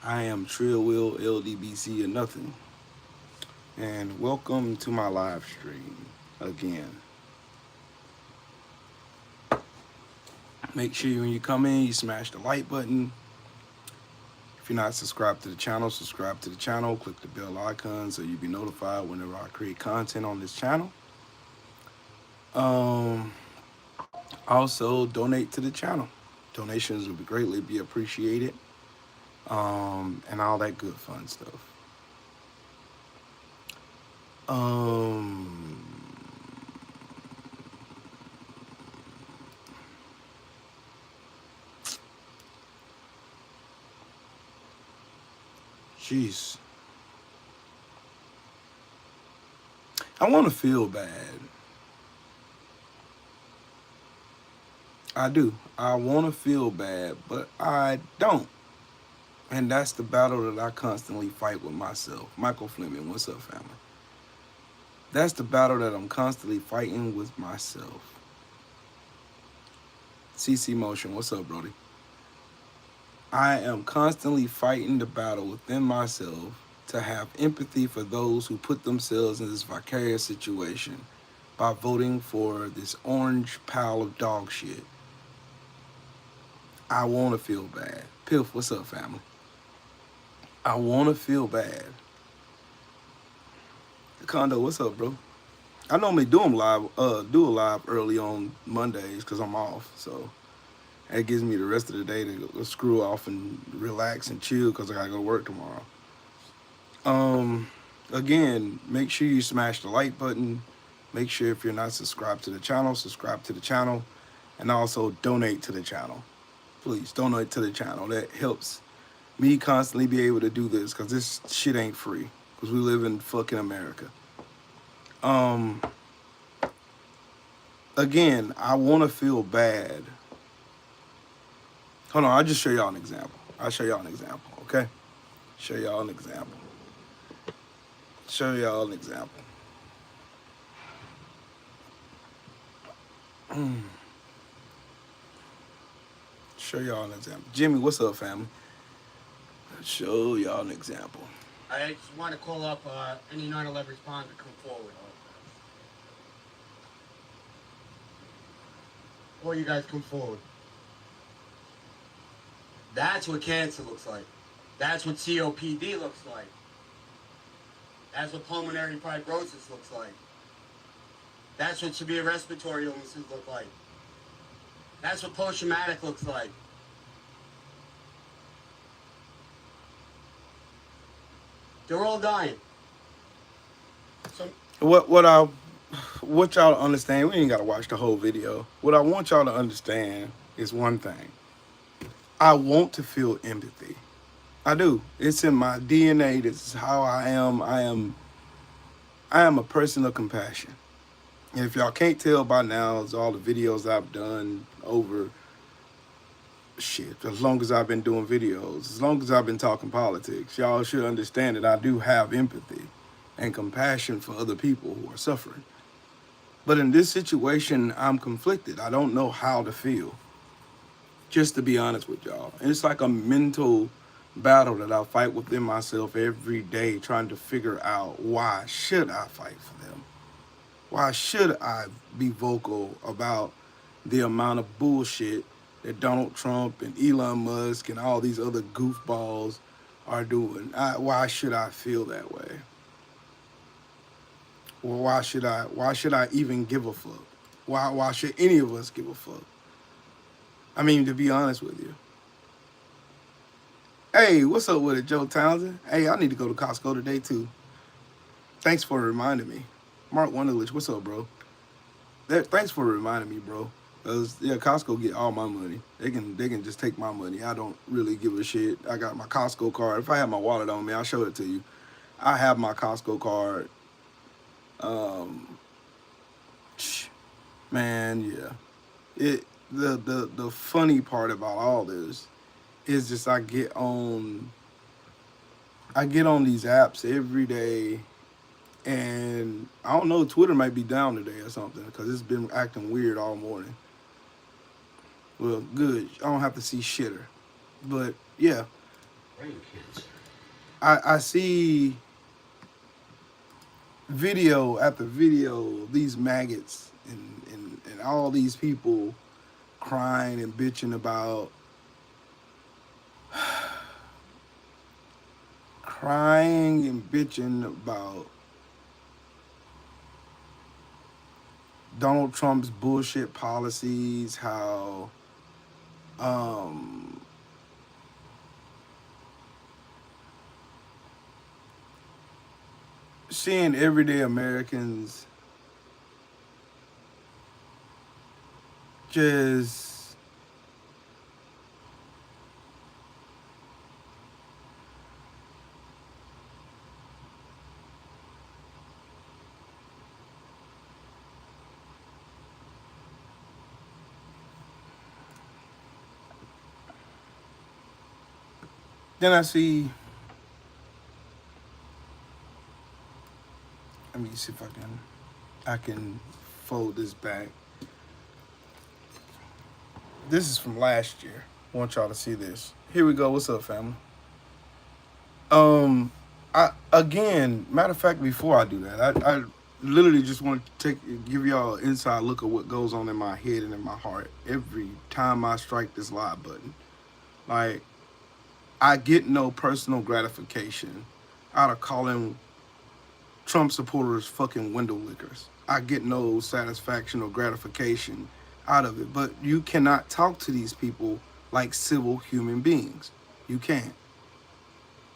I am Trill Will LDBC or nothing, and welcome to my live stream again. Make sure when you come in, you smash the like button. If you're not subscribed to the channel, subscribe to the channel. Click the bell icon so you'll be notified whenever I create content on this channel. Um, Also, donate to the channel. Donations would greatly be appreciated, and all that good fun stuff. Um, Jeez, I want to feel bad. I do. I want to feel bad, but I don't. And that's the battle that I constantly fight with myself. Michael Fleming, what's up, family? That's the battle that I'm constantly fighting with myself. CC Motion, what's up, Brody? I am constantly fighting the battle within myself to have empathy for those who put themselves in this vicarious situation by voting for this orange pile of dog shit. I want to feel bad. Piff, what's up, family? I want to feel bad. Condo, what's up, bro? I normally do them live, do a live early on Mondays because I'm off. So that gives me the rest of the day to screw off and relax and chill because I gotta go to work tomorrow. Again, make sure you smash the like button. Make sure if you're not subscribed to the channel, subscribe to the channel, and also donate to the channel. Please donate to the channel. That helps me constantly be able to do this because this shit ain't free because we live in fucking America. Again, I want to feel bad. Hold on, I'll just show y'all an example. I'll show y'all an example, okay? Show y'all an example. Show y'all an example. Show y'all an example. Jimmy, what's up, family? Show y'all an example. I just want to call up any 9/11 responder to come forward. Or you guys come forward. That's what cancer looks like. That's what COPD looks like. That's what pulmonary fibrosis looks like. That's what severe respiratory illnesses look like. That's what post-traumatic looks like. They're all dying. So, What y'all to understand, we ain't gotta watch the whole video. What I want y'all to understand is one thing. I want to feel empathy. I do. It's in my DNA. This is how I am. I am a person of compassion. And if y'all can't tell by now, it's all the videos I've done over shit, as long as I've been doing videos, as long as I've been talking politics, y'all should understand that I do have empathy and compassion for other people who are suffering. But in this situation, I'm conflicted. I don't know how to feel, just to be honest with y'all. And it's like a mental battle that I fight within myself every day, trying to figure out why should I fight for them? Why should I be vocal about the amount of bullshit that Donald Trump and Elon Musk and all these other goofballs are doing? Why should I feel that way? Or why should I even give a fuck? Why should any of us give a fuck? I mean, to be honest with you. Hey, what's up with it, Joe Townsend? Hey, I need to go to Costco today too. Thanks for reminding me. Mark Wonderlich, what's up, bro? Thanks for reminding me, bro. Cause yeah, Costco get all my money. They can just take my money. I don't really give a shit. I got my Costco card. If I have my wallet on me, I'll show it to you. I have my Costco card. Man, yeah. The funny part about all this is just I get on these apps every day, and I don't know, Twitter might be down today or something because it's been acting weird all morning. Well, good. I don't have to see shitter. But yeah, I see video after video, these maggots and all these people crying and bitching about Donald Trump's bullshit policies, how seeing everyday Americans just then I see, let me see if I can fold this back. This is from last year. I want y'all to see this. Here we go. What's up, family? Matter of fact, before I do that, I literally just want to give y'all an inside look at what goes on in my head and in my heart every time I strike this live button. Like, I get no personal gratification out of calling Trump supporters fucking window lickers. I get no satisfaction or gratification out of it. But you cannot talk to these people like civil human beings. You can't.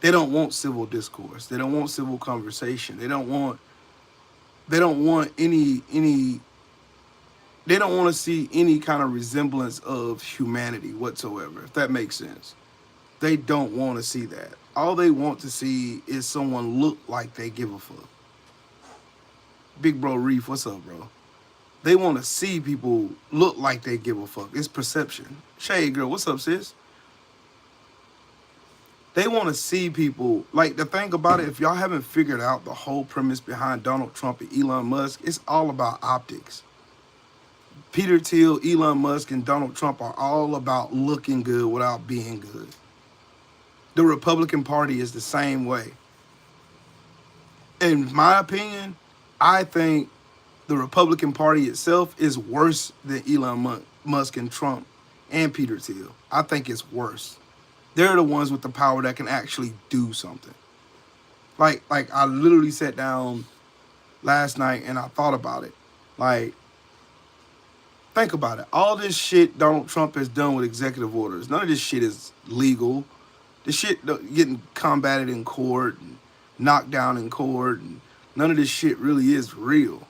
They don't want civil discourse. They don't want civil conversation. They don't want they don't want to see any kind of resemblance of humanity whatsoever, if that makes sense. They don't want to see that. All they want to see is someone look like they give a fuck. Big bro Reef, what's up, bro? They want to see people look like they give a fuck. It's perception. Shade girl, what's up, sis? They want to see people, like, the thing about it, if y'all haven't figured out the whole premise behind Donald Trump and Elon Musk, it's all about optics. Peter Thiel, Elon Musk, and Donald Trump are all about looking good without being good. The Republican Party is the same way. In my opinion, I think the Republican Party itself is worse than Elon Musk and Trump and Peter Thiel. I think it's worse. They're the ones with the power that can actually do something. Like I literally sat down last night and I thought about it. Like, think about it. All this shit Donald Trump has done with executive orders, none of this shit is legal. This shit getting combated in court and knocked down in court, and none of this shit really is real.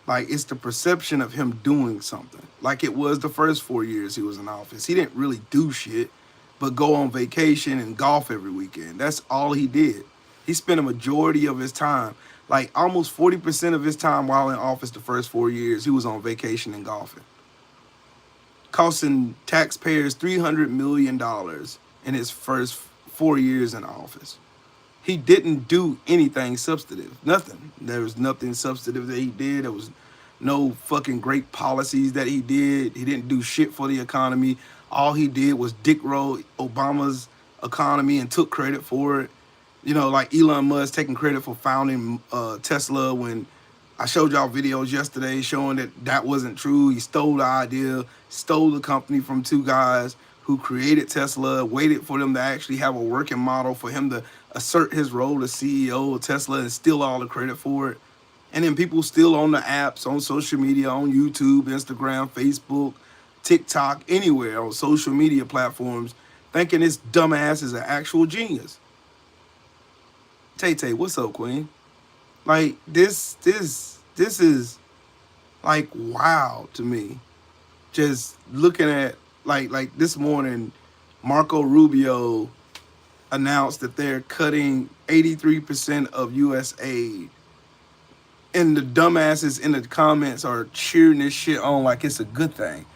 Like, it's the perception of him doing something. Like it was the first 4 years he was in office. He didn't really do shit but go on vacation and golf every weekend. That's all he did. He spent a majority of his time, like almost 40% of his time while in office the first 4 years, he was on vacation and golfing. Costing taxpayers $300 million in his first 4 years in office. He didn't do anything substantive. Nothing. There was nothing substantive that he did. There was no fucking great policies that he did. He didn't do shit for the economy. All he did was dick roll Obama's economy and took credit for it. You know, like Elon Musk taking credit for founding Tesla, when I showed y'all videos yesterday showing that that wasn't true. He stole the idea, stole the company from two guys who created Tesla, waited for them to actually have a working model for him to assert his role as CEO of Tesla and steal all the credit for it. And then people still on the apps, on social media, on YouTube, Instagram, Facebook, TikTok, anywhere on social media platforms, thinking this dumbass is an actual genius. Tay-Tay, what's up, Queen? Like, this is like wow to me. Just looking at like this morning, Marco Rubio announced that they're cutting 83% of U.S. aid. And the dumbasses in the comments are cheering this shit on like it's a good thing.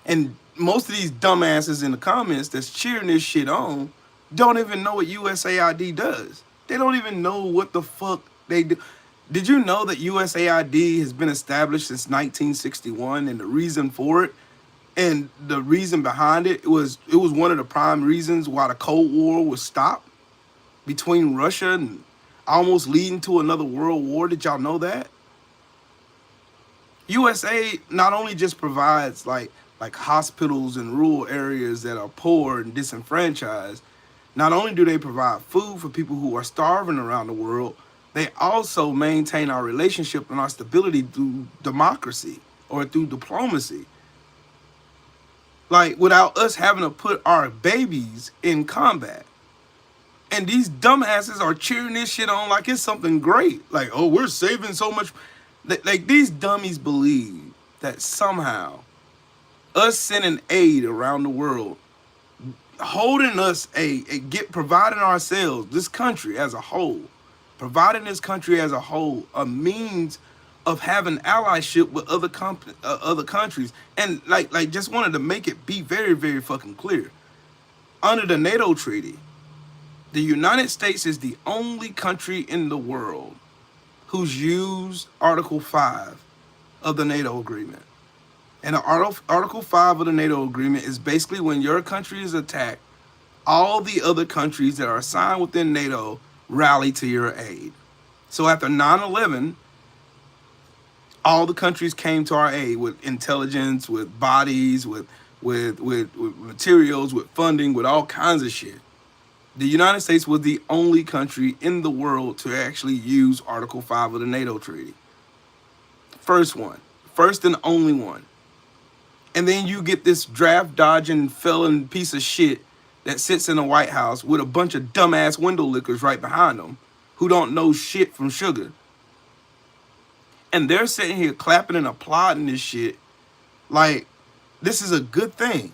And most of these dumbasses in the comments that's cheering this shit on don't even know what USAID does. They don't even know what the fuck they do. Did you know that USAID has been established since 1961, and the reason for it And the reason behind it was one of the prime reasons why the Cold War was stopped between Russia and almost leading to another world war. Did y'all know that? USA not only just provides like hospitals in rural areas that are poor and disenfranchised, not only do they provide food for people who are starving around the world, they also maintain our relationship and our stability through democracy or through diplomacy. Like without us having to put our babies in combat. And these dumbasses are cheering this shit on like it's something great. Like, oh, we're saving so much. Like these dummies believe that somehow us sending aid around the world, holding us providing ourselves, this country as a whole, providing this country as a whole a means of having allyship with other countries. And like just wanted to make it be very, very fucking clear. Under the NATO treaty, the United States is the only country in the world who's used Article 5 of the NATO agreement. And Article 5 of the NATO agreement is basically when your country is attacked, all the other countries that are assigned within NATO rally to your aid. So after 9/11, all the countries came to our aid with intelligence, with bodies, with materials, with funding, with all kinds of shit. The United States was the only country in the world to actually use Article 5 of the NATO treaty. First one. First and only one. And then you get this draft dodging felon piece of shit that sits in the White House with a bunch of dumbass window lickers right behind them who don't know shit from sugar. And they're sitting here clapping and applauding this shit like this is a good thing.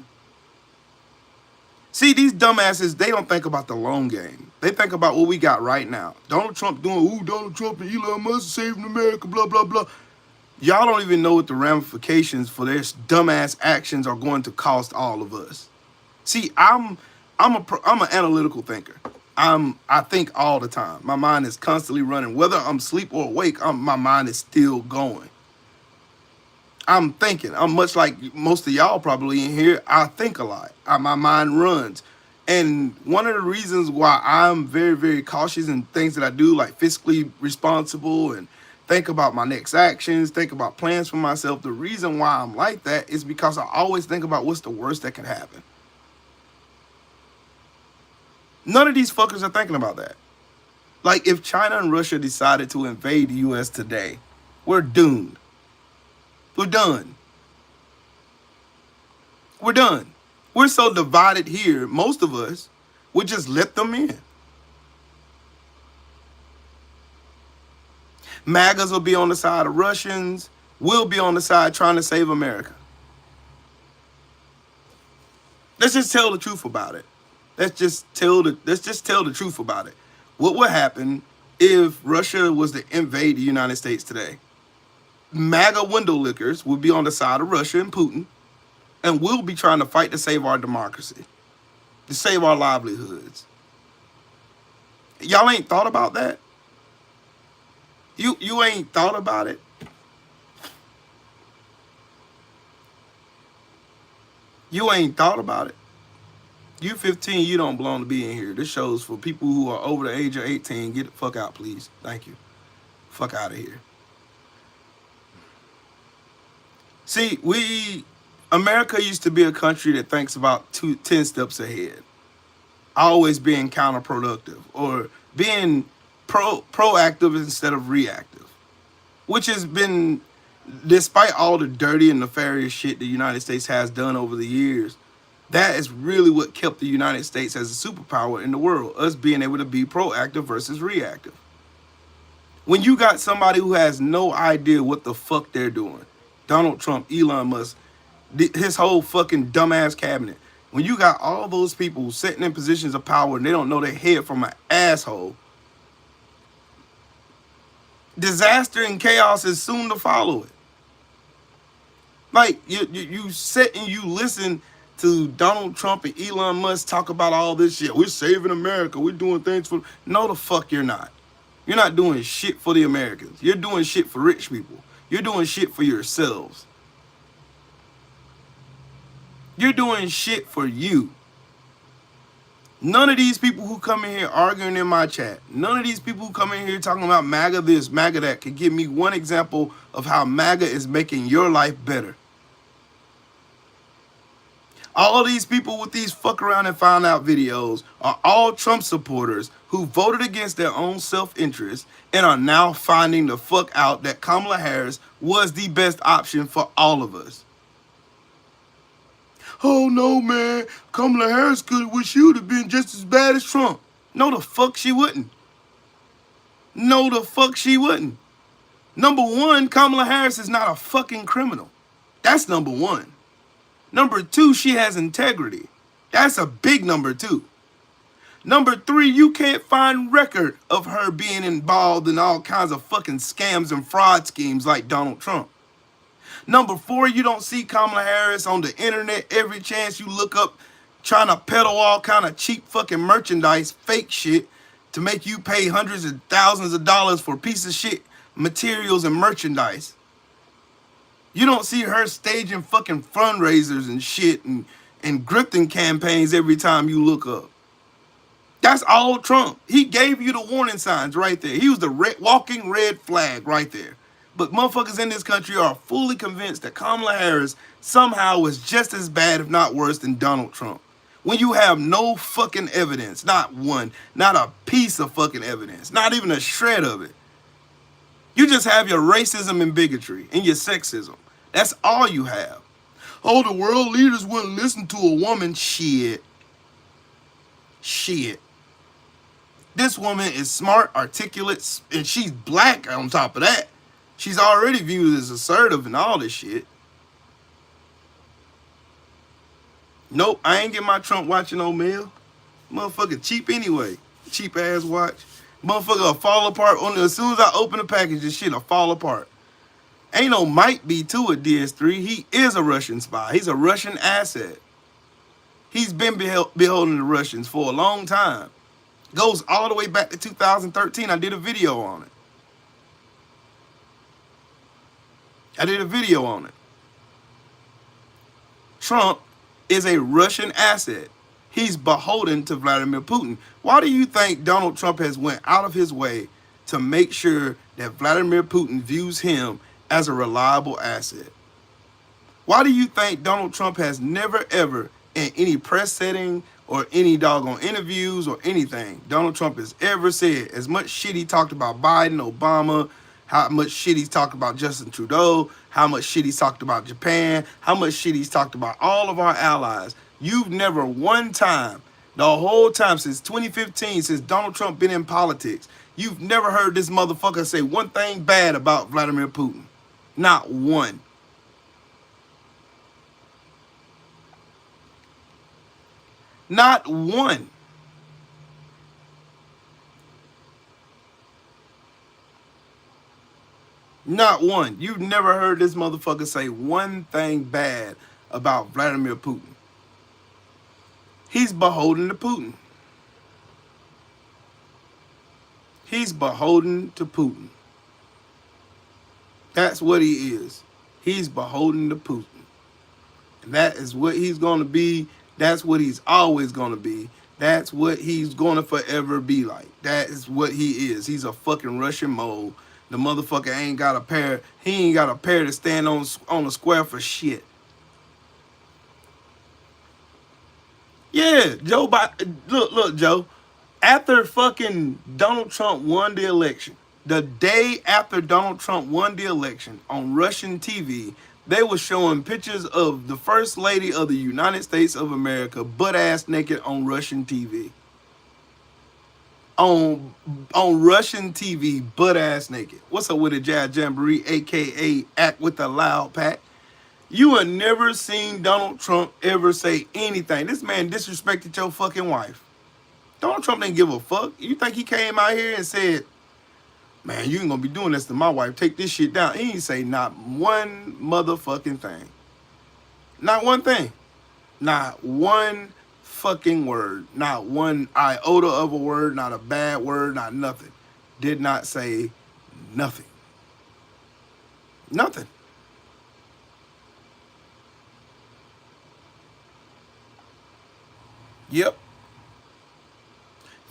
See, these dumbasses, they don't think about the long game. They think about what we got right now. Donald Trump doing, ooh, Donald Trump and Elon Musk saving America, blah, blah, blah. Y'all don't even know what the ramifications for their dumbass actions are going to cost all of us. See, I'm an analytical thinker. I think all the time. My mind is constantly running. Whether I'm asleep or awake, my mind is still going. I'm thinking. I'm much like most of y'all probably in here. I think a lot. My mind runs. And one of the reasons why I'm very, very cautious in things that I do, like fiscally responsible and think about my next actions, think about plans for myself. The reason why I'm like that is because I always think about what's the worst that can happen. None of these fuckers are thinking about that. Like if China and Russia decided to invade the US today, we're doomed. We're done. We're done. We're so divided here, most of us would just let them in. MAGAs will be on the side of Russians. We'll be on the side trying to save America. Let's just tell the truth about it. Let's just tell the truth about it. What would happen if Russia was to invade the United States today? MAGA window lickers will be on the side of Russia and Putin, and we'll be trying to fight to save our democracy, to save our livelihoods. Y'all ain't thought about that? You ain't thought about it? You ain't thought about it? You 15, you don't belong to be in here. This show's for people who are over the age of 18. Get the fuck out, please. Thank you. Fuck out of here. See, America used to be a country that thinks about 10 steps ahead. Always being counterproductive or being proactive instead of reactive. Which has been, despite all the dirty and nefarious shit the United States has done over the years, that is really what kept the United States as a superpower in the world. Us being able to be proactive versus reactive. When you got somebody who has no idea what the fuck they're doing, Donald Trump, Elon Musk, his whole fucking dumbass cabinet. When you got all those people sitting in positions of power and they don't know their head from an asshole, disaster and chaos is soon to follow it. Like, you sit and you listen to Donald Trump and Elon Musk talk about all this shit. We're saving America. We're doing things for... No, the fuck you're not. You're not doing shit for the Americans. You're doing shit for rich people. You're doing shit for yourselves. You're doing shit for you. None of these people who come in here arguing in my chat, none of these people who come in here talking about MAGA this, MAGA that, can give me one example of how MAGA is making your life better. All these people with these fuck around and find out videos are all Trump supporters who voted against their own self-interest and are now finding the fuck out that Kamala Harris was the best option for all of us. Oh no, man, Kamala Harris could wish she would have been just as bad as Trump. No, the fuck she wouldn't. No, the fuck she wouldn't. Number one, Kamala Harris is not a fucking criminal. That's number one. Number two, she has integrity. That's a big number two. Number three, you can't find record of her being involved in all kinds of fucking scams and fraud schemes like Donald Trump. Number four, you don't see Kamala Harris on the internet every chance you look up trying to peddle all kind of cheap fucking merchandise, fake shit, to make you pay hundreds of thousands of dollars for piece of shit materials and merchandise. You don't see her staging fucking fundraisers and shit and grifting campaigns every time you look up. That's all Trump. He gave you the warning signs right there. He was the walking red flag right there. But motherfuckers in this country are fully convinced that Kamala Harris somehow was just as bad, if not worse, than Donald Trump. When you have no fucking evidence, not one, not a piece of fucking evidence, not even a shred of it. You just have your racism and bigotry and your sexism. That's all you have. Oh, the world leaders wouldn't listen to a woman. Shit. Shit. This woman is smart, articulate, and she's black on top of that. She's already viewed as assertive and all this shit. Nope, I ain't getting my Trump watching no mail. Motherfucker cheap anyway. Cheap ass watch. Motherfucker will fall apart as soon as I open the package, this shit will fall apart. Ain't no might be to it, DS3. He is a Russian spy. He's a Russian asset. He's been beholden to Russians for a long time. Goes all the way back to 2013. I did a video on it. Trump is a Russian asset. He's beholden to Vladimir Putin. Why do you think Donald Trump has went out of his way to make sure that Vladimir Putin views him as a reliable asset? Why do you think Donald Trump has never ever in any press setting or any doggone interviews or anything, Donald Trump has ever said as much shit he talked about Biden, Obama, how much shit he's talked about Justin Trudeau, how much shit he's talked about Japan, how much shit he's talked about all of our allies. You've never one time, the whole time since 2015, since Donald Trump been in politics, you've never heard this motherfucker say one thing bad about Vladimir Putin. Not one. Not one. Not one. You've never heard this motherfucker say one thing bad about Vladimir Putin. He's beholden to Putin. He's beholden to Putin. That's what he is. He's beholden to Putin. And that is what he's going to be. That's what he's always going to be. That's what he's going to forever be like. That is what he is. He's a fucking Russian mole. The motherfucker ain't got a pair. He ain't got a pair to stand on a square for shit. Yeah, Joe Biden. Look, Joe. After fucking Donald Trump won the election, the day after Donald Trump won the election on Russian TV, they were showing pictures of the First Lady of the United States of America butt-ass naked on Russian TV. On Russian TV, butt-ass naked. What's up with a Jazz Jamboree, a.k.a. Act with the Loud Pack? You have never seen Donald Trump ever say anything. This man disrespected your fucking wife. Donald Trump didn't give a fuck. You think he came out here and said, man, you ain't gonna be doing this to my wife. Take this shit down. He ain't say not one motherfucking thing. Not one thing. Not one fucking word. Not one iota of a word. Not a bad word. Not nothing. Did not say nothing. Nothing. Yep.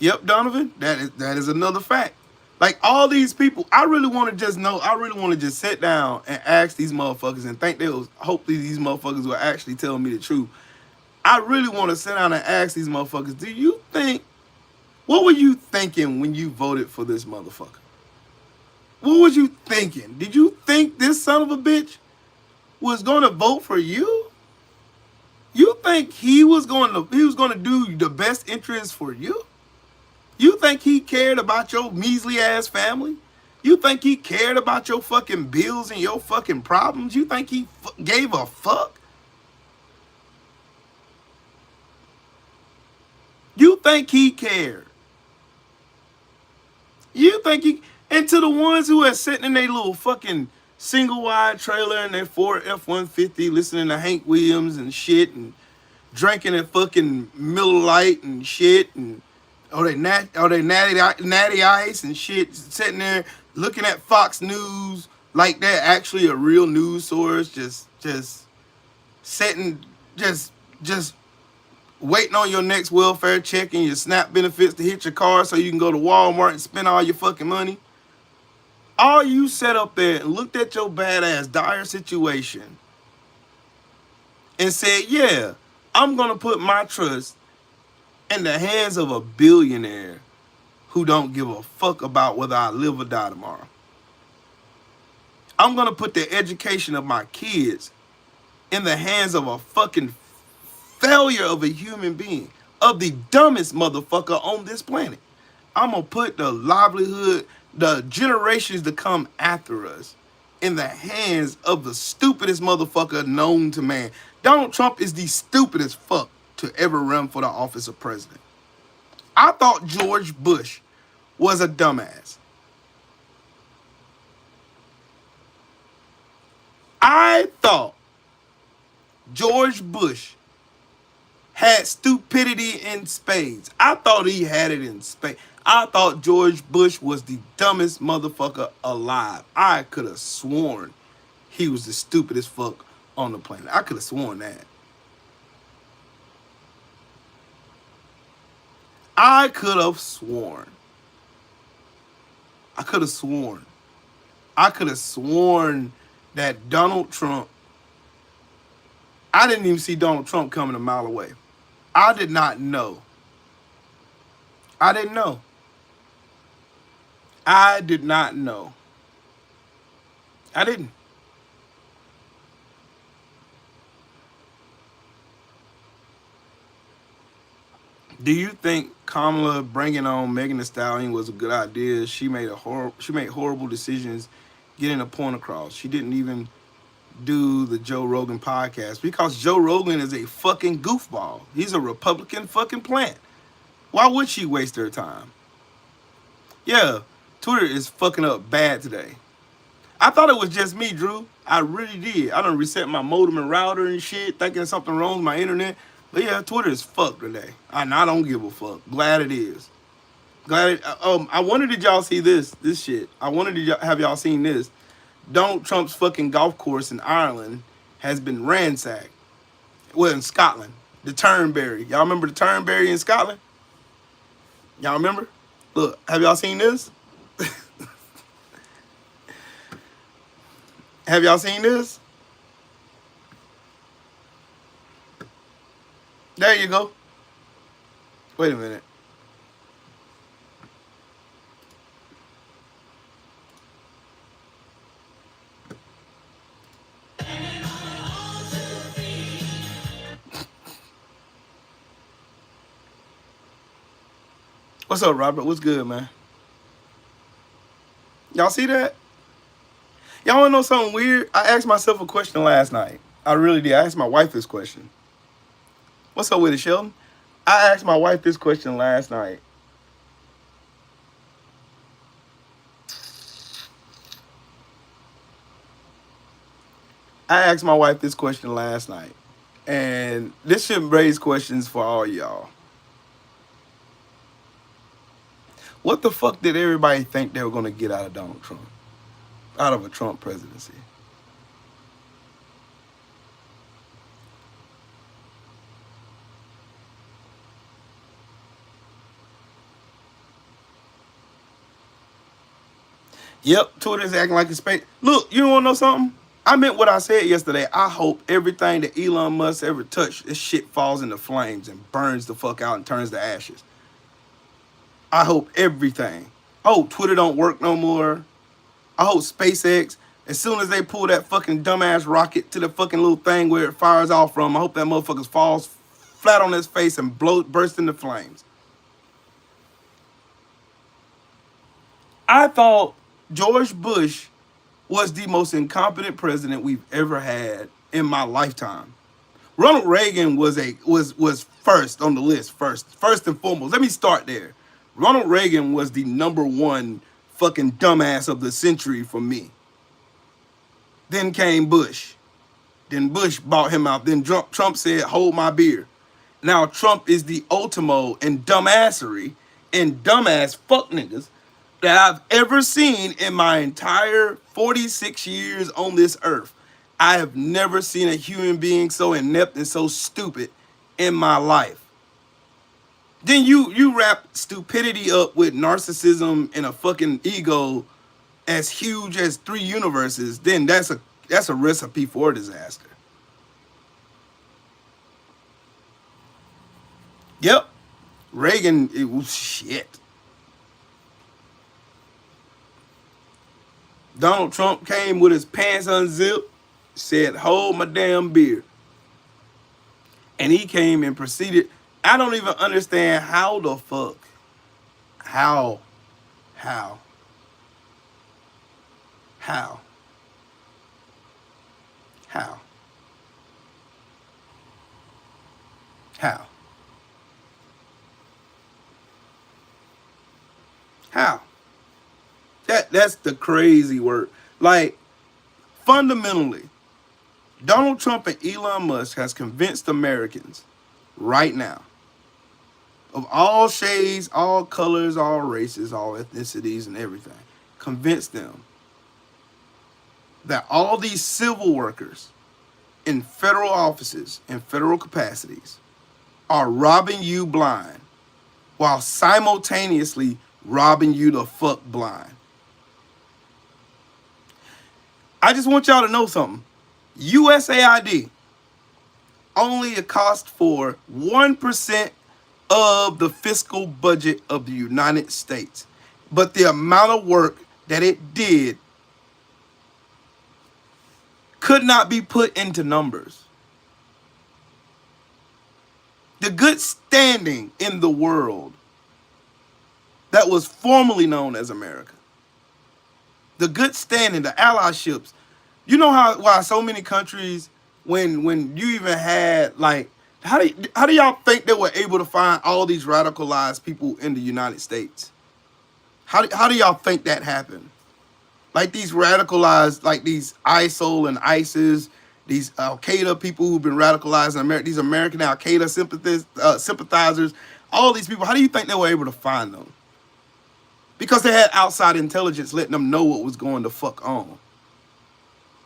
Yep, Donovan. That is another fact. Like all these people, I really want to just know. I really want to just sit down and ask these motherfuckers and think they was. Hopefully, these motherfuckers will actually tell me the truth. I really want to sit down and ask these motherfuckers. Do you think? What were you thinking when you voted for this motherfucker? What was you thinking? Did you think this son of a bitch was going to vote for you? You think he was going to do the best interest for you? You think he cared about your measly ass family? You think he cared about your fucking bills and your fucking problems? You think he gave a fuck? You think he cared? You think he... And to the ones who are sitting in their little fucking single wide trailer and their Ford F-150 listening to Hank Williams and shit and drinking a fucking Miller Lite and shit and natty ice and shit, sitting there looking at Fox News like they're actually a real news source, just sitting, just waiting on your next welfare check and your SNAP benefits to hit your car so you can go to Walmart and spend all your fucking money. All you sat up there and looked at your badass dire situation and said, yeah, I'm gonna put my trust in the hands of a billionaire who don't give a fuck about whether I live or die tomorrow. I'm gonna put the education of my kids in the hands of a fucking failure of a human being, of the dumbest motherfucker on this planet. I'm gonna put the livelihood, the generations to come after us, in the hands of the stupidest motherfucker known to man. Donald Trump is the stupidest fuck to ever run for the office of president. I thought George Bush was a dumbass. I thought George Bush had stupidity in spades. I thought he had it in spades. I thought George Bush was the dumbest motherfucker alive. I could have sworn he was the stupidest fuck on the planet. I could have sworn that. I could have sworn. I could have sworn. I could have sworn that Donald Trump... I didn't even see Donald Trump coming a mile away. I did not know. I didn't know. I did not know. I didn't. Do you think Kamala bringing on Megan Thee Stallion was a good idea? She made horrible decisions getting a point across. She didn't even do the Joe Rogan podcast because Joe Rogan is a fucking goofball. He's a Republican fucking plant. Why would she waste her time? Yeah, Twitter is fucking up bad today. I thought it was just me, Drew. I really did. I done reset my modem and router and shit, thinking something wrong with my internet. But yeah, Twitter is fucked today. And I don't give a fuck. Glad it is. I wondered, did y'all see this shit? I wondered, have y'all seen this? Donald Trump's fucking golf course in Ireland has been ransacked. Well, in Scotland. The Turnberry. Y'all remember the Turnberry in Scotland? Y'all remember? Look, have y'all seen this? Have y'all seen this? There you go. Wait a minute. What's up, Robert? What's good, man? Y'all see that? Y'all wanna know something weird? I asked myself a question last night. I really did. I asked my wife this question. What's up with it, Sheldon? I asked my wife this question last night. And this should raise questions for all y'all. What the fuck did everybody think they were gonna get out of Donald Trump? Out of a Trump presidency? Yep, Twitter's acting like a space. Look, you want to know something? I meant what I said yesterday. I hope everything that Elon Musk ever touched, this shit falls into flames and burns the fuck out and turns to ashes. I hope everything. I hope Twitter don't work no more. I hope SpaceX, as soon as they pull that fucking dumbass rocket to the fucking little thing where it fires off from, I hope that motherfucker falls flat on his face and burst into flames. I thought George Bush was the most incompetent president we've ever had in my lifetime. Ronald Reagan was first on the list, first and foremost. Let me start there. Ronald Reagan was the number one fucking dumbass of the century for me. Then came Bush. Then Bush bought him out. Then Trump said, hold my beer. Now Trump is the ultimo in dumbassery and dumbass fuck niggas that I've ever seen in my entire 46 years on this earth. I have never seen a human being so inept and so stupid in my life. Then you wrap stupidity up with narcissism and a fucking ego as huge as 3 universes, then that's a recipe for disaster. Yep. Reagan, it was shit. Donald Trump came with his pants unzipped, said, hold my damn beer. And he came and proceeded. I don't even understand how the fuck. How? How? How? How? How? How? That's the crazy word. Like, fundamentally, Donald Trump and Elon Musk has convinced Americans right now, of all shades, all colors, all races, all ethnicities, and everything, convinced them that all these civil workers in federal offices and federal capacities are robbing you blind while simultaneously robbing you the fuck blind. I just want y'all to know something. USAID only accounts for 1% of the fiscal budget of the United States. But the amount of work that it did could not be put into numbers. The good standing in the world that was formerly known as America. The good standing, the allyships. You know why so many countries, when you even had, like, how do y'all think they were able to find all these radicalized people in the United States? How do y'all think that happened? Like these radicalized, like these ISIL and ISIS, these Al-Qaeda people who've been radicalized in America, these American Al-Qaeda sympathizers, all these people, how do you think they were able to find them? Because they had outside intelligence letting them know what was going to fuck on.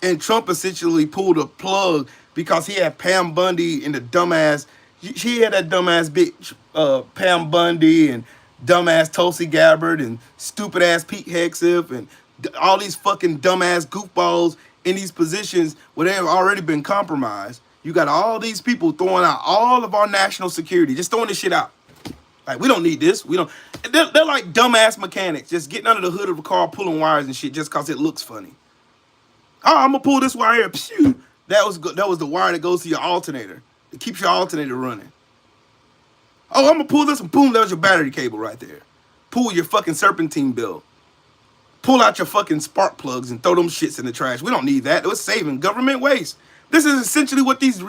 And Trump essentially pulled a plug because he had Pam Bundy and the dumbass, he had that dumbass bitch, Pam Bundy, and dumbass Tulsi Gabbard, and stupid ass Pete Hegseth, and all these fucking dumbass goofballs in these positions where they have already been compromised. You got all these people throwing out all of our national security, just throwing this shit out. Like, we don't need this. We don't. They're like dumbass mechanics, just getting under the hood of a car, pulling wires and shit just because it looks funny. Oh, I'm gonna pull this wire here. Pew! That was the wire that goes to your alternator. It keeps your alternator running. Oh, I'm gonna pull this and boom, that was your battery cable right there. Pull your fucking serpentine belt. Pull out your fucking spark plugs and throw them shits in the trash. We don't need that. It was saving government waste. This is essentially what these...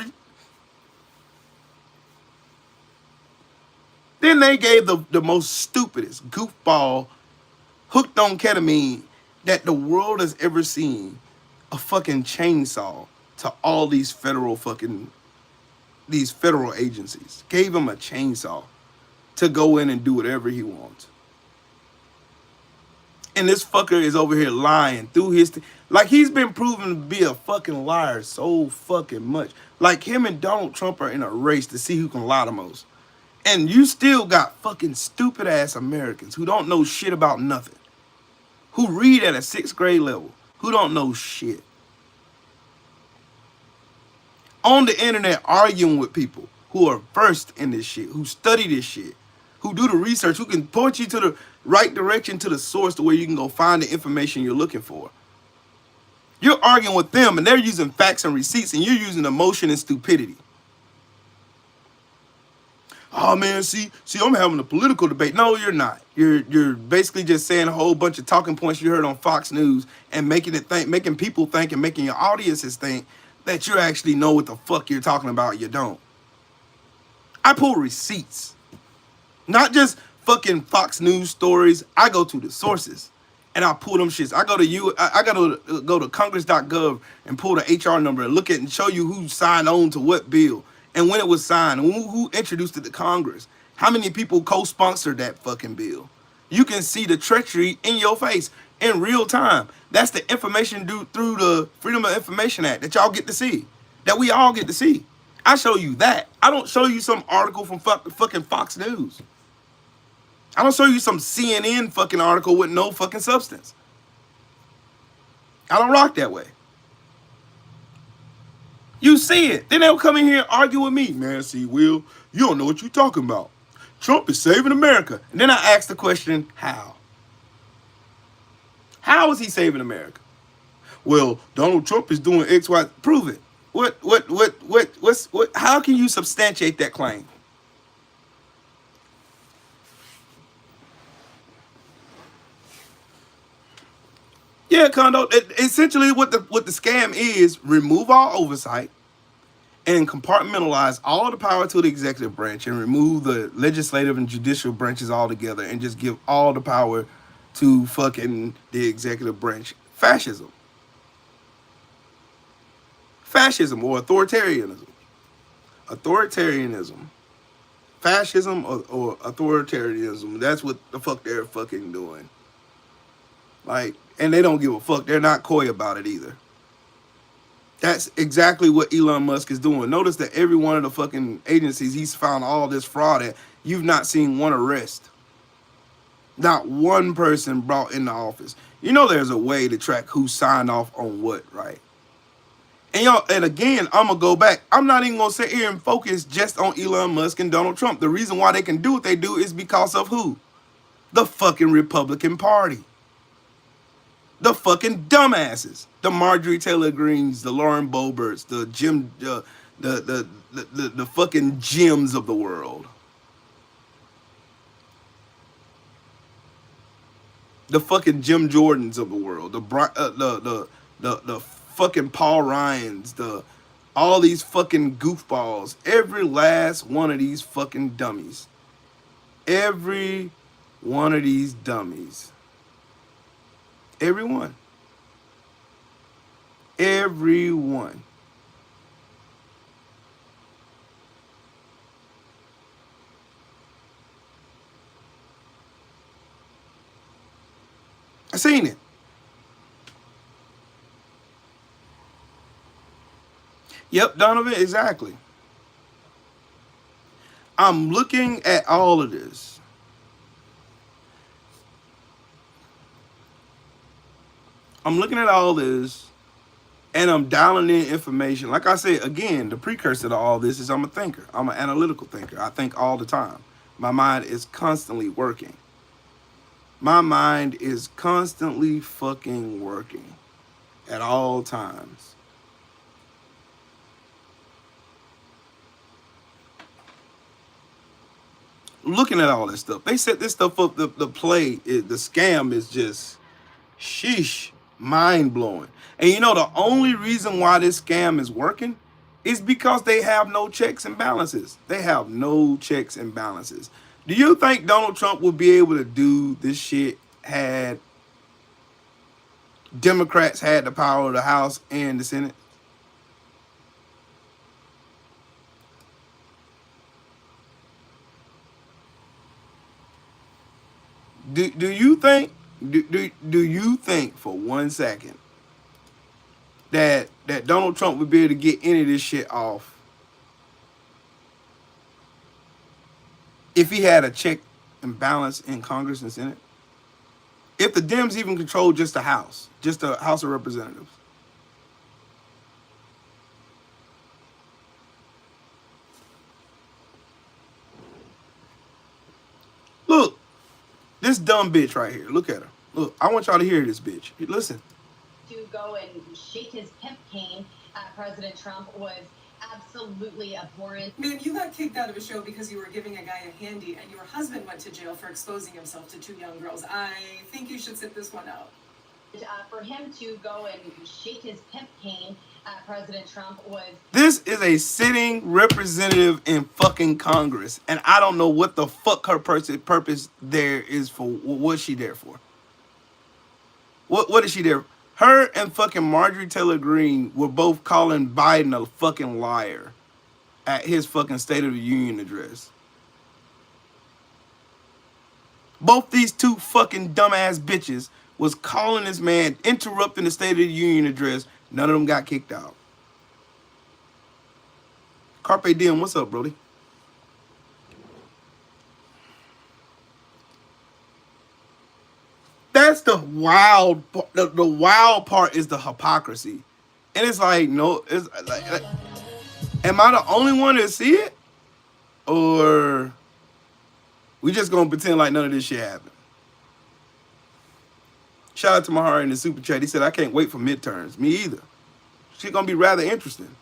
Then they gave the most stupidest goofball hooked on ketamine that the world has ever seen a fucking chainsaw to all these federal agencies. Gave him a chainsaw to go in and do whatever he wants. And this fucker is over here lying through his... like, he's been proven to be a fucking liar so fucking much. Like, him and Donald Trump are in a race to see who can lie the most. And you still got fucking stupid ass Americans who don't know shit about nothing. who read at a 6th grade level, who don't know shit. On the internet arguing with people who are versed in this shit, who study this shit, who do the research, who can point you to the right direction, to the source to where you can go find the information you're looking for. You're arguing with them and they're using facts and receipts and you're using emotion and stupidity. Oh man, see, I'm having a political debate. No, you're not. You're basically just saying a whole bunch of talking points you heard on Fox News and making people think and making your audiences think that you actually know what the fuck you're talking about. You don't. I pull receipts, not just fucking Fox News stories. I go to the sources and I pull them shits. I gotta go to Congress.gov and pull the HR number and look at and show you who signed on to what bill and when it was signed, who introduced it to Congress, how many people co-sponsored that fucking bill. You can see the treachery in your face in real time. That's the information through the Freedom of Information Act that y'all get to see, that we all get to see. I show you that. I don't show you some article from fucking Fox News. I don't show you some CNN fucking article with no fucking substance. I don't rock that way. You see it. Then they'll come in here and argue with me. Man, see, Will, you don't know what you're talking about. Trump is saving America. And then I ask the question, how? How is he saving America? Well, Donald Trump is doing X, Y. Prove it. How can you substantiate that claim? Yeah, Kondo. Essentially, what the scam is: remove all oversight and compartmentalize all the power to the executive branch, and remove the legislative and judicial branches altogether, and just give all the power to fucking the executive branch. Fascism or authoritarianism. Fascism or authoritarianism. That's what the fuck they're fucking doing. Like, and they don't give a fuck. They're not coy about it either. That's exactly what Elon Musk is doing. Notice that every one of the fucking agencies he's found all this fraud at, you've not seen one arrest. Not one person brought into office. You know there's a way to track who signed off on what, right? And y'all, and again, I'm gonna go back. I'm not even gonna sit here and focus just on Elon Musk and Donald Trump. The reason why they can do what they do is because of who? The fucking Republican Party. The fucking dumbasses. The Marjorie Taylor Greenes, the Lauren Boeberts, the the fucking Jims of the world. The fucking Jim Jordans of the world. The fucking Paul Ryans, all these fucking goofballs. Every last one of these fucking dummies. Every one of these dummies. Everyone. Everyone. I seen it. Yep, Donovan, exactly. I'm looking at all of this. I'm looking at all this and I'm dialing in information. Like I said, again, the precursor to all this is I'm a thinker. I'm an analytical thinker. I think all the time. My mind is constantly working. My mind is constantly fucking working at all times. Looking at all this stuff. They set this stuff up. The scam is just sheesh, mind blowing. And you know the only reason why this scam is working is because they have no checks and balances. They have no checks and balances. Do you think Donald Trump would be able to do this shit had Democrats had the power of the House and the Senate? Do you think do you think for 1 second that Donald Trump would be able to get any of this shit off if he had a check and balance in Congress and Senate? If the Dems even control just the House of Representatives. Look, this dumb bitch right here. Look at her. Look, I want y'all to hear this bitch. Listen. To go and shake his pimp cane at President Trump was absolutely abhorrent. Ma'am, you got kicked out of a show because you were giving a guy a handy, and your husband went to jail for exposing himself to 2 young girls. I think you should sit this one out. For him to go and shake his pimp cane at President Trump was... This is a sitting representative in fucking Congress, and I don't know what the fuck her purpose there is for. What's she there for? What is she there? Her and fucking Marjorie Taylor Greene were both calling Biden a fucking liar at his fucking State of the Union address. Both these two fucking dumbass bitches was calling this man, interrupting the State of the Union address. None of them got kicked out. Carpe Diem, what's up, Brody? That's the wild. The wild part is the hypocrisy, and it's like, no, it's like, am I the only one to see it, or we just gonna pretend like none of this shit happened? Shout out to Mahari in the super chat. He said, I can't wait for midterms. Me either. Shit gonna be rather interesting.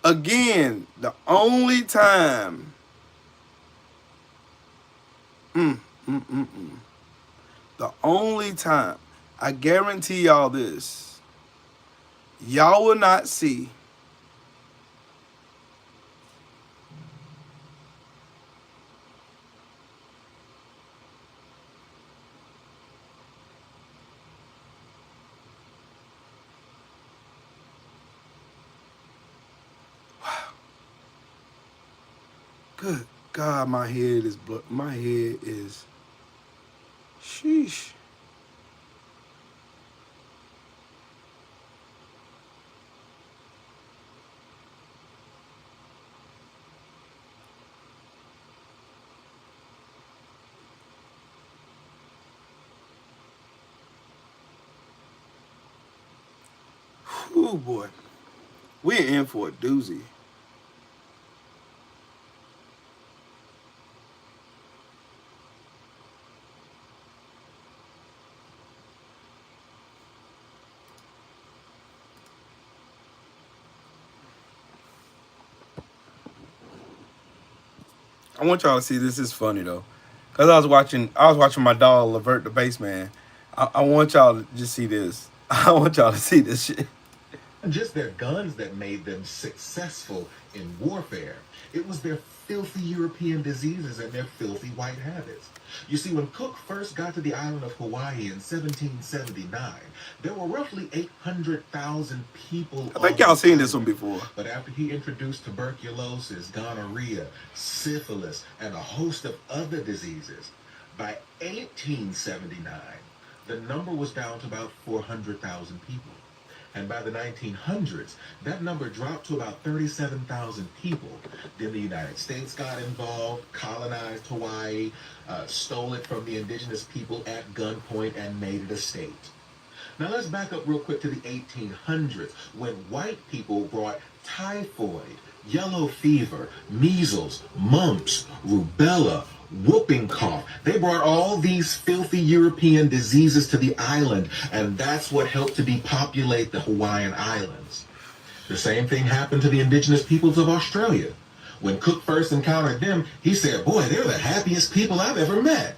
Again, the only time the only time, I guarantee y'all this, y'all will not see good God, my head is sheesh. Ooh boy, we're in for a doozy. I want y'all to see this is funny though, cause I was watching my dog Levert the Bassman. I want y'all to just see this. I want y'all to see this shit. Just their guns that made them successful in warfare. It was their filthy European diseases and their filthy white habits. You see, when Cook first got to the island of Hawaii in 1779, there were roughly 800,000 people. I think y'all seen this one before. But after he introduced tuberculosis, gonorrhea, syphilis, and a host of other diseases, by 1879, the number was down to about 400,000 people. And by the 1900s, that number dropped to about 37,000 people. Then the United States got involved, colonized Hawaii, stole it from the indigenous people at gunpoint, and made it a state. Now let's back up real quick to the 1800s, when white people brought typhoid, yellow fever, measles, mumps, rubella, whooping cough. They brought all these filthy European diseases to the island, and that's what helped to depopulate the Hawaiian Islands. The same thing happened to the indigenous peoples of Australia. When Cook first encountered them, he said, boy, they're the happiest people I've ever met,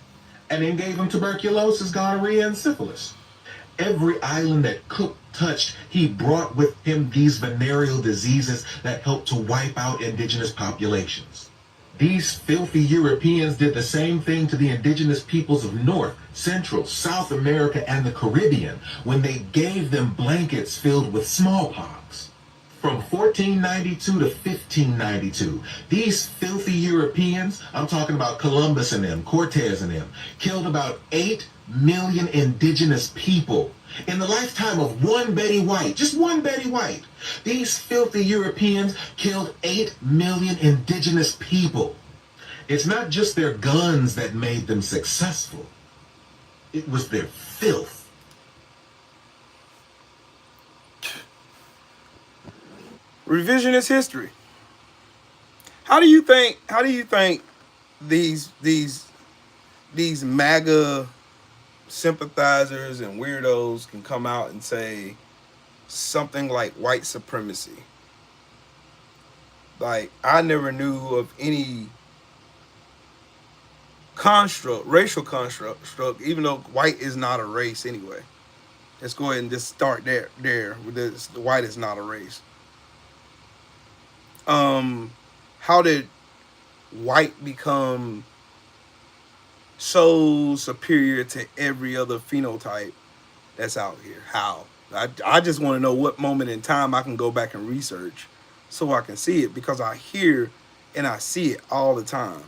and then gave them tuberculosis, gonorrhea, and syphilis. Every island that Cook touched, he brought with him these venereal diseases that helped to wipe out indigenous populations. These filthy Europeans did the same thing to the indigenous peoples of North, Central, South America, and the Caribbean when they gave them blankets filled with smallpox. From 1492 to 1592, these filthy Europeans, I'm talking about Columbus and them, Cortez and them, killed about 8 million indigenous people. In the lifetime of one Betty White, just one Betty White, these filthy Europeans killed 8 million indigenous people. It's not just their guns that made them successful. It was their filth. Revisionist history. How do you think these MAGA sympathizers and weirdos can come out and say something like white supremacy? Like, I never knew of any racial construct, even though white is not a race anyway. Let's go ahead and just start there. The white is not a race. How did white become so superior to every other phenotype that's out here? How? I just want to know what moment in time I can go back and research so I can see it, because I hear and I see it all the time.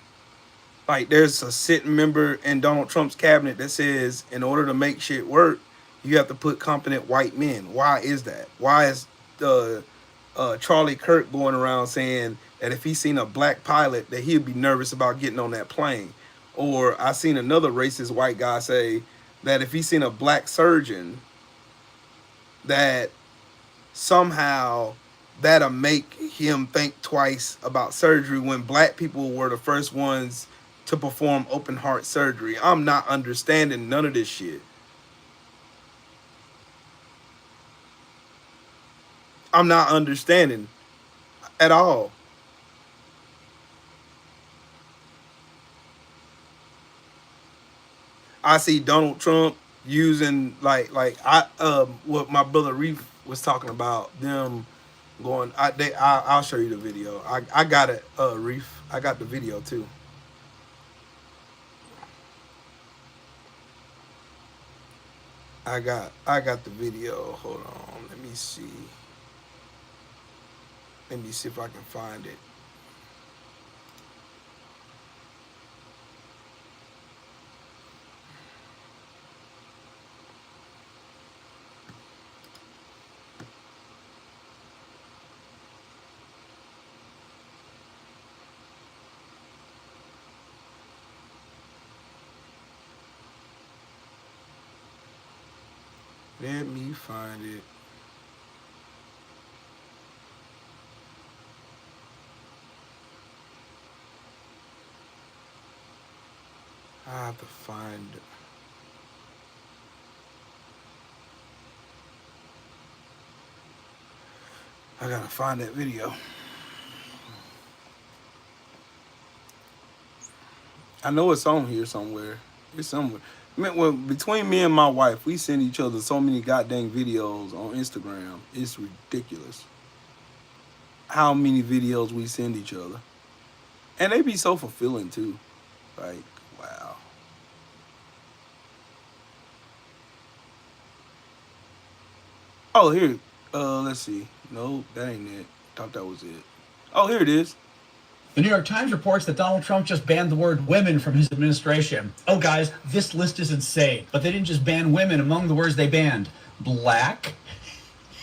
Like, there's a sitting member in Donald Trump's cabinet that says in order to make shit work, you have to put competent white men. Why is that? Why is the Charlie Kirk going around saying that if he seen a black pilot that he'd be nervous about getting on that plane? Or I seen another racist white guy say that if he seen a black surgeon, that somehow that'll make him think twice about surgery, when black people were the first ones to perform open heart surgery. I'm not understanding none of this shit. I'm not understanding at all. I see Donald Trump using what my brother Reef was talking about, them going. I'll show you the video. I got it, Reef. I got the video too. I got the video. Hold on. Let me see. Let me see if I can find it. Let me find it. I have to find it. I gotta find that video. I know it's on here somewhere. It's somewhere. Well, between me and my wife, we send each other so many goddamn videos on Instagram. It's ridiculous how many videos we send each other. And they be so fulfilling too. Like, wow. Oh, here. Let's see. No, that ain't it. Thought that was it. Oh, here it is. The New York Times reports that Donald Trump just banned the word women from his administration. Oh, guys, this list is insane. But they didn't just ban women. Among the words they banned, black,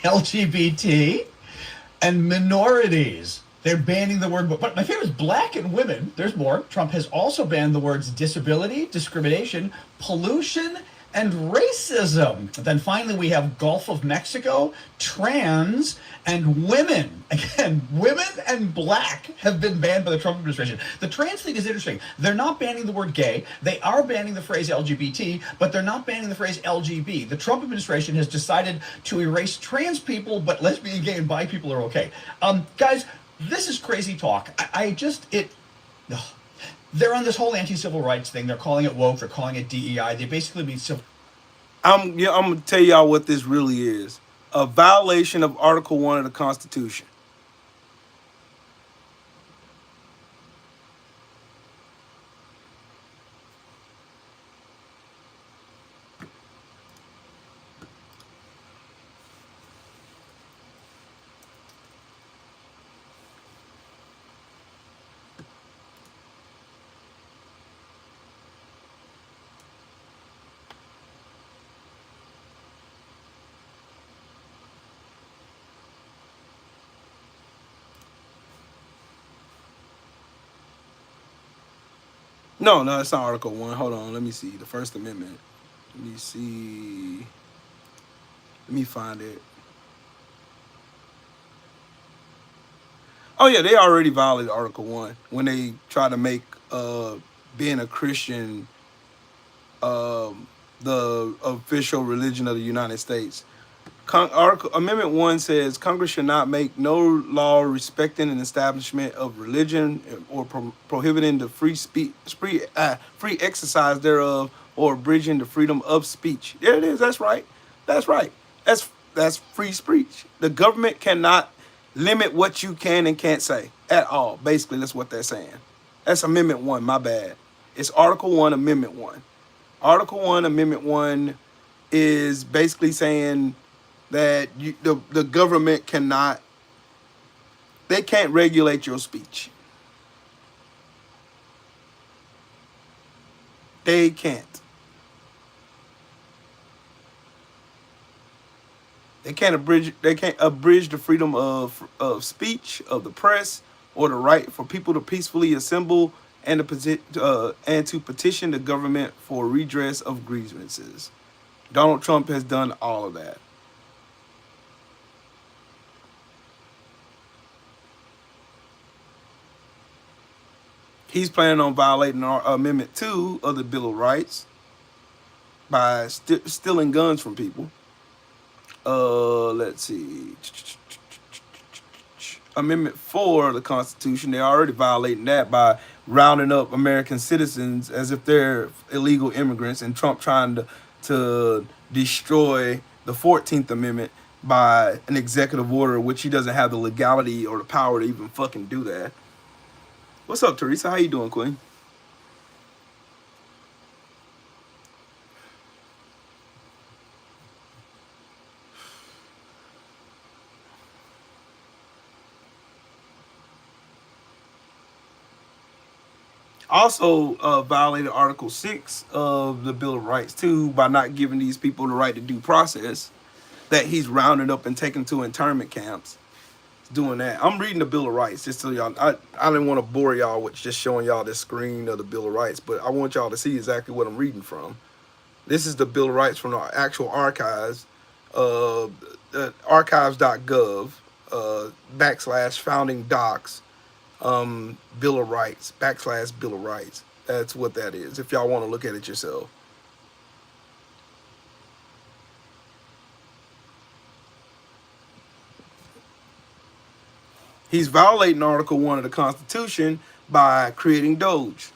LGBT, and minorities. They're banning the word, but my favorite is black and women. There's more. Trump has also banned the words disability, discrimination, pollution, and racism. Then finally, we have Gulf of Mexico, trans, and women. Again, women and black have been banned by the Trump administration. The trans thing is interesting. They're not banning the word gay. They are banning the phrase LGBT, but they're not banning the phrase LGB. The Trump administration has decided to erase trans people, but lesbian, gay, and bi people are okay. Guys, this is crazy talk. They're on this whole anti-civil rights thing. They're calling it woke. They're calling it DEI. They basically mean civil. I'm gonna tell y'all what this really is: a violation of Article 1 of the Constitution. No, it's not Article 1. Hold on, let me see. The First Amendment. Let me see. Let me find it. Oh yeah, they already violated Article 1 when they try to make being a Christian the official religion of the United States. Amendment 1 says Congress should not make no law respecting an establishment of religion or prohibiting the free exercise thereof or abridging the freedom of speech. There it is. That's right. That's right. That's free speech. The government cannot limit what you can and can't say at all. Basically, that's what they're saying. That's Amendment 1. My bad. It's Article 1, Amendment 1. Article 1, Amendment 1 is basically saying that the government cannot, they can't regulate your speech. They can't. They can't abridge the freedom of speech, of the press, or the right for people to peacefully assemble and to petition the government for redress of grievances. Donald Trump has done all of that. He's planning on violating Amendment 2 of the Bill of Rights by stealing guns from people. Let's see. Amendment 4 of the Constitution, they're already violating that by rounding up American citizens as if they're illegal immigrants, and Trump trying to destroy the 14th Amendment by an executive order, which he doesn't have the legality or the power to even fucking do that. What's up, Teresa? How you doing, Queen? Also violated Article 6 of the Bill of Rights too by not giving these people the right to due process that he's rounding up and taking to internment camps. Doing that. I'm reading the Bill of Rights just so y'all, I didn't want to bore y'all with just showing y'all this screen of the Bill of Rights, but I want y'all to see exactly what I'm reading from. This is the Bill of Rights from the actual archives, archives.gov, /founding docs, Bill of Rights, /Bill of Rights. That's what that is, if y'all want to look at it yourself. He's violating Article 1 of the Constitution by creating DOGE.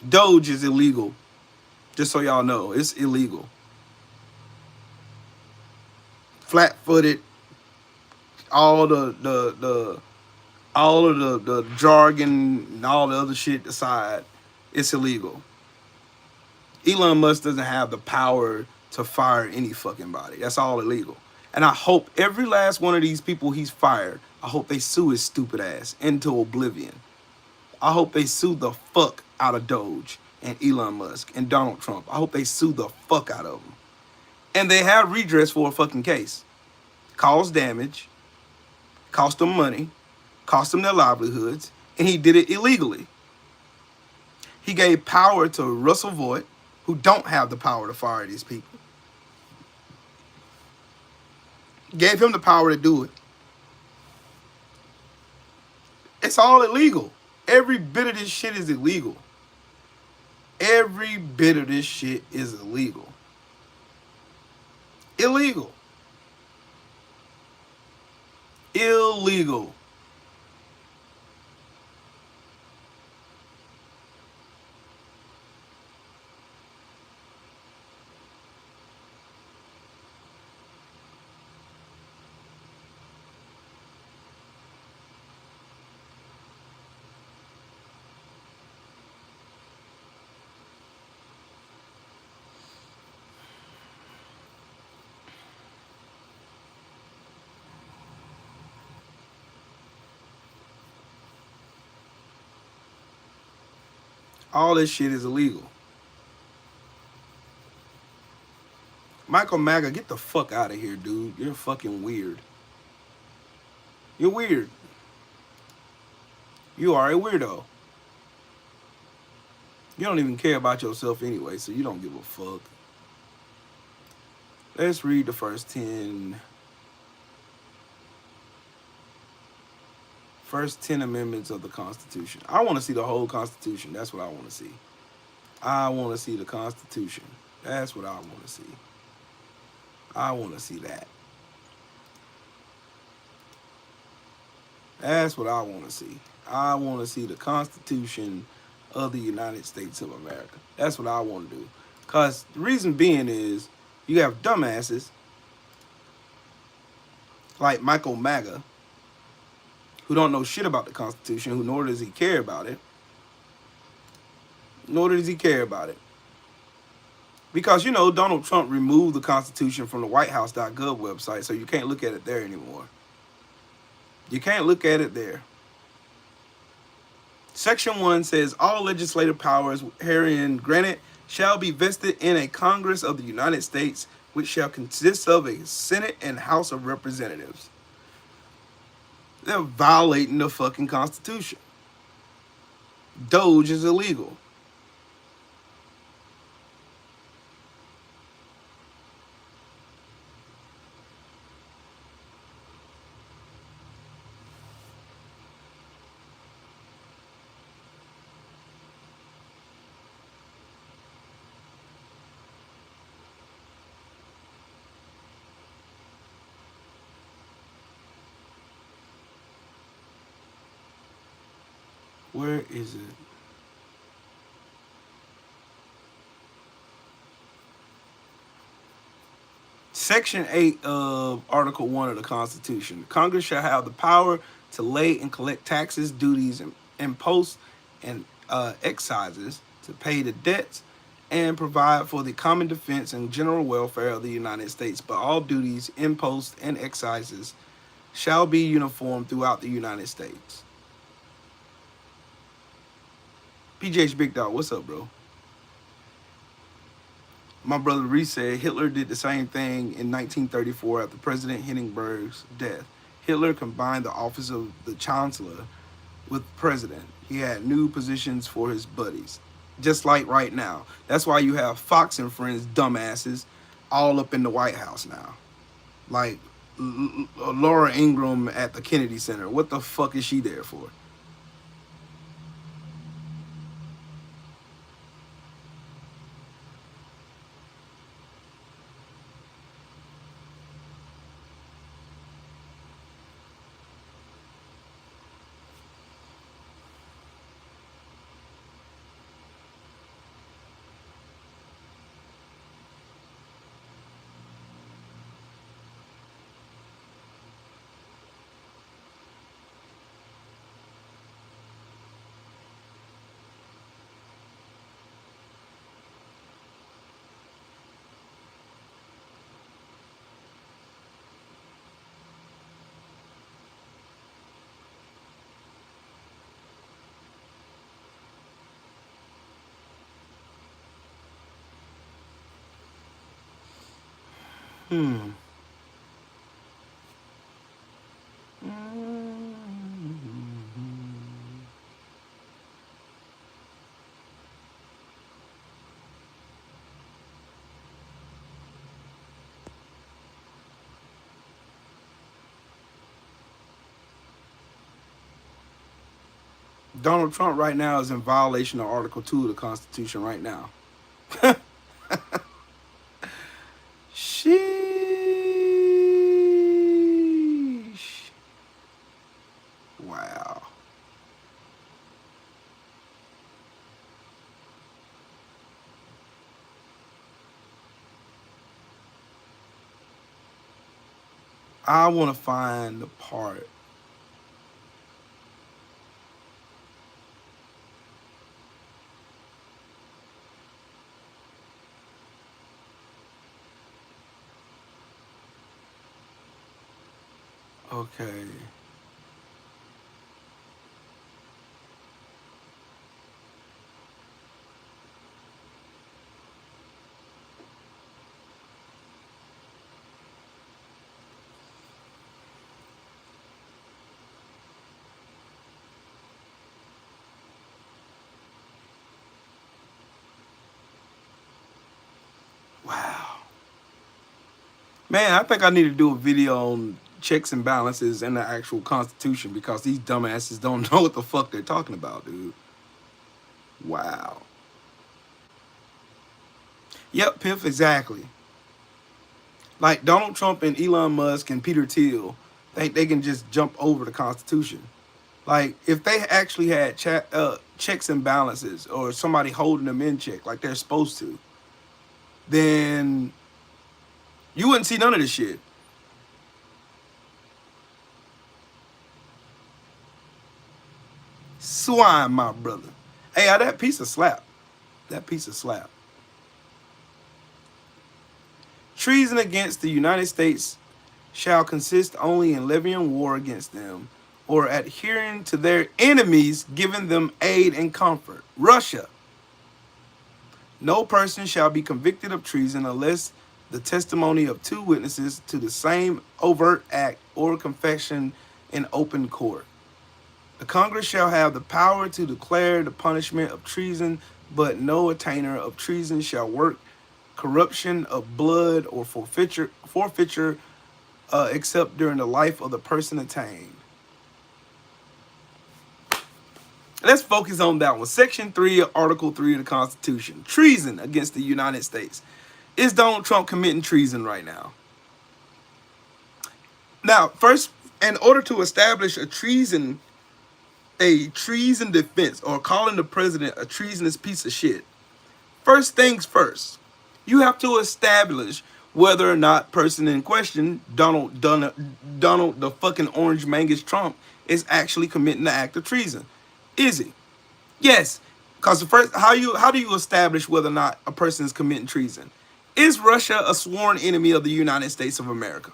DOGE is illegal. Just so y'all know, it's illegal. Flat-footed, all the jargon and all the other shit aside, it's illegal. Elon Musk doesn't have the power to fire any fucking body. That's all illegal. And I hope every last one of these people he's fired, I hope they sue his stupid ass into oblivion. I hope they sue the fuck out of Doge and Elon Musk and Donald Trump. I hope they sue the fuck out of them. And they have redress for a fucking case. Caused damage, cost them money, cost them their livelihoods, and he did it illegally. He gave power to Russell Voigt, who don't have the power to fire these people. Gave him the power to do it. It's all illegal. Every bit of this shit is illegal. Every bit of this shit is illegal. Illegal. Illegal. All this shit is illegal. Michael Maga, get the fuck out of here, dude. You're fucking weird. You're weird. You are a weirdo. You don't even care about yourself anyway, so you don't give a fuck. Let's read the first 10 amendments of the Constitution. I want to see the whole Constitution. That's what I want to see. I want to see the Constitution. That's what I want to see. I want to see that. That's what I want to see. I want to see the Constitution of the United States of America. That's what I want to do. Because the reason being is you have dumbasses like Michael MAGA who don't know shit about the Constitution, who nor does he care about it. Nor does he care about it. Because, you know, Donald Trump removed the Constitution from the WhiteHouse.gov website, so you can't look at it there anymore. You can't look at it there. Section 1 says, all legislative powers herein granted shall be vested in a Congress of the United States, which shall consist of a Senate and House of Representatives. They're violating the fucking Constitution. DOGE is illegal. Where is it? Section 8 of Article 1 of the Constitution. Congress shall have the power to lay and collect taxes, duties, and imposts, and excises, to pay the debts, and provide for the common defense and general welfare of the United States. But all duties, imposts, and excises shall be uniform throughout the United States. PJH Big Dog, what's up, bro? My brother Reese said Hitler did the same thing in 1934 after President Hindenburg's death. Hitler combined the office of the chancellor with president. He had new positions for his buddies, just like right now. That's why you have Fox and Friends dumbasses all up in the White House now. Like Laura Ingraham at the Kennedy Center. What the fuck is she there for? Donald Trump right now is in violation of Article 2 of the Constitution right now. Sheesh. Wow. I want to find the part. Okay. Man, I think I need to do a video on checks and balances in the actual Constitution because these dumbasses don't know what the fuck they're talking about, dude. Wow. Yep, Piff, exactly. Like Donald Trump and Elon Musk and Peter Thiel think they can just jump over the Constitution. Like if they actually had checks and balances or somebody holding them in check like they're supposed to, then you wouldn't see none of this shit. Swine, my brother. Hey, that piece of slap. That piece of slap. Treason against the United States shall consist only in levying war against them or adhering to their enemies, giving them aid and comfort. Russia. No person shall be convicted of treason unless the testimony of two witnesses to the same overt act or confession in open court. The Congress shall have the power to declare the punishment of treason, but no attainer of treason shall work corruption of blood or forfeiture except during the life of the person attained. Let's focus on that one. Section 3 of Article 3 of the Constitution. Treason against the United States. Is Donald Trump committing treason right now? Now, first, in order to establish a treason defense or calling the president a treasonous piece of shit, first things first, you have to establish whether or not person in question, Donald the fucking orange mangus Trump, is actually committing the act of treason. Is he? Yes. Because the first, how do you establish whether or not a person is committing treason? Is Russia a sworn enemy of the United States of America?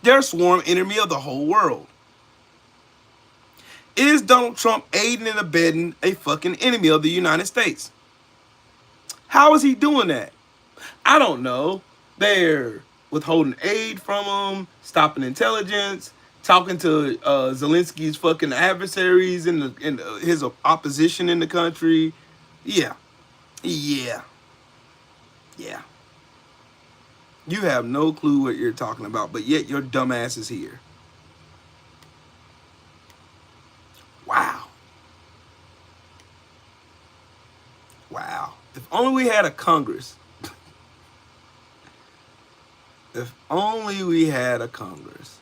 They're a sworn enemy of the whole world. Is Donald Trump aiding and abetting a fucking enemy of the United States? How is he doing that? I don't know. They're withholding aid from him, stopping intelligence, talking to Zelensky's fucking adversaries in his opposition in the country. Yeah. You have no clue what you're talking about, but yet your dumb ass is here. Wow. If only we had a Congress. If only we had a Congress.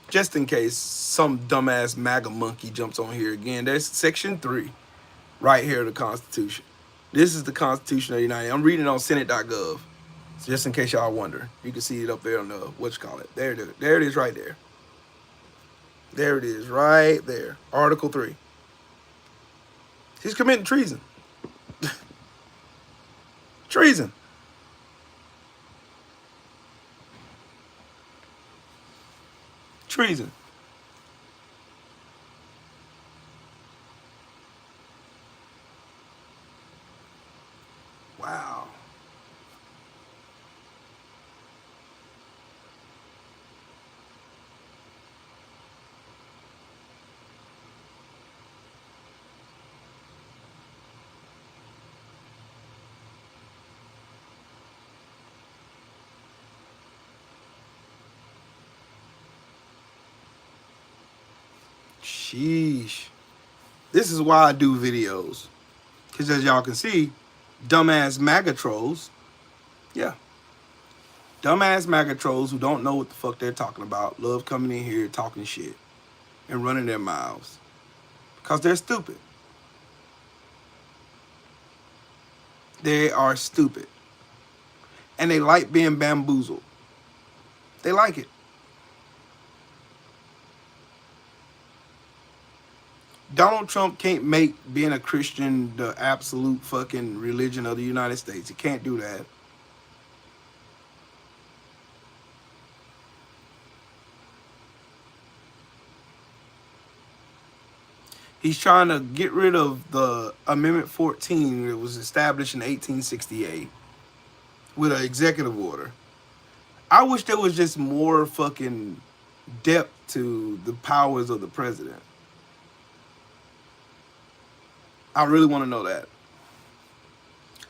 Just in case some dumbass MAGA monkey jumps on here again, there's Section 3 right here of the Constitution. This is the Constitution of the United States. I'm reading it on Senate.gov. So just in case y'all wonder, you can see it up there on the, there it is. There it is right there. There it is right there. Article 3. He's committing treason. Treason. Treason. Wow. Sheesh. This is why I do videos. Because as y'all can see, dumbass MAGA trolls. Yeah. Dumbass MAGA trolls who don't know what the fuck they're talking about love coming in here talking shit and running their mouths. Because they're stupid. They are stupid. And they like being bamboozled. They like it. Donald Trump can't make being a Christian the absolute fucking religion of the United States. He can't do that. He's trying to get rid of the Amendment 14 that was established in 1868 with an executive order. I wish there was just more fucking depth to the powers of the president. I really want to know that.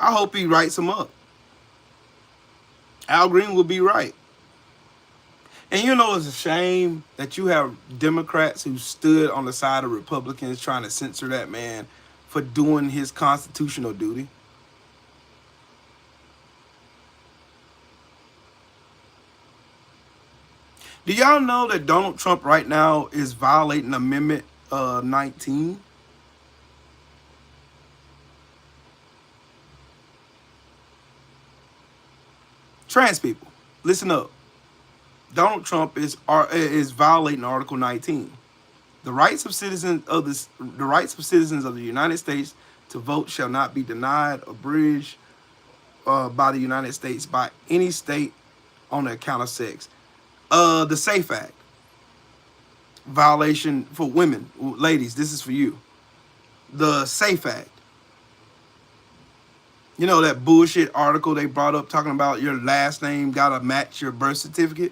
I hope he writes them up. Al Green will be right. And you know, it's a shame that you have Democrats who stood on the side of Republicans trying to censor that man for doing his constitutional duty. Do y'all know that Donald Trump right now is violating Amendment 19? Trans people, listen up. Donald Trump is violating Article 19. The rights of citizens of the United States to vote shall not be denied, abridged by the United States by any state on the account of sex. The SAFE Act violation for women, ladies. This is for you. The SAFE Act. You know that bullshit article they brought up talking about your last name gotta match your birth certificate.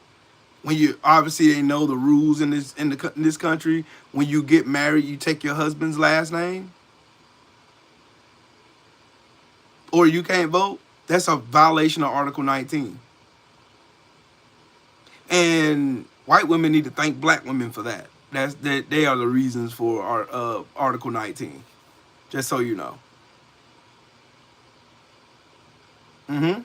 When you obviously they know the rules in this country. When you get married, you take your husband's last name, or you can't vote. That's a violation of Article 19. And white women need to thank black women for that. They are the reasons for our Article 19. Just so you know. Mm-hmm.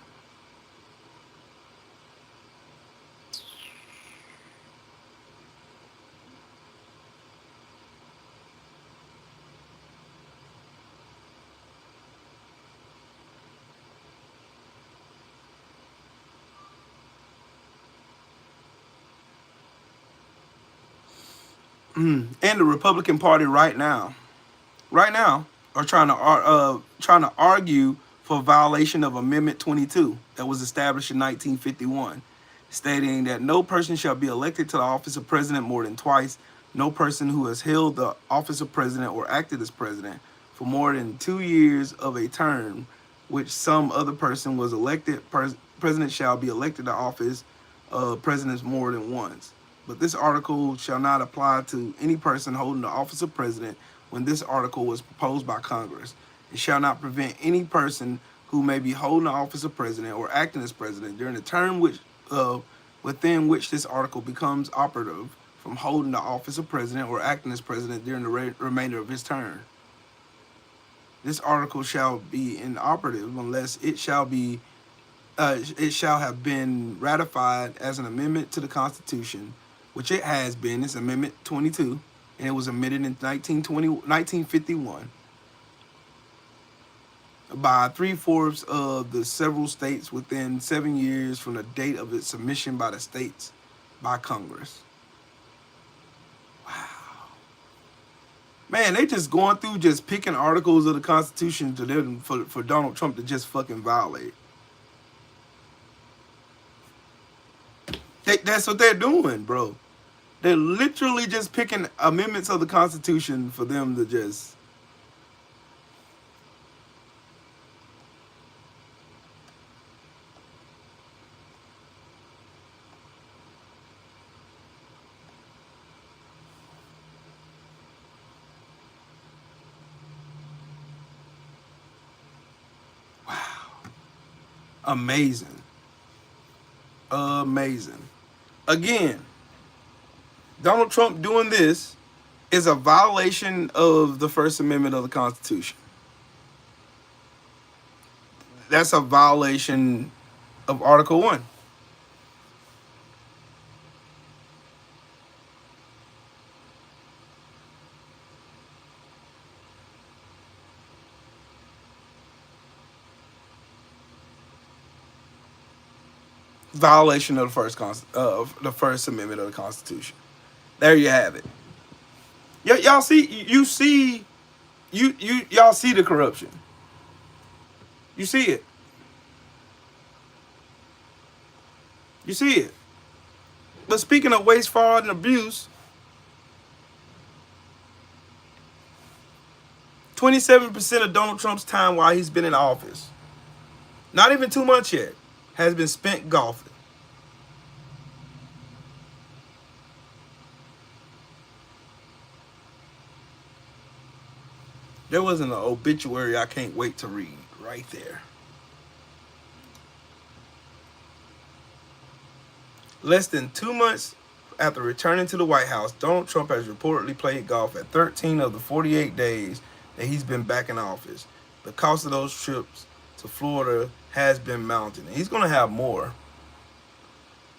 And the Republican Party right now, are trying to argue for violation of Amendment 22 that was established in 1951, stating that no person shall be elected to the office of president more than twice. No person who has held the office of president or acted as president for more than 2 years of a term which some other person was elected president shall be elected to office of president more than once. But this article shall not apply to any person holding the office of president when this article was proposed by Congress. It shall not prevent any person who may be holding the office of president or acting as president during the term within which this article becomes operative from holding the office of president or acting as president during the remainder of his term. This article shall be inoperative unless it shall have been ratified as an amendment to the Constitution, which it has been. It's Amendment 22, and it was amended in 1951 by 3/4 of the several states within 7 years from the date of its submission by the states by Congress. Wow. Man, they just going through just picking articles of the Constitution to them for Donald Trump to just fucking violate. That's what they're doing, bro. They're literally just picking amendments of the Constitution for them to just... Wow. Amazing. Amazing. Again, Donald Trump doing this is a violation of the First Amendment of the Constitution. That's a violation of Article 1. Violation of the First Amendment of the Constitution. There you have it. Y'all see, y'all see the corruption. You see it. You see it. But speaking of waste, fraud, and abuse, 27% of Donald Trump's time while he's been in office, not even 2 months yet, has been spent golfing. There wasn't an obituary I can't wait to read right there. Less than 2 months after returning to the White House, Donald Trump has reportedly played golf at 13 of the 48 days that he's been back in office. The cost of those trips to Florida has been mounting. He's going to have more.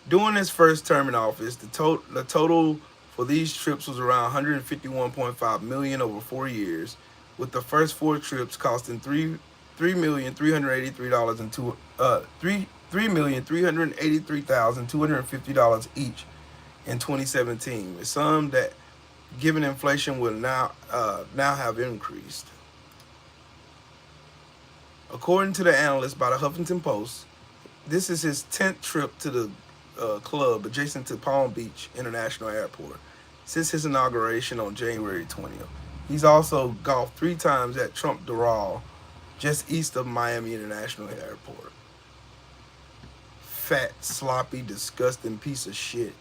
During his first term in office, the total for these trips was around $151.5 million over 4 years, with the first 4 trips costing $3,383,250 each in 2017, with some that, given inflation, will now have increased. According to the analyst by the Huffington Post, this is his 10th trip to the club adjacent to Palm Beach International Airport since his inauguration on January 20th. He's also golfed 3 times at Trump Doral, just east of Miami International Airport. Fat, sloppy, disgusting piece of shit.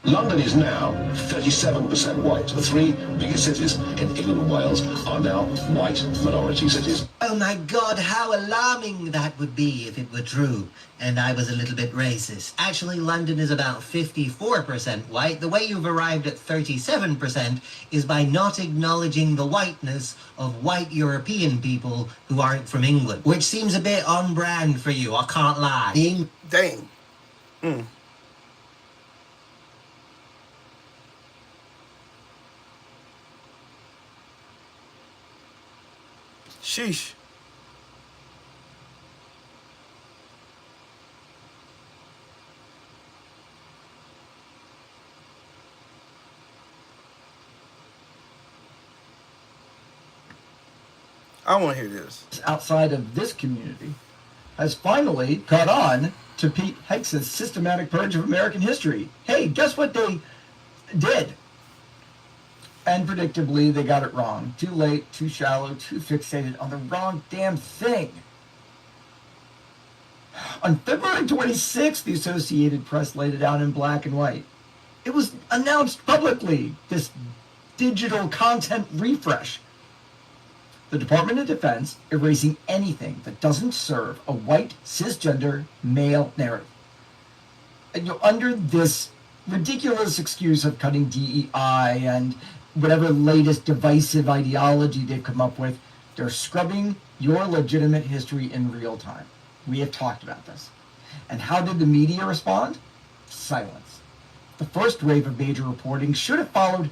London is now 37% white. The 3 biggest cities in England and Wales are now white minority cities. Oh my God, how alarming that would be if it were true, and I was a little bit racist. Actually, London is about 54% white. The way you've arrived at 37% is by not acknowledging the whiteness of white European people who aren't from England, which seems a bit on brand for you, I can't lie. Dang. Sheesh. I want to hear this. Outside of this community has finally caught on to Pete Hegseth's systematic purge of American history. Hey, guess what they did? And predictably, they got it wrong. Too late, too shallow, too fixated on the wrong damn thing. On February 26th, the Associated Press laid it out in black and white. It was announced publicly, this digital content refresh. The Department of Defense erasing anything that doesn't serve a white, cisgender, male narrative. And under this ridiculous excuse of cutting DEI and whatever latest divisive ideology they've come up with, they're scrubbing your legitimate history in real time. We have talked about this. And how did the media respond? Silence. The first wave of major reporting should have followed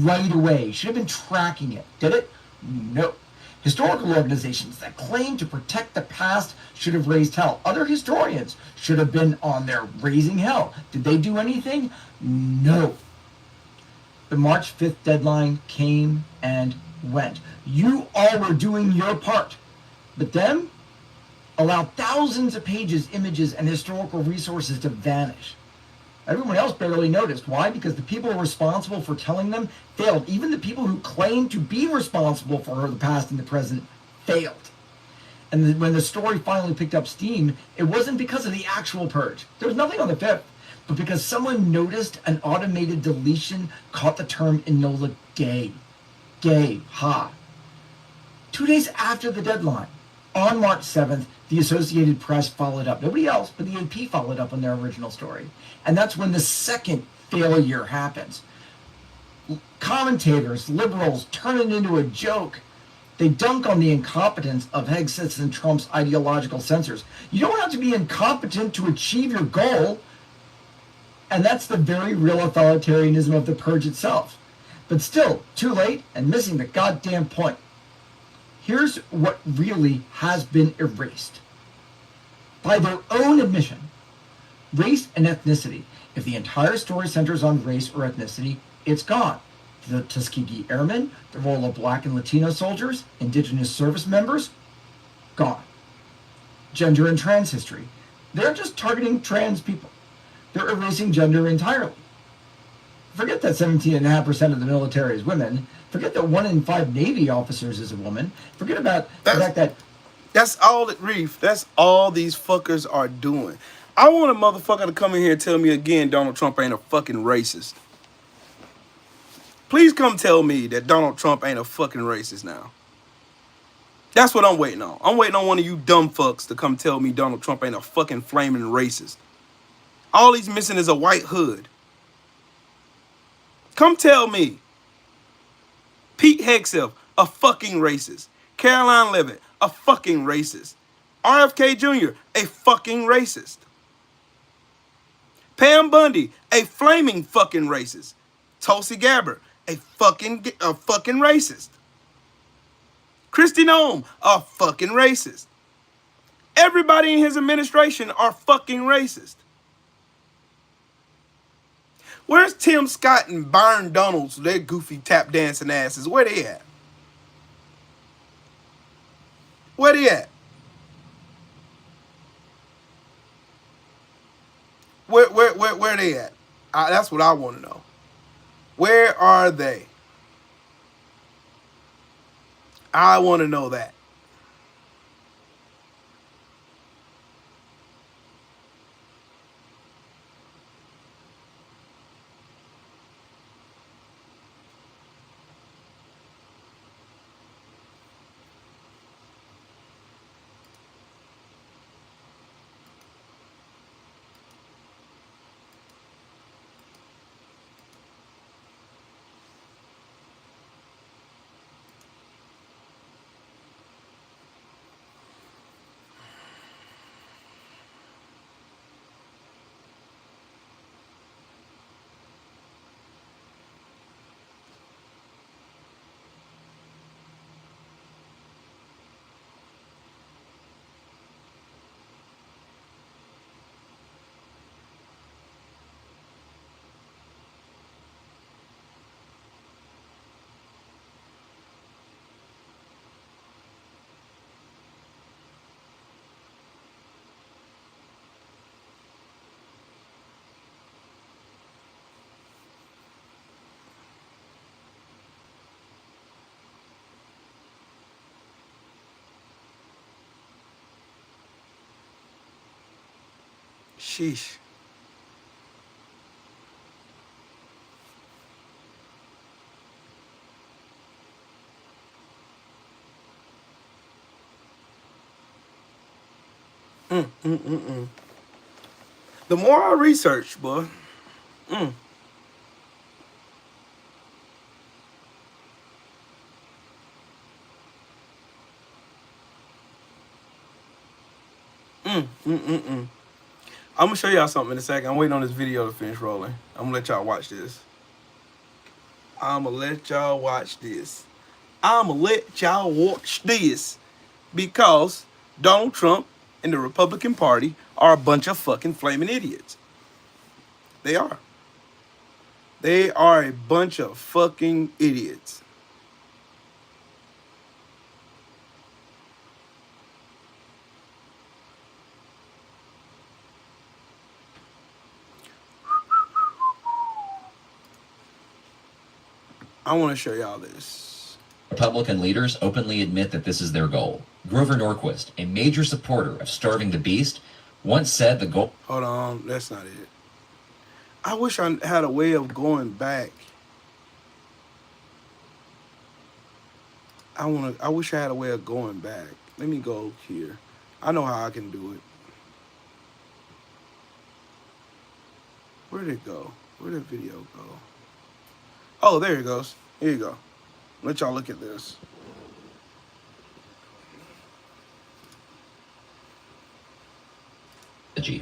right away, should have been tracking it. Did it? No. Historical organizations that claim to protect the past should have raised hell. Other historians should have been on there raising hell. Did they do anything? No. The March 5th deadline came and went. You all were doing your part. But them allowed thousands of pages, images, and historical resources to vanish. Everyone else barely noticed. Why? Because the people responsible for telling them failed. Even the people who claimed to be responsible for the past and the present failed. And when the story finally picked up steam, it wasn't because of the actual purge. There was nothing on the 5th. But because someone noticed an automated deletion caught the term Enola Gay. Gay. Ha. 2 days after the deadline, on March 7th, the Associated Press followed up. Nobody else, but the AP followed up on their original story. And that's when the second failure happens. Commentators, liberals, turn it into a joke. They dunk on the incompetence of Hegseth's and Trump's ideological censors. You don't have to be incompetent to achieve your goal. And that's the very real authoritarianism of the purge itself. But still, too late and missing the goddamn point. Here's what really has been erased. By their own admission, race and ethnicity. If the entire story centers on race or ethnicity, it's gone. The Tuskegee Airmen, the role of black and Latino soldiers, indigenous service members, gone. Gender and trans history. They're just targeting trans people. They're erasing gender entirely. Forget that 17.5% of the military is women. Forget that 1 in 5 Navy officers is a woman. Forget about the fact that That's all it, Reef. That's all these fuckers are doing. I want a motherfucker to come in here and tell me again Donald Trump ain't a fucking racist. Please come tell me that Donald Trump ain't a fucking racist now. That's what I'm waiting on. I'm waiting on one of you dumb fucks to come tell me Donald Trump ain't a fucking flaming racist. All he's missing is a white hood. Come tell me. Pete Hegseth, a fucking racist. Caroline Leavitt, a fucking racist. RFK Jr., a fucking racist. Pam Bundy, a flaming fucking racist. Tulsi Gabbard, a fucking racist. Kristi Noem, a fucking racist. Everybody in his administration are fucking racist. Where's Tim Scott and Byron Donalds, their goofy tap dancing asses? Where they at? Where they at? Where they at? That's what I want to know. Where are they? I want to know that. Sheesh. The more I research, boy. I'm gonna show y'all something in a second. I'm waiting on this video to finish rolling. I'm gonna let y'all watch this. Because Donald Trump and the Republican Party are a bunch of fucking flaming idiots. They are. They are a bunch of fucking idiots. I want to show y'all this. Republican leaders openly admit that this is their goal. Grover Norquist, a major supporter of starving the beast, once said the goal... Hold on, that's not it. I wish I had a way of going back. I wish I had a way of going back. Let me go here. I know how I can do it. Where'd it go? Where'd the video go? Oh, there it goes. Here you go. Let y'all look at this.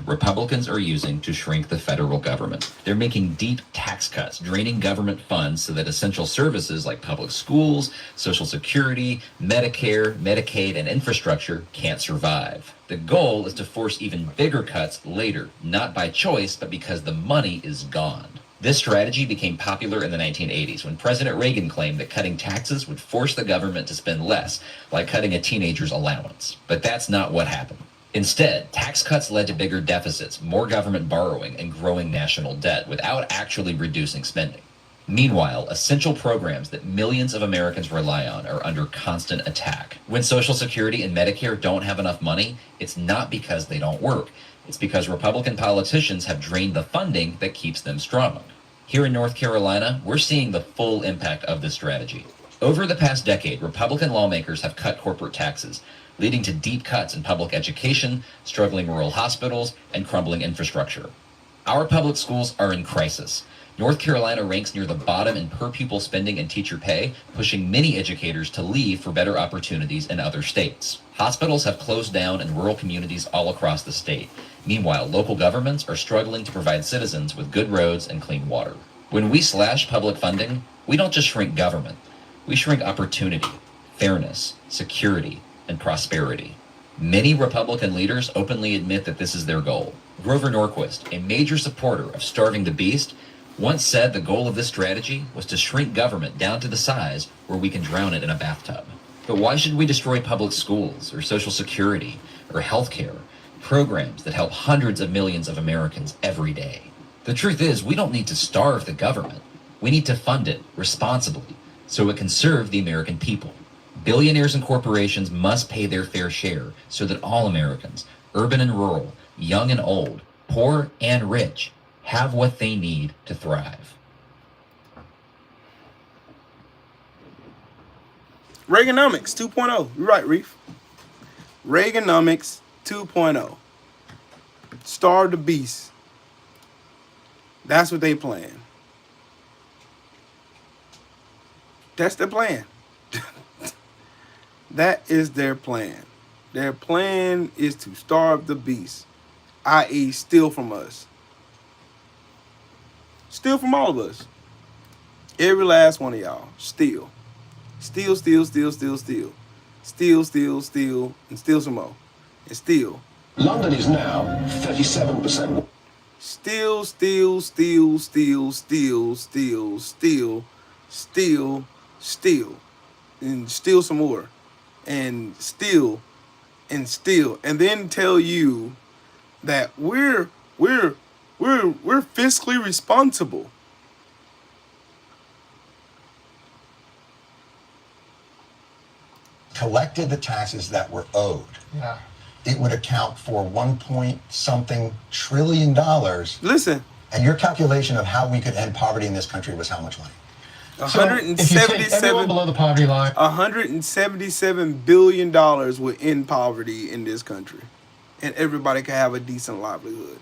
Republicans are using to shrink the federal government. They're making deep tax cuts, draining government funds so that essential services like public schools, Social Security, Medicare, Medicaid, and infrastructure can't survive. The goal is to force even bigger cuts later, not by choice, but because the money is gone. This strategy became popular in the 1980s when President Reagan claimed that cutting taxes would force the government to spend less, like cutting a teenager's allowance. But that's not what happened. Instead, tax cuts led to bigger deficits, more government borrowing, and growing national debt without actually reducing spending. Meanwhile, essential programs that millions of Americans rely on are under constant attack. When Social Security and Medicare don't have enough money, it's not because they don't work. It's because Republican politicians have drained the funding that keeps them strong. Here in North Carolina, we're seeing the full impact of this strategy. Over the past decade, Republican lawmakers have cut corporate taxes, leading to deep cuts in public education, struggling rural hospitals, and crumbling infrastructure. Our public schools are in crisis. North Carolina ranks near the bottom in per-pupil spending and teacher pay, pushing many educators to leave for better opportunities in other states. Hospitals have closed down in rural communities all across the state. Meanwhile, local governments are struggling to provide citizens with good roads and clean water. When we slash public funding, we don't just shrink government. We shrink opportunity, fairness, security, and prosperity. Many Republican leaders openly admit that this is their goal. Grover Norquist, a major supporter of starving the beast, once said the goal of this strategy was to shrink government down to the size where we can drown it in a bathtub. But why should we destroy public schools or Social Security or health care, programs that help hundreds of millions of Americans every day? The truth is, we don't need to starve the government. We need to fund it responsibly so it can serve the American people. Billionaires and corporations must pay their fair share so that all Americans, urban and rural, young and old, poor and rich, have what they need to thrive. Reaganomics 2.0. You're right, Reef. Reaganomics 2.0. Starve the beast. That's what they plan. That's their plan. That is their plan. Their plan is to starve the beast, i.e. steal from us. Steal from all of us. Every last one of y'all. Steal. Steal, steal, steal, steal, steal. Steal, steal, steal, and steal some more. And steal. London is now 37%. Steal, steal, steal, steal, steal, steal, steal, steal, steal. And steal some more. And steal. And steal. And then tell you that we're fiscally responsible. Collected the taxes that were owed. Yeah. It would account for $1.something trillion. Listen. And your calculation of how we could end poverty in this country was how much money? So if you take everyone below the poverty line, $177 billion will end poverty in this country, and everybody can have a decent livelihood.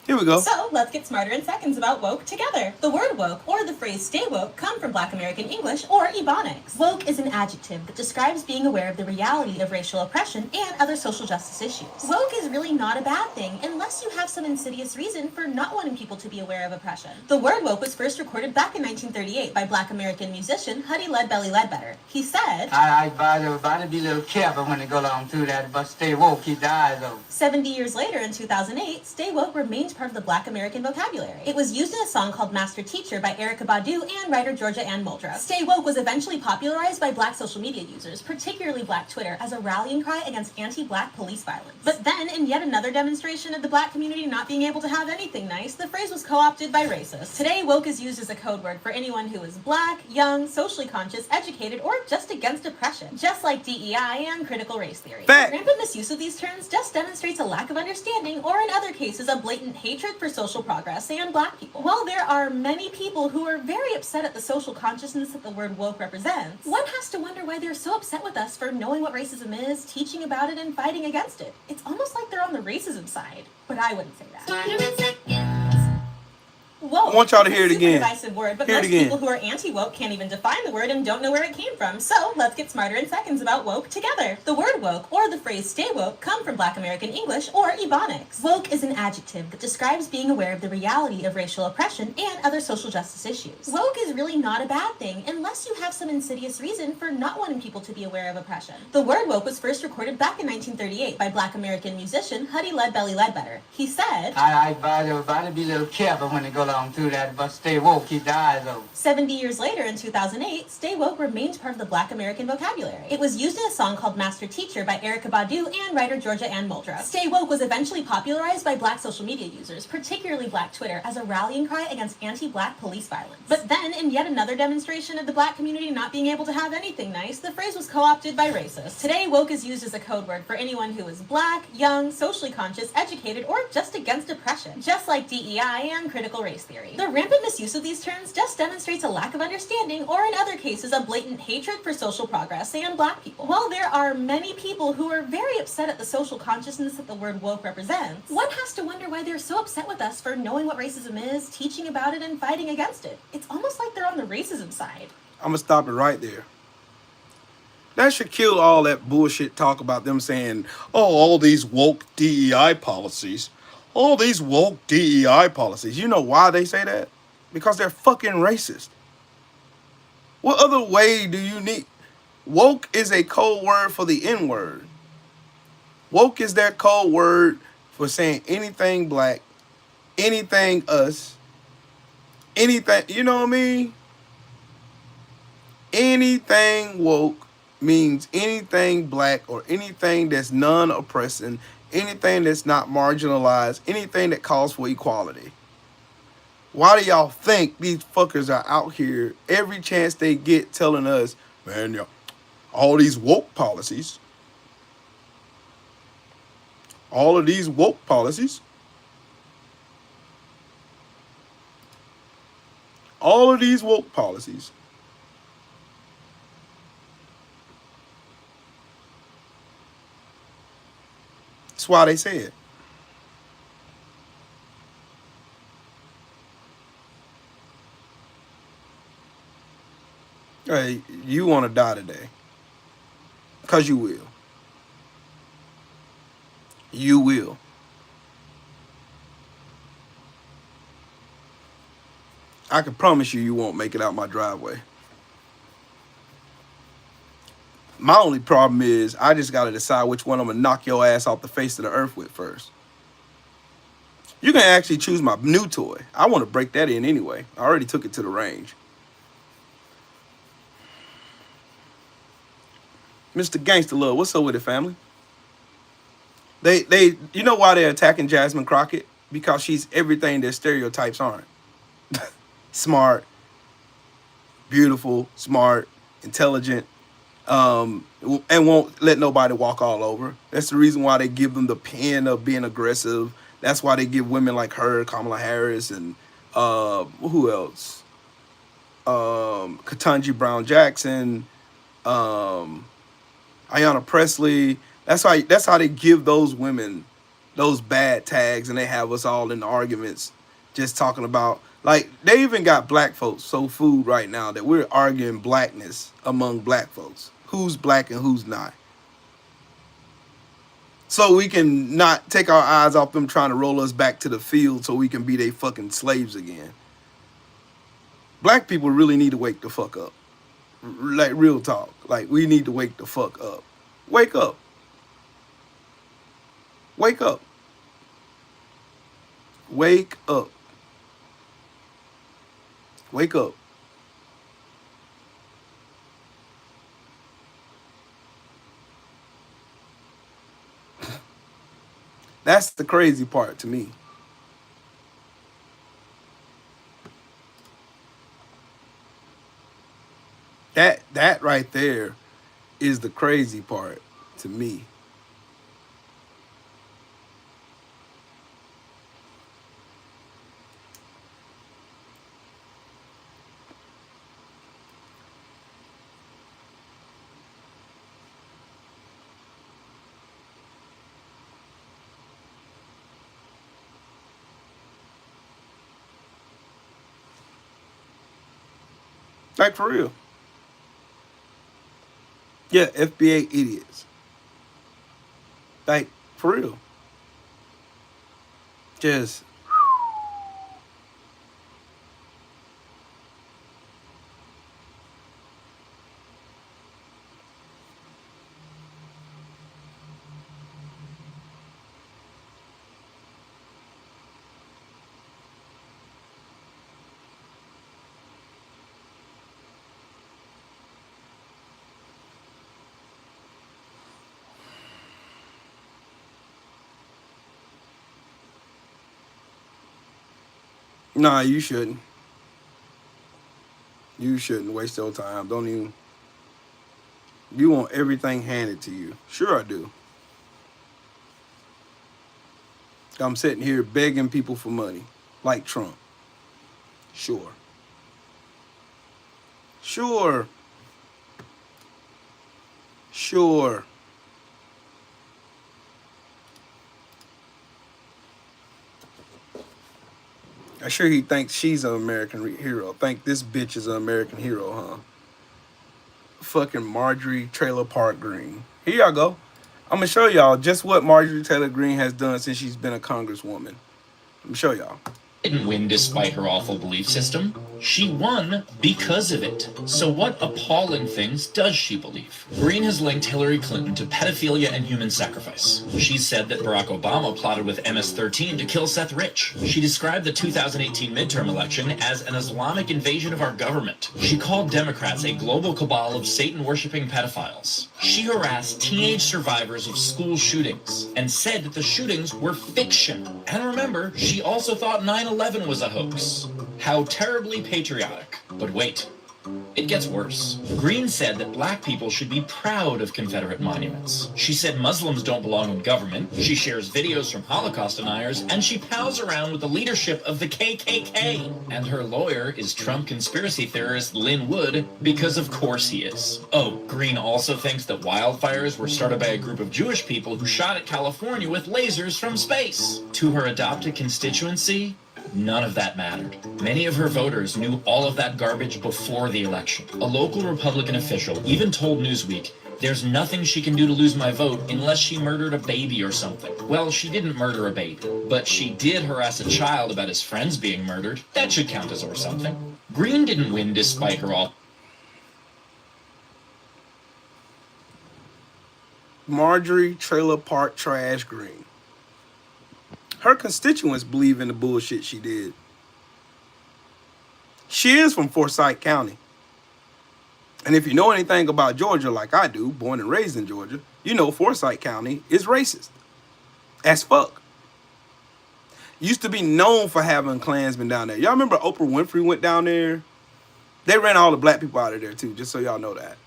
Here we go. So let's get smarter in seconds about woke together. The word woke or the phrase stay woke come from Black American English or Ebonics. Woke is an adjective that describes being aware of the reality of racial oppression and other social justice issues. Woke is really not a bad thing unless you have some insidious reason for not wanting people to be aware of oppression. The word woke was first recorded back in 1938 by Black American musician Huddy Leadbelly Ledbetter. He said, I advise everybody to be a little careful when they go along through that, but stay woke, keep their eyes open. 70 years later, in 2008, stay woke remains part of the Black American vocabulary. It was used in a song called Master Teacher by Erykah Badu and writer Georgia Ann Muldrow. Stay woke was eventually popularized by Black social media users, particularly Black Twitter, as a rallying cry against anti-Black police violence. But then, in yet another demonstration of the Black community not being able to have anything nice, the phrase was co-opted by racists. Today, woke is used as a code word for anyone who is Black, young, socially conscious, educated, or just against oppression, just like DEI and critical race theory. Fact. Rampant misuse of these terms just demonstrates a lack of understanding, or in other cases, a blatant hatred for social progress and Black people. While there are many people who are very upset at the social consciousness that the word woke represents, one has to wonder why they're so upset with us for knowing what racism is, teaching about it, and fighting against it. It's almost like they're on the racism side, but I wouldn't say that. Woke. I want y'all to hear it It's a super again. divisive word, but Hear it most again. people who are anti-woke can't even define the word and don't know where it came from. So let's get smarter in seconds about woke together. The word woke or the phrase stay woke come from Black American English or Ebonics. Woke is an adjective that describes being aware of the reality of racial oppression and other social justice issues. Woke is really not a bad thing unless you have some insidious reason for not wanting people to be aware of oppression. The word woke was first recorded back in 1938 by Black American musician Huddy Leadbelly Ledbetter. He said, I advise everybody to be a little careful when they go along along through that, but stay woke, keep the eyes open. 70 years later, in 2008, Stay Woke remained part of the Black American vocabulary. It was used in a song called Master Teacher by Erykah Badu and writer Georgia Ann Muldrow. Stay Woke was eventually popularized by Black social media users, particularly Black Twitter, as a rallying cry against anti-Black police violence. But then, in yet another demonstration of the Black community not being able to have anything nice, the phrase was co-opted by racists. Today, woke is used as a code word for anyone who is Black, young, socially conscious, educated, or just against oppression, just like DEI and critical race theory. The rampant misuse of these terms just demonstrates a lack of understanding, or in other cases, a blatant hatred for social progress and Black people. While there are many people who are very upset at the social consciousness that the word woke represents, one has to wonder why they're so upset with us for knowing what racism is, teaching about it, and fighting against it. It's almost like they're on the racism side. I'm gonna stop it right there. That should kill all that bullshit talk about them saying, oh, all these woke DEI policies. All these woke DEI policies. You know why they say that? Because they're fucking racist. What other way do you need? Woke is a code word for the N-word. Woke is their code word for saying anything Black, anything us, anything, you know what I mean? Anything woke means anything Black or anything that's non-oppressing, anything that's not marginalized, anything that calls for equality. Why do y'all think these fuckers are out here every chance they get telling us, man, yo, all these woke policies, all of these woke policies, all of these woke policies. That's why they say it. Hey, you want to die today. Because you will. You will. I can promise you won't make it out my driveway. My only problem is I just got to decide which one I'm going to knock your ass off the face of the earth with first. You can actually choose my new toy. I want to break that in anyway. I already took it to the range. Mr. Gangster Love, what's up with it, family? They, you know why they're attacking Jasmine Crockett? Because she's everything their stereotypes aren't. Smart, beautiful, smart, intelligent, and won't let nobody walk all over. That's the reason why they give them the pen of being aggressive. That's why they give women like her, Kamala Harris, and who else? Ketanji Brown Jackson, Ayanna Presley. That's how they give those women those bad tags, and they have us all in arguments just talking about, like, they even got Black folks so fooled right now that we're arguing Blackness among Black folks. Who's Black and who's not. So we can not take our eyes off them trying to roll us back to the field so we can be they fucking slaves again. Black people really need to wake the fuck up. Like, real talk. Like, we need to wake the fuck up. Wake up. Wake up. Wake up. Wake up. That's the crazy part to me. That right there is the crazy part to me. Like, for real. Yeah, FBA idiots. Like, for real. Just. Nah, you shouldn't. You shouldn't waste your time. Don't even. You want everything handed to you. Sure, I do. I'm sitting here begging people for money, like Trump. Sure. Sure. Sure. I'm sure he thinks she's an American hero. Think this bitch is an American hero, huh? Fucking Marjorie Taylor Greene. Here y'all go. I'm gonna show y'all just what Marjorie Taylor Greene has done since she's been a congresswoman. Let me show y'all. Didn't win despite her awful belief system. She won because of it. So what appalling things does she believe? Greene has linked Hillary Clinton to pedophilia and human sacrifice. She said that Barack Obama plotted with MS-13 to kill Seth Rich. She described the 2018 midterm election as an Islamic invasion of our government. She called Democrats a global cabal of Satan-worshipping pedophiles. She harassed teenage survivors of school shootings and said that the shootings were fiction. And remember, she also thought 9/11 was a hoax. How terribly patriotic. But wait, it gets worse. Greene said that black people should be proud of Confederate monuments. She said Muslims don't belong in government. She shares videos from Holocaust deniers, and she pals around with the leadership of the KKK. And her lawyer is Trump conspiracy theorist Lynn Wood, because of course he is. Oh, Greene also thinks that wildfires were started by a group of Jewish people who shot at California with lasers from space. To her adopted constituency, none of that mattered. Many of her voters knew all of that garbage before the election. A local Republican official even told Newsweek, "There's nothing she can do to lose my vote unless she murdered a baby or something." Well, she didn't murder a baby, but she did harass a child about his friends being murdered. That should count as or something. Greene didn't win despite her all. Marjorie Trailer Park Trash Greene. Her constituents believe in the bullshit she did. She is from Forsyth County. And if you know anything about Georgia like I do, born and raised in Georgia, you know Forsyth County is racist. As fuck. Used to be known for having Klansmen down there. Y'all remember Oprah Winfrey went down there? They ran all the black people out of there too, just so y'all know that.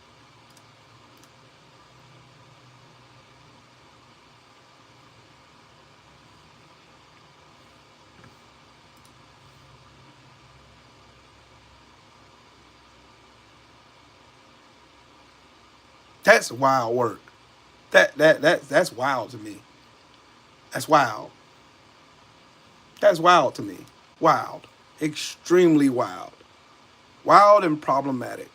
That's wild work. That's wild to me. That's wild. That's wild to me. Wild. Extremely wild. Wild and problematic.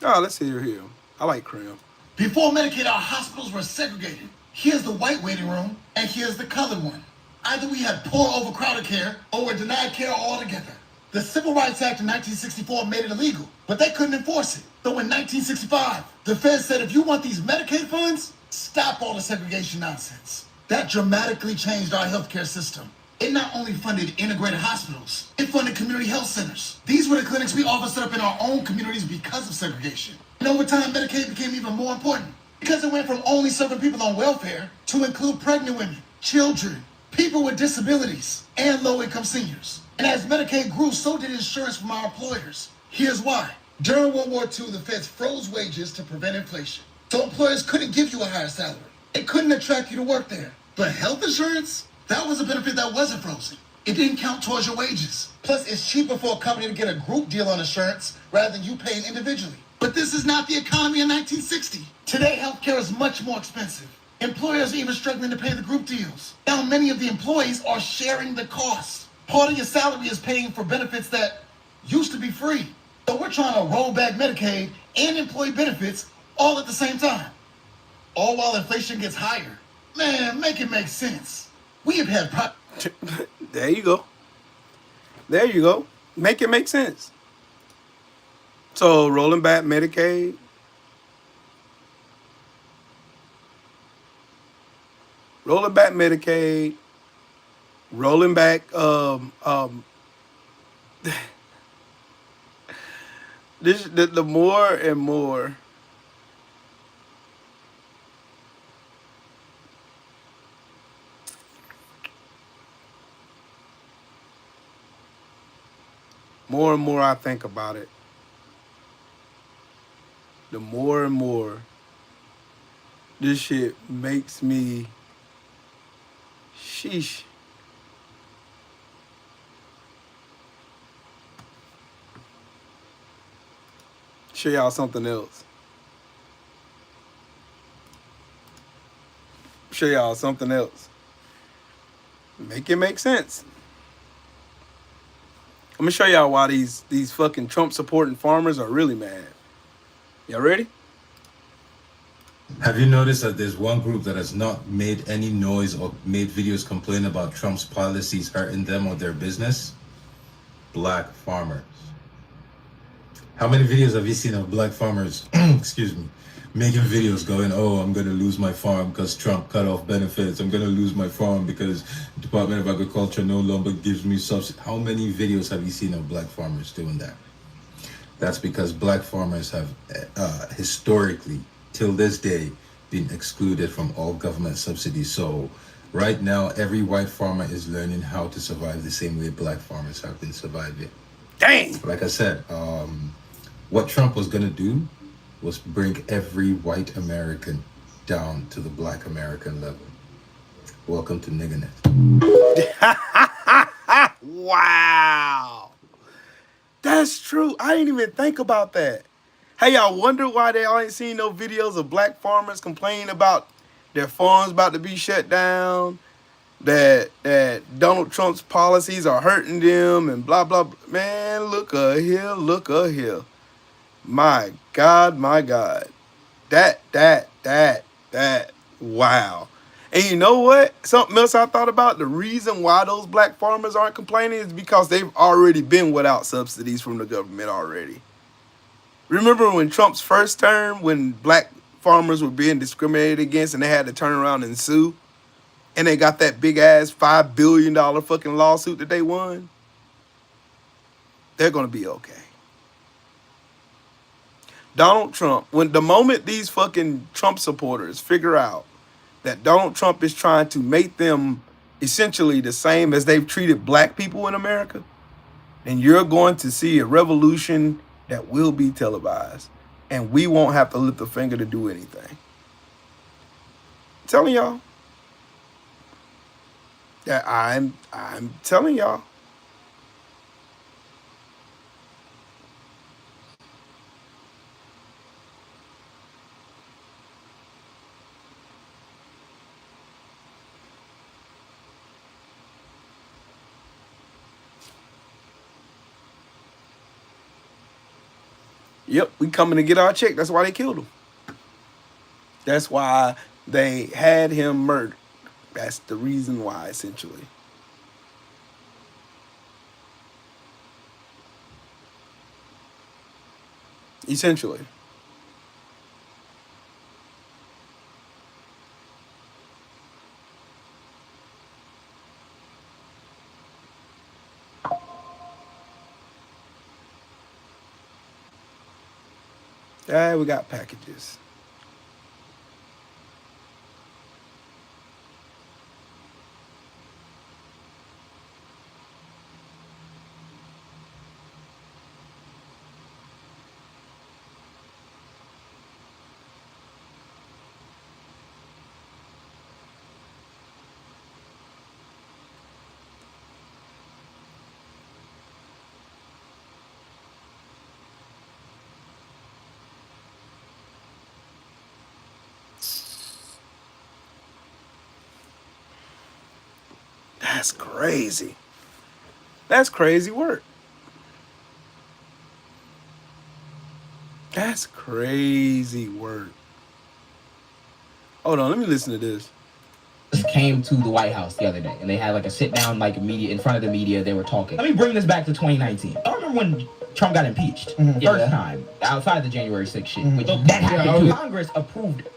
Oh, let's hear him. I like Crim. Before Medicaid, our hospitals were segregated. Here's the white waiting room, and here's the colored one. Either we had poor, overcrowded care, or were denied care altogether. The Civil Rights Act in 1964 made it illegal, but they couldn't enforce it. So in 1965, the feds said, if you want these Medicaid funds, stop all the segregation nonsense. That dramatically changed our healthcare system. It not only funded integrated hospitals, it funded community health centers. These were the clinics we often set up in our own communities because of segregation. And over time, Medicaid became even more important because it went from only serving people on welfare to include pregnant women, children, people with disabilities, and low-income seniors. And as Medicaid grew, so did insurance from our employers. Here's why. During World War II, the feds froze wages to prevent inflation. So employers couldn't give you a higher salary. They couldn't attract you to work there. But health insurance, that was a benefit that wasn't frozen. It didn't count towards your wages. Plus, it's cheaper for a company to get a group deal on insurance rather than you paying individually. But this is not the economy in 1960. Today, healthcare is much more expensive. Employers are even struggling to pay the group deals. Now, many of the employees are sharing the cost. Part of your salary is paying for benefits that used to be free. So we're trying to roll back Medicaid and employee benefits all at the same time. All while inflation gets higher. Man, make it make sense. We have had... There you go. There you go. Make it make sense. So, rolling back Medicaid. Rolling back Medicaid. Rolling back the more and more and more I think about it, the more and more this shit makes me sheesh. Show y'all something else. Show y'all something else. Make it make sense. I'm gonna show y'all why these fucking Trump supporting farmers are really mad. Y'all ready? Have you noticed that there's one group that has not made any noise or made videos complaining about Trump's policies hurting them or their business? Black farmers. How many videos have you seen of black farmers, excuse me, making videos going, oh, I'm going to lose my farm because Trump cut off benefits. I'm going to lose my farm because the Department of Agriculture no longer gives me subsidy. How many videos have you seen of black farmers doing that? That's because black farmers have historically, till this day, been excluded from all government subsidies. So right now, every white farmer is learning how to survive the same way black farmers have been surviving. Dang! Like I said, what Trump was going to do was bring every white American down to the black American level. Welcome to niggernet. Wow. That's true. I didn't even think about that. Hey, y'all wonder why they ain't seen no videos of black farmers complaining about their farms about to be shut down, that Donald Trump's policies are hurting them and blah, blah, blah. Man, look here, look here. My God, my God. That, wow. And you know what? Something else I thought about, the reason why those black farmers aren't complaining is because they've already been without subsidies from the government already. Remember when Trump's first term, when black farmers were being discriminated against and they had to turn around and sue? And they got that big ass $5 billion fucking lawsuit that they won? They're going to be okay. Donald Trump, when the moment these fucking Trump supporters figure out that Donald Trump is trying to make them essentially the same as they've treated black people in America, then you're going to see a revolution that will be televised. And we won't have to lift a finger to do anything. I'm telling y'all. Yeah, I'm telling y'all. Yep, we coming to get our check. That's why they killed him. That's why they had him murdered. That's the reason why, essentially. Essentially. Yeah, we got packages. That's crazy. That's crazy work. That's crazy work. Hold on, let me listen to this. Came to the White House the other day, and they had like a sit down, like media in front of the media. They were talking. Let me bring this back to 2019. I remember when Trump got impeached first time outside the January 6th shit, which that happened. Congress approved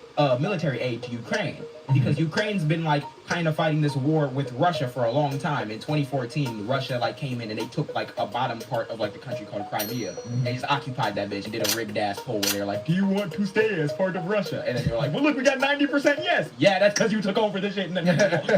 military aid to Ukraine because Ukraine's been like kind of fighting this war with Russia for a long time. In 2014, Russia like came in and they took like a bottom part of like the country called Crimea. They just occupied that bitch and did a rigged ass poll where they're like, "Do you want to stay as part of Russia?" And then they're like, "Well, look, we got 90% yes." Yeah, that's because you took over this shit. And then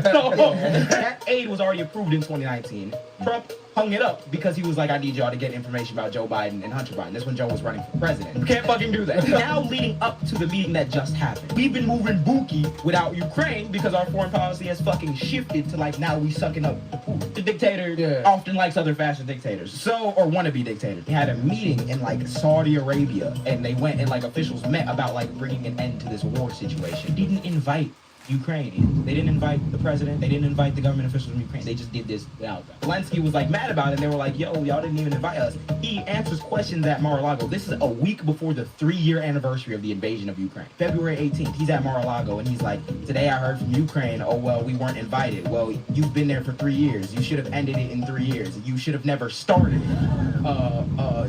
so that aid was already approved in 2019. Trump hung it up because he was like, "I need y'all to get information about Joe Biden and Hunter Biden." This when Joe was running for president. You can't fucking do that. Now leading up to the meeting that just happened, we've been moving Buki without Ukraine because our foreign policy has fucking shifted to like now we sucking up to Putin. The dictator often likes other fascist dictators, so or wannabe dictators. They had a meeting in like Saudi Arabia and they went and like officials met about like bringing an end to this war situation. Didn't invite Ukrainians. They didn't invite the president. They didn't invite the government officials from Ukraine. They just did this without them. Zelensky was like mad about it. And they were like, "Yo, y'all didn't even invite us." He answers questions at Mar-a-Lago. This is a week before the 3-year anniversary of the invasion of Ukraine. February 18th, he's at Mar-a-Lago and he's like, "Today I heard from Ukraine, oh, well, we weren't invited." Well, you've been there for 3 years. You should have ended it in 3 years. You should have never started it.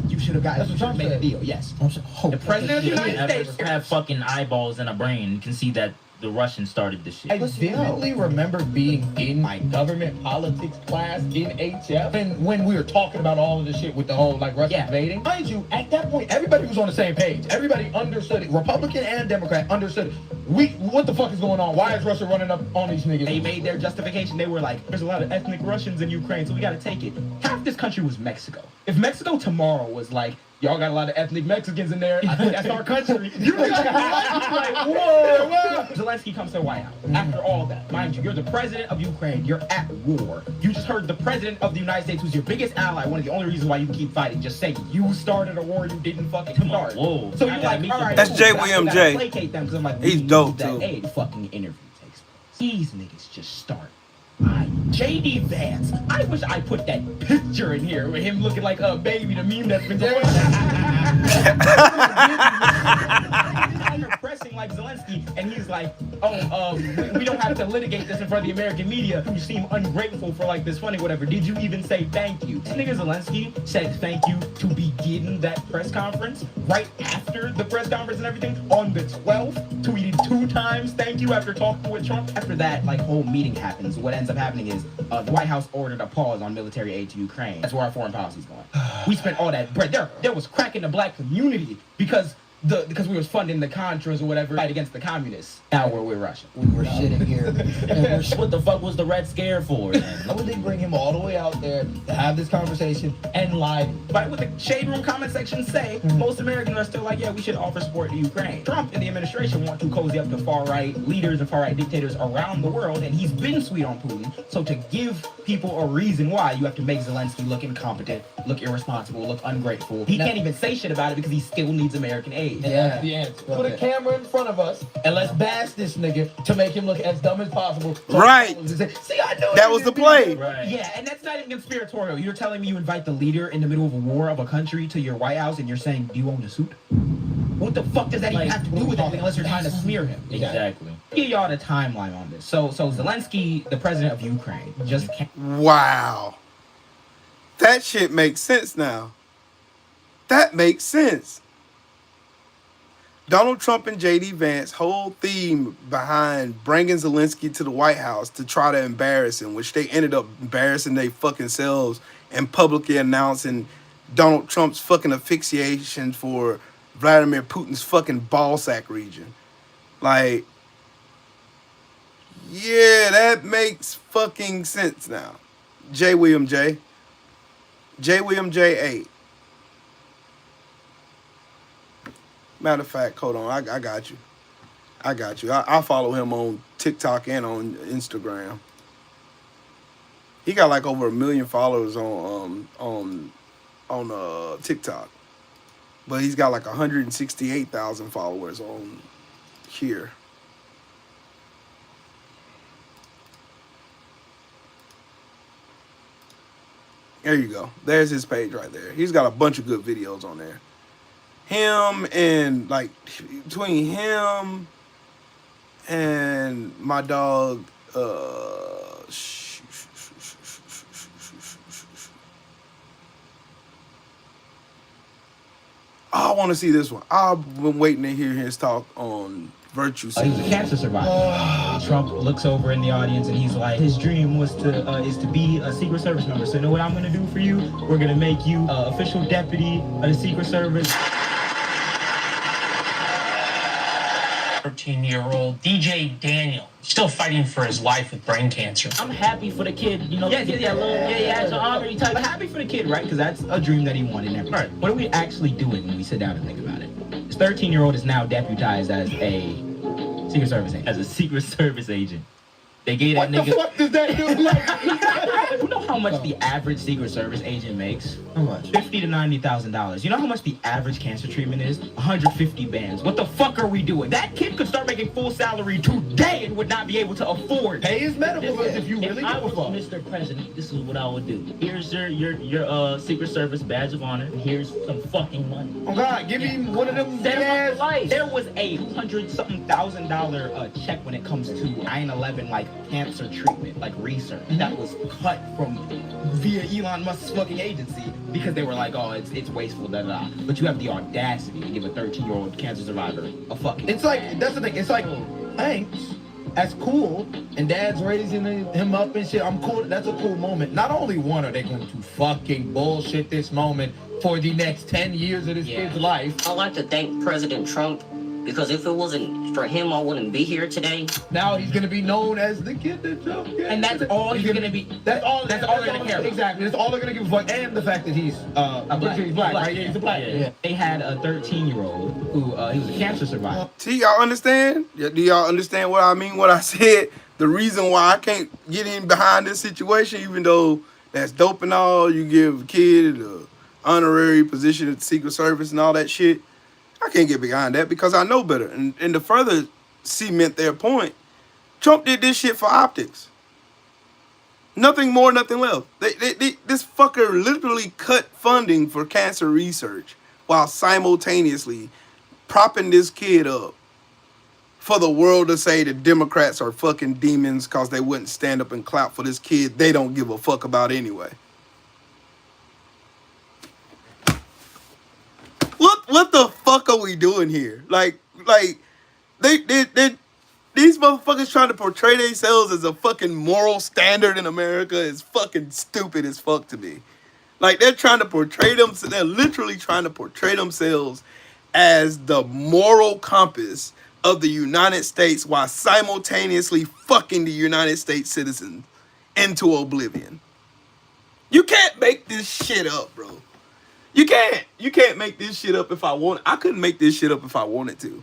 You should have made a deal. Yes. The president of the United States have fucking eyeballs and a brain. You can see that the Russians started this shit. I vividly remember being in my government politics class in HF, and when we were talking about all of this shit with the whole like Russia invading, mind you, at that point everybody was on the same page. Everybody understood it. Republican and Democrat understood it. What the fuck is going on? Why is Russia running up on these niggas? They made their justification. They were like, "There's a lot of ethnic Russians in Ukraine, so we gotta take it." Half this country was Mexico. If Mexico tomorrow was like, "Y'all got a lot of ethnic Mexicans in there, I think that's our country," you're like, whoa. Zelensky comes to the White House. After all that, mind you, you're the president of Ukraine. You're at war. You just heard the president of the United States, who's your biggest ally, one of the only reasons why you keep fighting, just say you started a war you didn't fucking start. Whoa. So you're like, all right, that's cool, J. but I William still gotta J. placate them 'cause I'm like, He's we dope need that too. aid. Fucking interview takes place. These niggas just start. JD Vance. I wish I put that picture in here with him looking like a baby, the meme that's been going on. Pressing like Zelensky, and he's like, "Oh, we don't have to litigate this in front of the American media. You seem ungrateful for like this funding, whatever. Did you even say thank you?" This nigga Zelensky said thank you to begin that press conference right after the press conference and everything on the 12th. Tweeted 2 times thank you after talking with Trump. After that, like whole meeting happens. What ends up happening is the White House ordered a pause on military aid to Ukraine. That's where our foreign policy is going. We spent all that bread. There was crack in the black community because we was funding the Contras or whatever fight against the communists. Now we're with Russia. We were sitting here. And what the fuck was the Red Scare for? Why would they bring him all the way out there to have this conversation and lie? But what the shade room comment section say, most Americans are still like, yeah, we should offer support to Ukraine. Trump and the administration want to cozy up to far-right leaders and far-right dictators around the world, and he's been sweet on Putin. So to give people a reason why, you have to make Zelensky look incompetent, look irresponsible, look ungrateful. He can't even say shit about it because he still needs American aid. Yeah. The answer. Put a camera in front of us and let's bash this nigga to make him look as dumb as possible. Right. See, I know that was the play. Right. Yeah, and that's not even conspiratorial. You're telling me you invite the leader in the middle of a war of a country to your White House and you're saying, "Do you own a suit?" What the fuck does that even have to do with anything unless you're trying to smear him? Exactly. Give y'all the timeline on this. So Zelensky, the president of Ukraine, just can't. Wow. That shit makes sense now. That makes sense. Donald Trump and J.D. Vance whole theme behind bringing Zelensky to the White House to try to embarrass him, which they ended up embarrassing their fucking selves and publicly announcing Donald Trump's fucking asphyxiation for Vladimir Putin's fucking ballsack region. Like, yeah, that makes fucking sense now. J. William J. 8. Matter of fact, hold on, I got you. I follow him on TikTok and on Instagram. He got like over 1 million followers on TikTok, but he's got like 168,000 followers on here. There you go. There's his page right there. He's got a bunch of good videos on there. Him and like between him and my dog I want to see this one. I've been waiting to hear his talk on virtue He signaling. was a cancer survivor. Trump looks over in the audience and he's like, his dream was to is to be a Secret Service member. So you know what I'm gonna do for you? We're gonna make you official deputy of the Secret Service. 13-year-old DJ Daniel still fighting for his life with brain cancer. I'm happy for the kid, you know. Yeah, so I'm happy for the kid, right? Because that's a dream that he wanted. Never. Right. What are we actually doing when we sit down and think about it? This 13-year-old is now deputized as a Secret Service agent. As a Secret Service agent. They gave that What nigga. the fuck does that do? Like, You know how much the average Secret Service agent makes? how much? $50,000 to $90,000. You know how much the average cancer treatment is? 150 bands. What the fuck are we doing? That kid could start making full salary today and would not be able to afford. Pay his medical bills if you really I give a was fuck. Mr. President, this is what I would do. Here's your Secret Service badge of honor. Here's some fucking money. Oh God, give him one of them big ass. There was a $100,000 check when it comes to 9/11 like cancer treatment, like research that was cut from via Elon Musk's fucking agency because they were like, oh, it's wasteful, da da da. But you have the audacity to give a 13-year-old cancer survivor a fucking. It's like, that's the thing. It's like, thanks. That's cool. And dad's raising him up and shit. I'm cool. That's a cool moment. Not only one are they going to fucking bullshit this moment for the next 10 years of this kid's life. I'd like to thank President Trump because if it wasn't for him, I wouldn't be here today. Now he's gonna be known as the kid that jumped. And that's all he's gonna be. That's all they're gonna care about. Exactly. That's all they're gonna give a fuck. And the fact that he's black, right? Yeah, he's a black. Yeah. They had a 13-year-old who he was a cancer survivor. See, y'all understand? Do y'all understand what I mean? What I said? The reason why I can't get in behind this situation, even though that's dope and all, you give a kid an honorary position at the Secret Service and all that shit. I can't get behind that because I know better. And to further cement their point, Trump did this shit for optics. Nothing more, nothing less. This fucker literally cut funding for cancer research while simultaneously propping this kid up for the world to say the Democrats are fucking demons because they wouldn't stand up and clap for this kid they don't give a fuck about anyway. What the fuck are we doing here? Like these motherfuckers trying to portray themselves as a fucking moral standard in America is fucking stupid as fuck to me. Like they're literally trying to portray themselves as the moral compass of the United States while simultaneously fucking the United States citizens into oblivion. You can't make this shit up, bro. You can't make this shit up if I want. I couldn't make this shit up if I wanted to.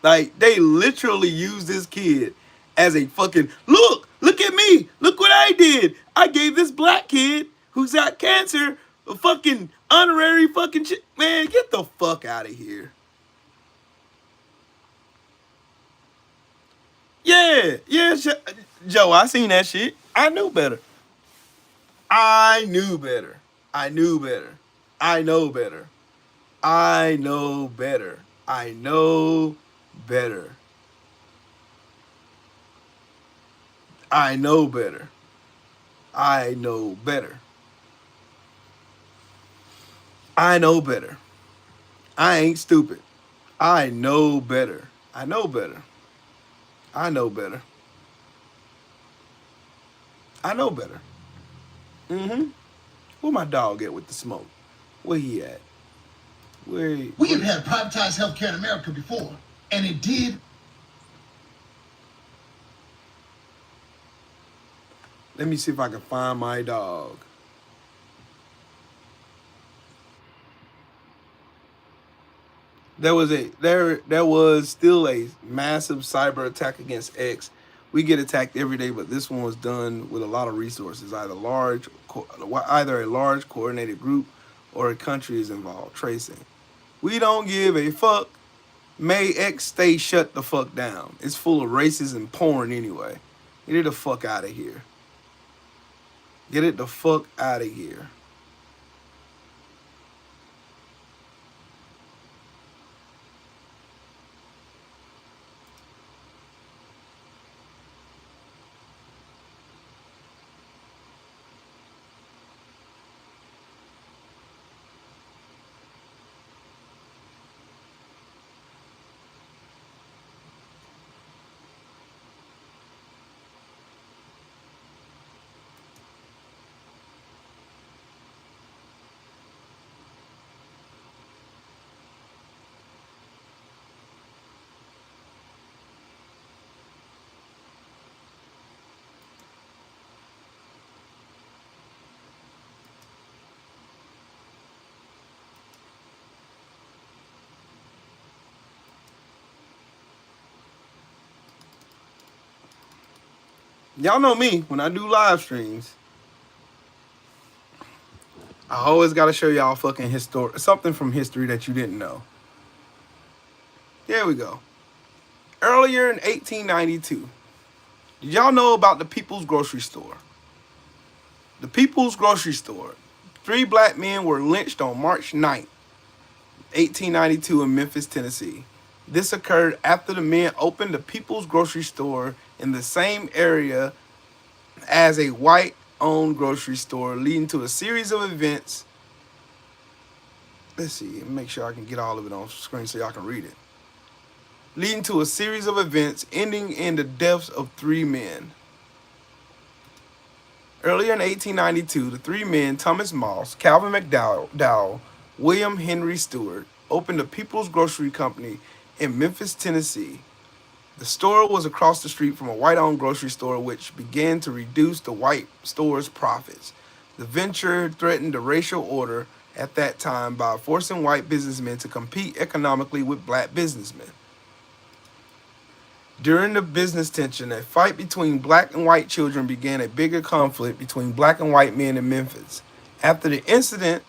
Like, they literally use this kid as a fucking, look at me. Look what I did. I gave this black kid who's got cancer a fucking honorary fucking shit. Man, get the fuck out of here. Yeah, Joe, I seen that shit. I knew better. I know better. I know better. I know better. I know better. I know better. I know better. I know better. I know better. I ain't stupid. I know better. I know better. I know better. I know better. Where my dog at with the smoke? Where he at? We have had privatized healthcare in America before, and it did. Let me see if I can find my dog. There was still a massive cyber attack against X. We get attacked every day, but this one was done with a lot of resources. Either a large coordinated group or a country is involved. Tracing. We don't give a fuck. May X stay shut the fuck down. It's full of racism and porn anyway. Get it the fuck out of here. Get it the fuck out of here. Y'all know me, when I do live streams, I always got to show y'all fucking something from history that you didn't know. There we go. Earlier in 1892, did y'all know about the People's Grocery Store? The People's Grocery Store. 3 black men were lynched on March 9th, 1892 in Memphis, Tennessee. This occurred after the men opened the People's Grocery Store in the same area as a white-owned grocery store, leading to a series of events. Let's see, make sure I can get all of it on screen so y'all can read it. Leading to a series of events ending in the deaths of 3 men. Earlier in 1892, the 3 men, Thomas Moss, Calvin McDowell, William Henry Stewart, opened the People's Grocery Company in Memphis, Tennessee. The store was across the street from a white-owned grocery store, which began to reduce the white store's profits. The venture threatened the racial order at that time by forcing white businessmen to compete economically with black businessmen. During the business tension, a fight between black and white children began a bigger conflict between black and white men in Memphis. After the incident,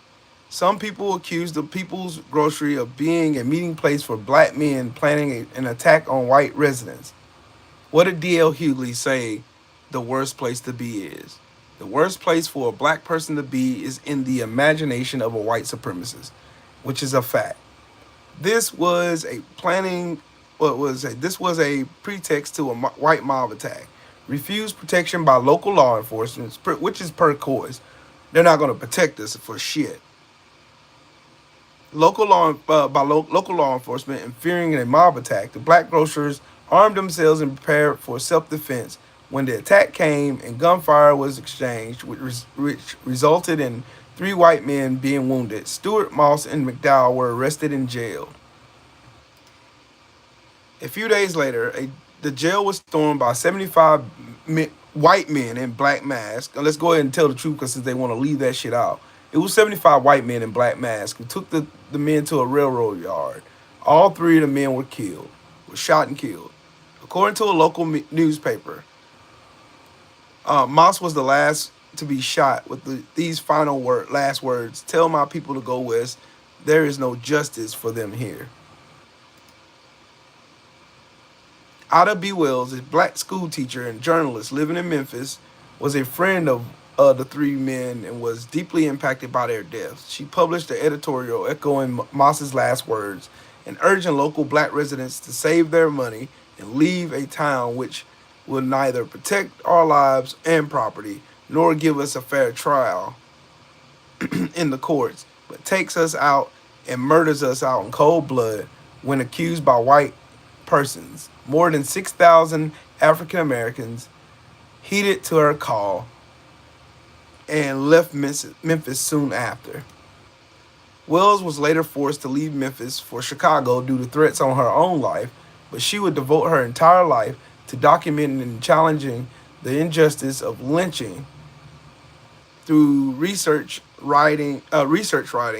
some people accused the People's Grocery of being a meeting place for black men planning an attack on white residents. What did D.L. Hughley say the worst place to be is? The worst place for a black person to be is in the imagination of a white supremacist, which is a fact. This was a pretext to a white mob attack. Refused protection by local law enforcement, which is per course. They're not going to protect us for shit. Local law enforcement, and fearing a mob attack, the black grocers armed themselves and prepared for self-defense. When the attack came and gunfire was exchanged, which resulted in 3 white men being wounded, Stewart, Moss, and McDowell were arrested and jailed. A few days later, the jail was stormed by 75 white men in black masks. Let's go ahead and tell the truth, because since they want to leave that shit out. It was 75 white men in black masks who took the men to a railroad yard. All 3 of the men were shot and killed. According to a local newspaper, Moss was the last to be shot with these final last words: "Tell my people to go west. There is no justice for them here." Ida B. Wells, a black school teacher and journalist living in Memphis, was a friend of the 3 men and was deeply impacted by their deaths. She published an editorial echoing Moss's last words and urging local black residents to save their money and leave a town which will neither protect our lives and property nor give us a fair trial in the courts, but takes us out and murders us out in cold blood when accused by white persons. More than 6,000 African Americans heeded to her call and left Memphis soon after. Wells was later forced to leave Memphis for Chicago due to threats on her own life, but she would devote her entire life to documenting and challenging the injustice of lynching through research writing,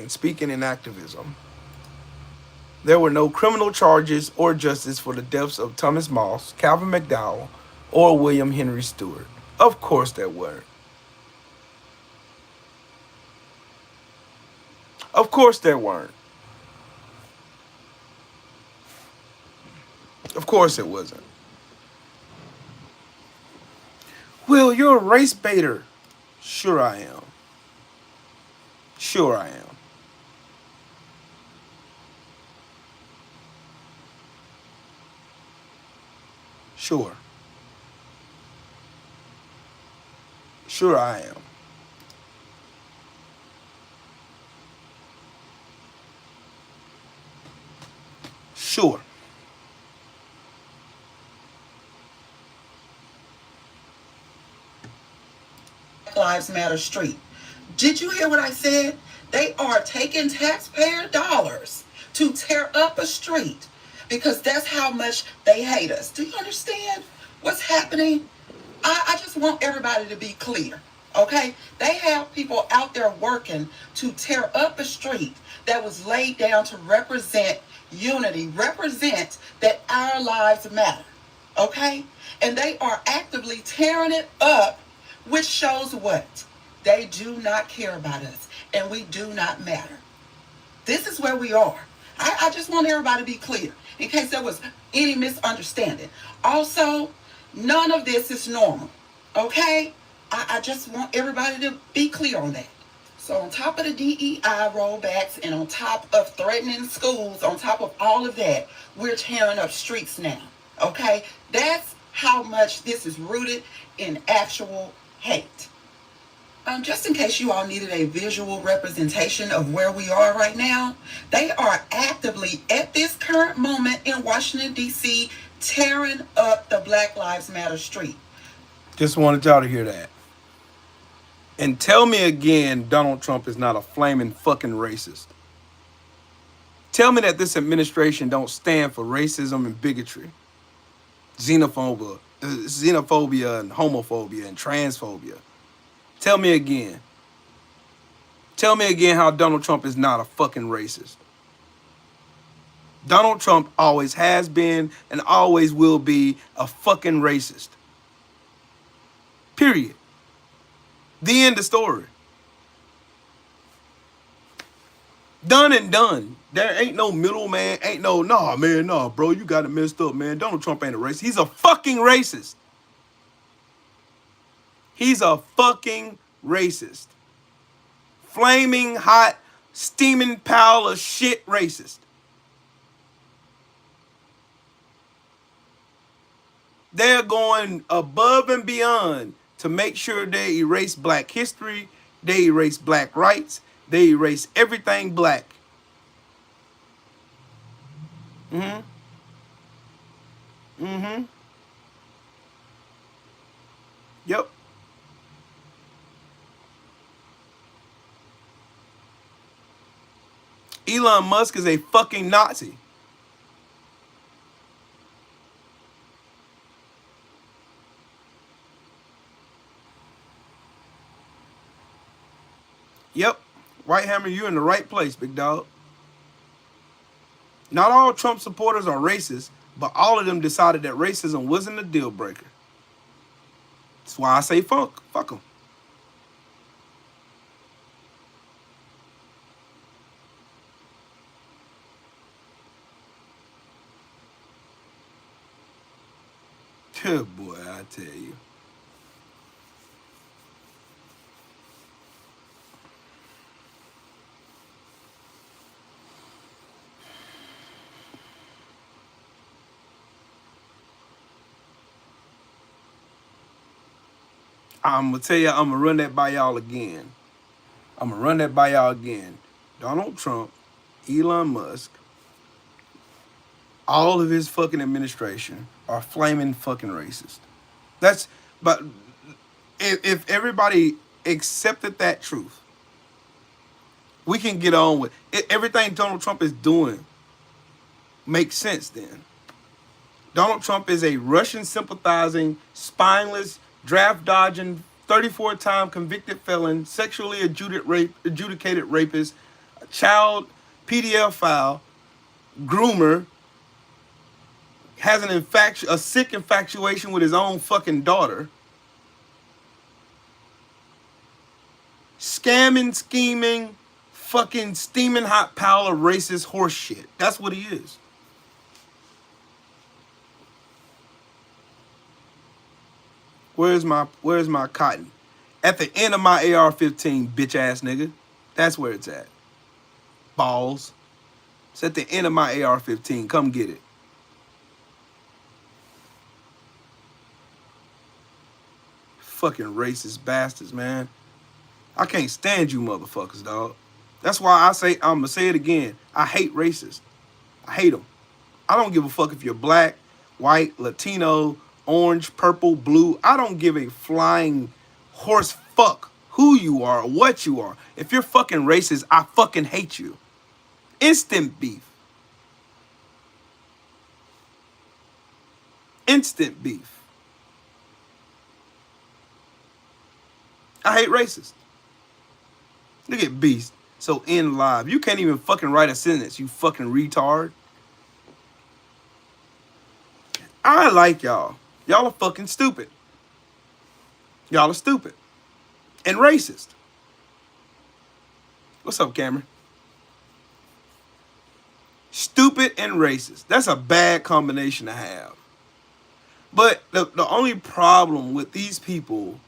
speaking, and activism. There were no criminal charges or justice for the deaths of Thomas Moss, Calvin McDowell, or William Henry Stewart. Of course there weren't. Of course there weren't. Of course it wasn't. Will, you're a race baiter. Sure I am. Sure I am. Sure. Sure I am. Sure. Black Lives Matter street. Did you hear what I said? They are taking taxpayer dollars to tear up a street because that's how much they hate us. Do you understand what's happening? I just want everybody to be clear, okay? They have people out there working to tear up a street that was laid down to represent unity, represent that our lives matter. okay? And they are actively tearing it up, which shows what? They do not care about us, and we do not matter. This is where we are. I just want everybody to be clear, in case there was any misunderstanding. Also, none of this is normal, okay? I just want everybody to be clear on that. So on top of the DEI rollbacks and on top of threatening schools, on top of all of that, we're tearing up streets now, okay? That's how much this is rooted in actual hate. Just in case you all needed a visual representation of where we are right now, they are actively, at this current moment in Washington, D.C., tearing up the Black Lives Matter street. Just wanted y'all to hear that. And tell me again Donald Trump is not a flaming fucking racist. Tell me that this administration don't stand for racism and bigotry, xenophobia and homophobia and transphobia. Tell me again. Tell me again how Donald Trump is not a fucking racist. Donald Trump always has been and always will be a fucking racist. Period. The end of story. Done and done. There ain't no middleman. Ain't no, nah, man, nah, bro, you got it messed up, man. Donald Trump ain't a racist. He's a fucking racist. He's a fucking racist. Flaming hot, steaming pile of shit racist. They're going above and beyond to make sure they erase black history, they erase black rights, they erase everything black. Yep. Elon Musk is a fucking Nazi. Yep. White Hammer, you're in the right place, big dog. Not all Trump supporters are racist, but all of them decided that racism wasn't a deal breaker. That's why I say fuck them. Good boy, I tell you. I'm going to tell you, I'm going to run that by y'all again. Donald Trump, Elon Musk, all of his fucking administration are flaming fucking racist. But if everybody accepted that truth, we can get on with it. Everything Donald Trump is doing makes sense then. Donald Trump is a Russian sympathizing, spineless, draft dodging, 34-time convicted felon, sexually adjudicated rapist, child pedophile, groomer, has a sick infatuation with his own fucking daughter, scamming, scheming, fucking steaming hot pile of racist horse shit. That's what he is. Where's my cotton? At the end of my AR-15, bitch ass nigga. That's where it's at. Balls. It's at the end of my AR-15. Come get it. Fucking racist bastards, man. I can't stand you motherfuckers, dog. That's why I'm gonna say it again. I hate racists. I hate them. I don't give a fuck if you're black, white, Latino, orange, purple, blue. I don't give a flying horse fuck who you are or what you are. If you're fucking racist, I fucking hate you. Instant beef. Instant beef. I hate racists. Look at Beast. So in live. You can't even fucking write a sentence, you fucking retard. I like y'all. Y'all are fucking stupid. Y'all are stupid. And racist. What's up, Cameron? Stupid and racist. That's a bad combination to have. But the only problem with these people,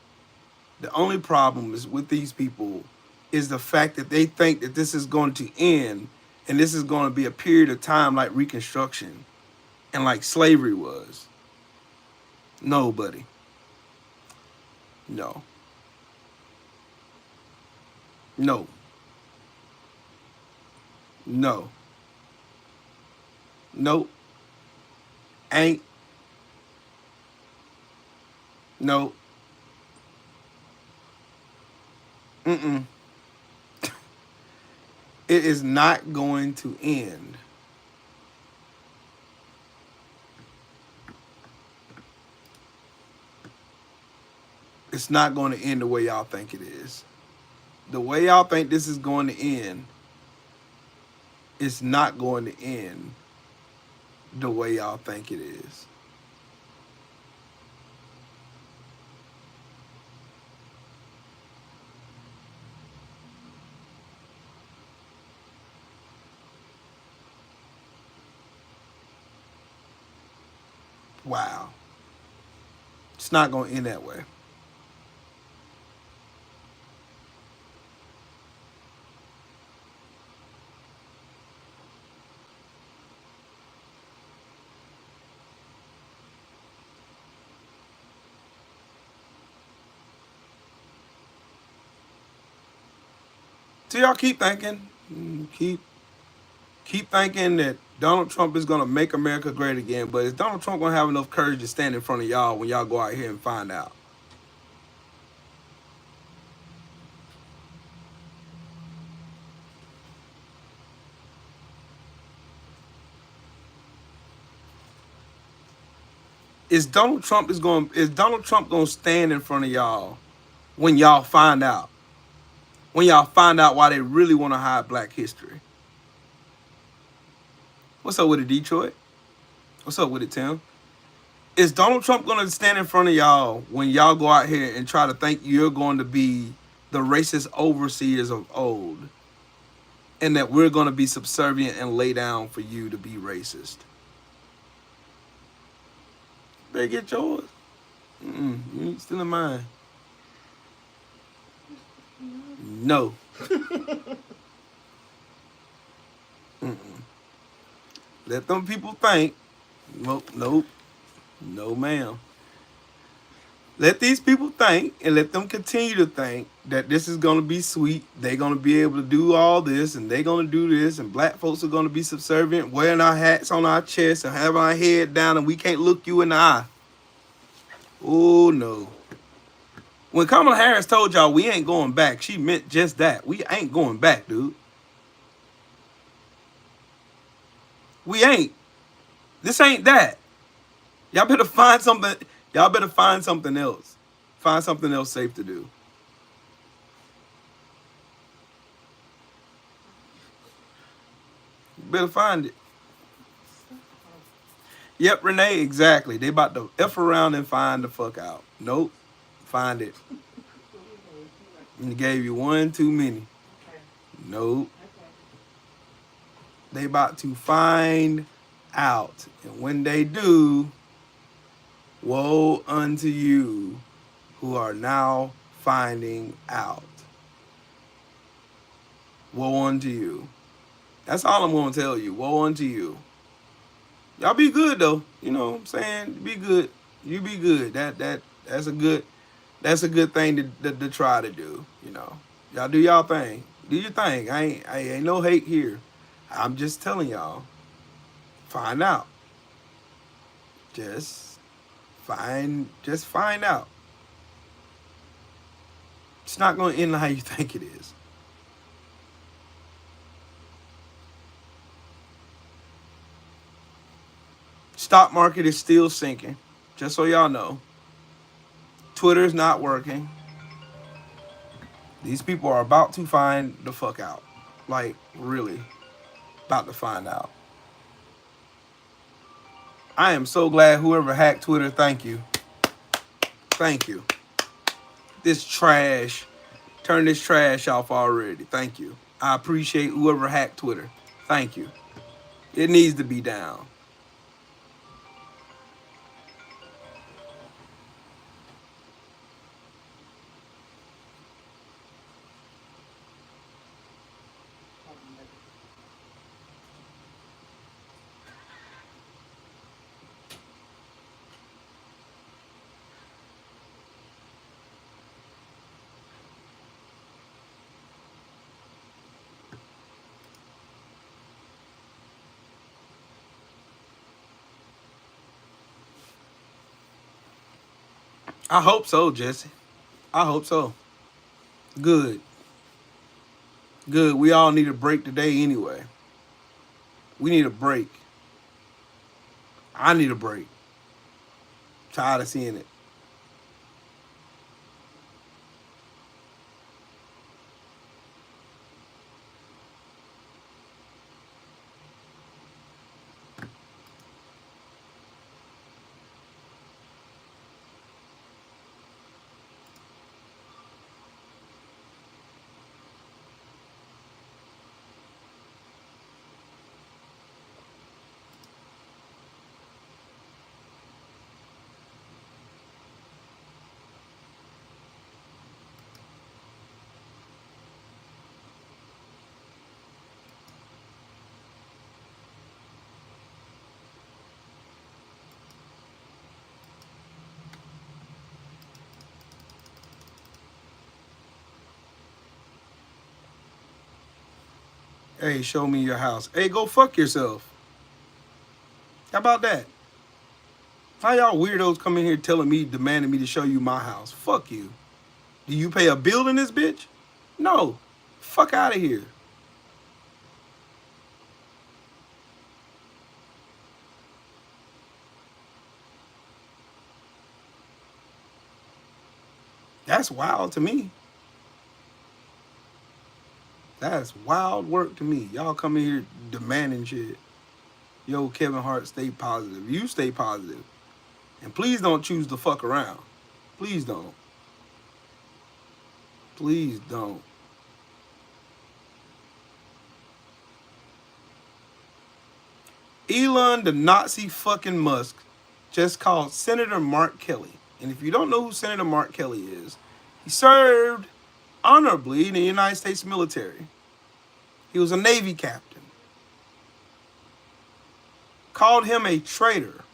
is the fact that they think that this is going to end and this is going to be a period of time like Reconstruction and like slavery was. No, buddy. No. No. No. Nope. Ain't. No. Mm-mm. It is not going to end. It's not going to end the way y'all think it is. The way y'all think this is going to end, it's not going to end the way y'all think it is. Wow. It's not going to end that way. So y'all keep thinking, keep thinking that Donald Trump is going to make America great again, but is Donald Trump going to have enough courage to stand in front of y'all when y'all go out here and find out? Is Donald Trump going to stand in front of y'all when y'all find out? When y'all find out why they really want to hide black history? What's up with it, Detroit? What's up with it, Tim? Is Donald Trump going to stand in front of y'all when y'all go out here and try to think you're going to be the racist overseers of old and that we're going to be subservient and lay down for you to be racist? Better get yours. You ain't stealing mine. No. Let them people think. Nope. No, ma'am. Let these people think and let them continue to think that this is going to be sweet. They're going to be able to do all this and they're going to do this and black folks are going to be subservient, wearing our hats on our chest and having our head down and we can't look you in the eye. Oh, no. When Kamala Harris told y'all we ain't going back, she meant just that. We ain't going back, dude. We ain't. This ain't that. Y'all better find something. Y'all better find something else. Find something else safe to do. You better find it. Yep, Renee, exactly. They about to F around and find the fuck out. Nope. Find it. And gave you one too many. Nope. They about to find out. And when they do, woe unto you who are now finding out. Woe unto you. That's all I'm going to tell you. Woe unto you. Y'all be good though. You know what I'm saying? Be good. You be good. That's a good thing to try to do. You know. Y'all do y'all thing. Do your thing. I ain't no hate here. I'm just telling y'all. Find out. Just find out. It's not going to end how you think it is. Stock market is still sinking, just so y'all know. Twitter's not working. These people are about to find the fuck out. Like, really. About to find out. I am so glad whoever hacked Twitter, thank you. Thank you. This trash, turn this trash off already. Thank you. I appreciate whoever hacked Twitter. Thank you. It needs to be down. I hope so, Jesse. I hope so. Good. Good. We all need a break today anyway. We need a break. I need a break. Tired of seeing it. Hey, show me your house. Hey, go fuck yourself. How about that? How y'all weirdos come in here telling me, demanding me to show you my house? Fuck you. Do you pay a bill in this bitch? No. Fuck out of here. That's wild to me. That's wild work to me. Y'all come in here demanding shit. Yo, Kevin Hart, stay positive. You stay positive. And please don't choose to fuck around. Please don't. Please don't. Elon the Nazi fucking Musk just called Senator Mark Kelly. And if you don't know who Senator Mark Kelly is, he served honorably in the United States military. He was a Navy captain. Called him a traitor.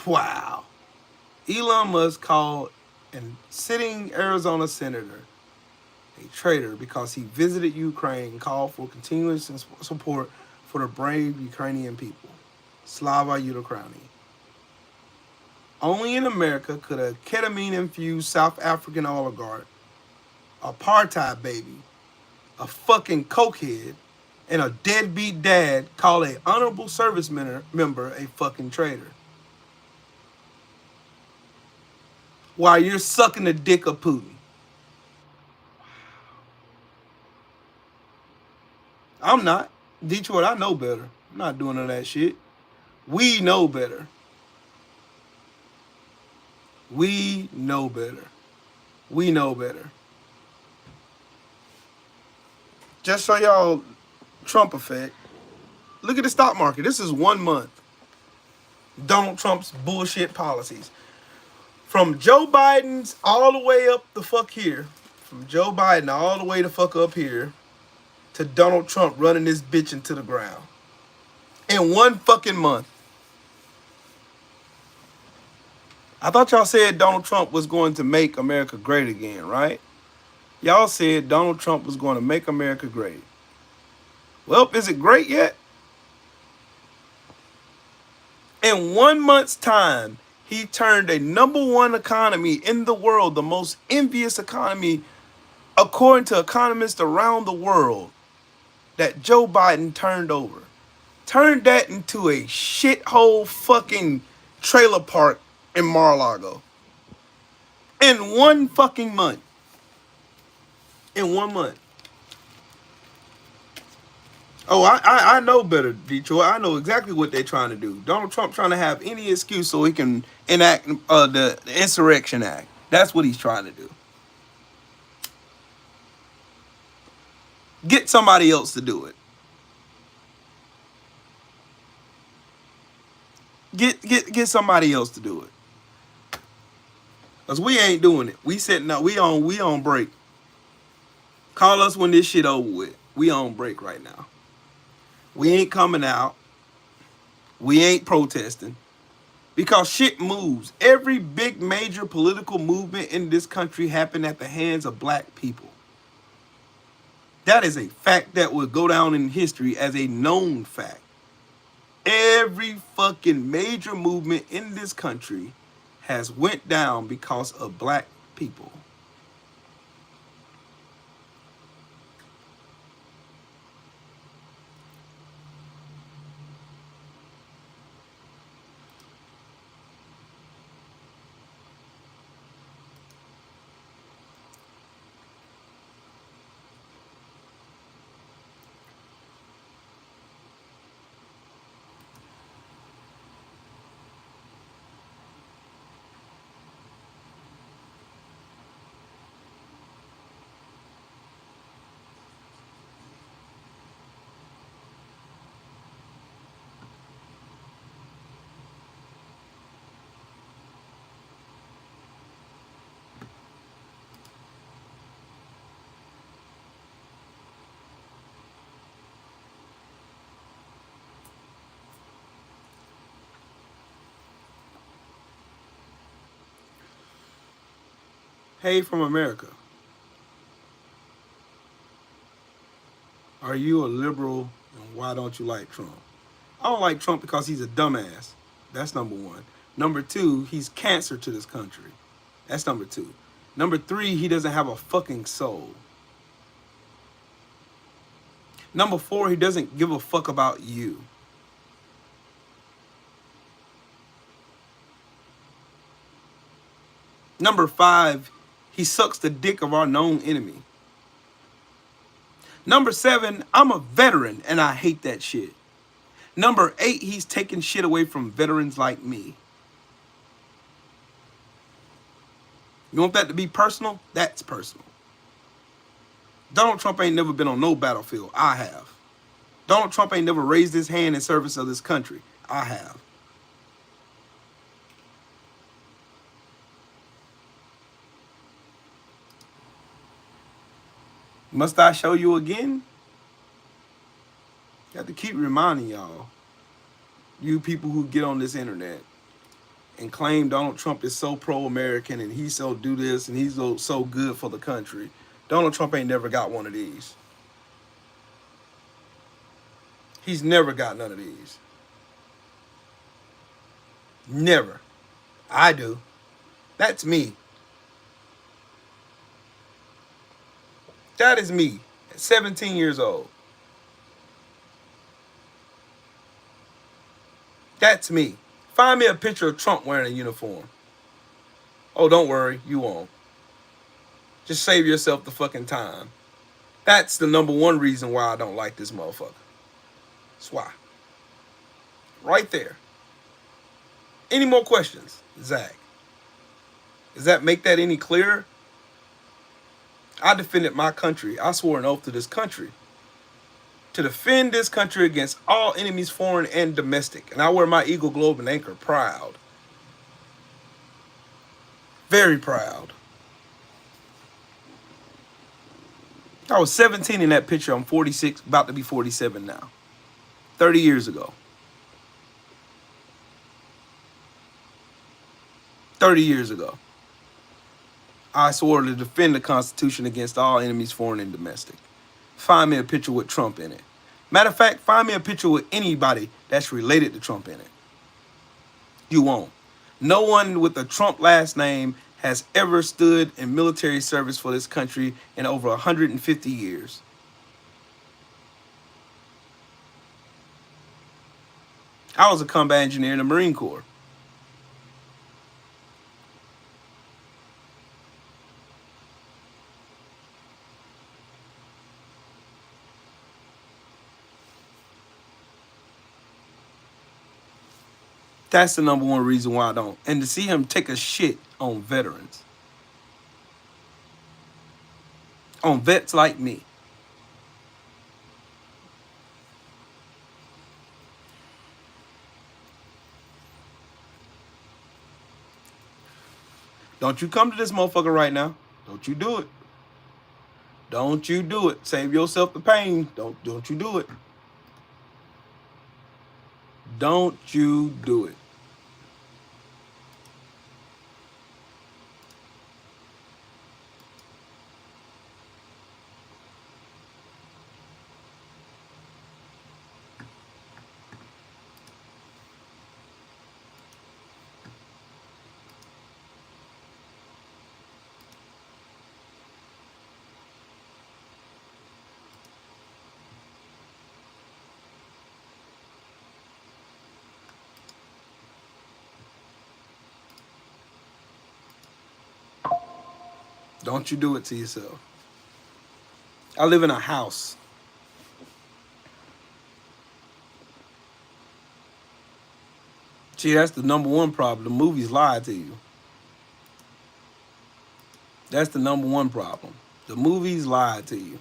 Wow. Elon Musk called a sitting Arizona senator a traitor because he visited Ukraine and called for continuous support for the brave Ukrainian people. Slava Ukraini. Only in America could a ketamine-infused South African oligarch, apartheid baby, a fucking cokehead, and a deadbeat dad call an honorable service member a fucking traitor. While you're sucking the dick of Putin. I'm not. Detroit, I know better. I'm not doing none of that shit. We know better. We know better. We know better. Just so y'all Trump effect. Look at the stock market. This is 1 month. Donald Trump's bullshit policies. From Joe Biden's all the way up the fuck here. From Joe Biden all the way the fuck up here. To Donald Trump running this bitch into the ground. In 1 fucking month. I thought y'all said Donald Trump was going to make America great again, right? Y'all said Donald Trump was going to make America great. Well, is it great yet? In 1 month's time, he turned a #1 economy in the world, the most envious economy, according to economists around the world, that Joe Biden turned over. Turned that into a shithole fucking trailer park in Mar-a-Lago. In 1 fucking month. In 1 month. Oh, I know better, Detroit. I know exactly what they're trying to do. Donald Trump trying to have any excuse so he can enact the Insurrection Act. That's what he's trying to do. Get somebody else to do it. Get somebody else to do it. Cause we ain't doing it. We sitting up. We on break. Call us when this shit over with. We on break right now. We ain't coming out. We ain't protesting. Because shit moves. Every big major political movement in this country happened at the hands of black people. That is a fact that will go down in history as a known fact. Every fucking major movement in this country has went down because of black people. Hey from America. Are you a liberal and why don't you like Trump? I don't like Trump because he's a dumbass. That's number one. Number two, he's cancer to this country. That's number two. Number three, he doesn't have a fucking soul. Number four, he doesn't give a fuck about you. Number five, he sucks the dick of our known enemy. Number seven, I'm a veteran and I hate that shit. Number eight, he's taking shit away from veterans like me. You want that to be personal? That's personal. Donald Trump ain't never been on no battlefield. I have. Donald Trump ain't never raised his hand in service of this country. I have. Must I show you again? Got to keep reminding y'all, you people who get on this internet and claim Donald Trump is so pro-American and he's so do this and he's so good for the country. Donald Trump ain't never got one of these. He's never got none of these. Never. I do. That's me. That is me at 17 years old. That's me. Find me a picture of Trump wearing a uniform. Oh, don't worry, you won't. Just save yourself the fucking time. That's the number one reason why I don't like this motherfucker. That's why. Right there. Any more questions, Zach? Does that make that any clearer? I defended my country. I swore an oath to this country to defend this country against all enemies, foreign and domestic. And I wear my Eagle, Globe, and Anchor proud. Very proud. I was 17 in that picture. I'm 46, about to be 47 now. 30 years ago. 30 years ago. I swore to defend the Constitution against all enemies, foreign and domestic. Find me a picture with Trump in it. Matter of fact, find me a picture with anybody that's related to Trump in it. You won't. No one with a Trump last name has ever stood in military service for this country in over 150 years. I was a combat engineer in the Marine Corps. That's the number one reason why I don't. And to see him take a shit on veterans, on vets like me. Don't you come to this motherfucker right now. Don't you do it. Don't you do it. Save yourself the pain. Don't you do it. Don't you do it. Don't you do it to yourself. I live in a house. See, that's the number one problem. The movies lie to you. That's the number one problem. The movies lie to you.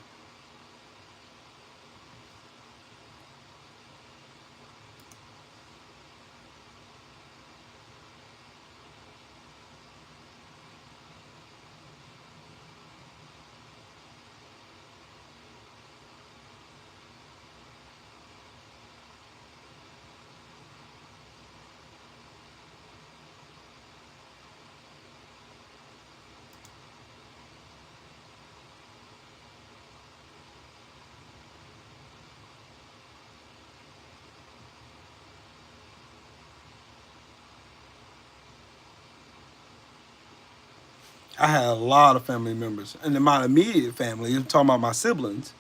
I had a lot of family members. And in my immediate family, I'm talking about my siblings,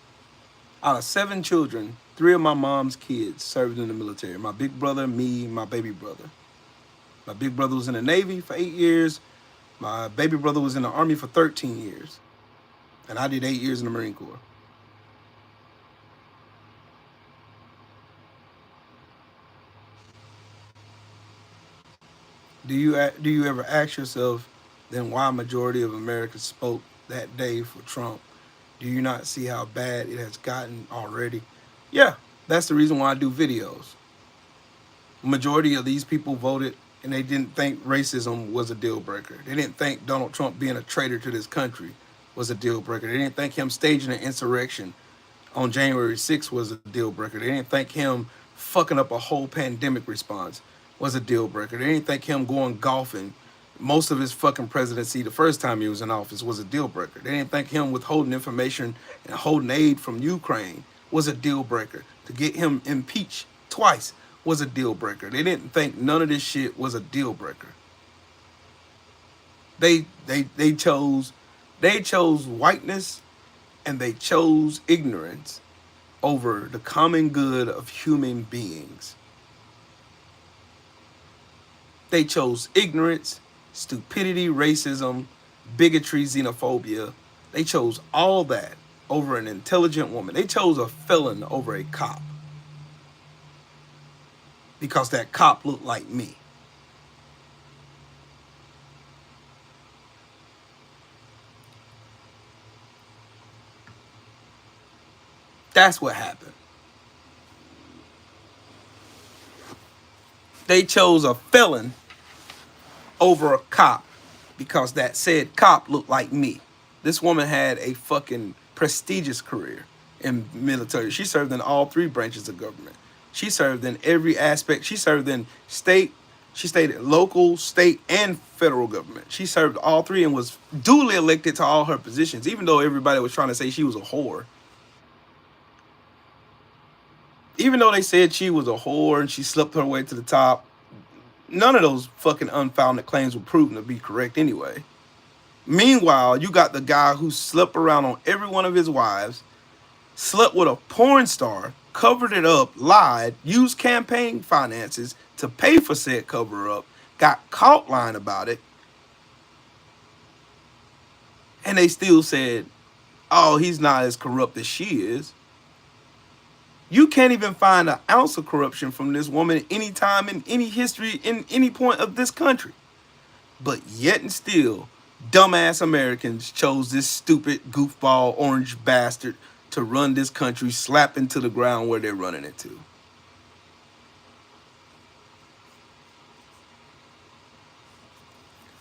out of 7 children, 3 of my mom's kids served in the military. My big brother, me, my baby brother. My big brother was in the Navy for 8 years. My baby brother was in the Army for 13 years. And I did 8 years in the Marine Corps. Do you ever ask yourself then why majority of Americans spoke that day for Trump? Do you not see how bad it has gotten already? Yeah, that's the reason why I do videos. Majority of these people voted and they didn't think racism was a deal breaker. They didn't think Donald Trump being a traitor to this country was a deal breaker. They didn't think him staging an insurrection on January 6th was a deal breaker. They didn't think him fucking up a whole pandemic response was a deal breaker. They didn't think him going golfing most of his fucking presidency the first time he was in office was a deal breaker. They didn't think him withholding information and holding aid from Ukraine was a deal breaker. To get him impeached twice was a deal breaker. They didn't think none of this shit was a deal breaker. They chose whiteness and they chose ignorance over the common good of human beings. They chose ignorance, stupidity, racism, bigotry, xenophobia. They chose all that over an intelligent woman. They chose a felon over a cop because that cop looked like me. That's what happened. They chose a felon over a cop because that said cop looked like me. This woman had a fucking prestigious career in military. She served in all 3 branches of government. She served in every aspect. She served in state, she stayed in local, state, and federal government. She served all 3 and was duly elected to all her positions, even though everybody was trying to say she was a whore. Even though they said she was a whore and she slept her way to the top, none of those fucking unfounded claims were proven to be correct anyway. Meanwhile, you got the guy who slept around on every one of his wives, slept with a porn star, covered it up, lied, used campaign finances to pay for said cover-up, got caught lying about it, and they still said, oh, he's not as corrupt as she is. You can't even find an ounce of corruption from this woman any time in any history in any point of this country. But yet and still, dumbass Americans chose this stupid goofball orange bastard to run this country slap into the ground where they're running it to.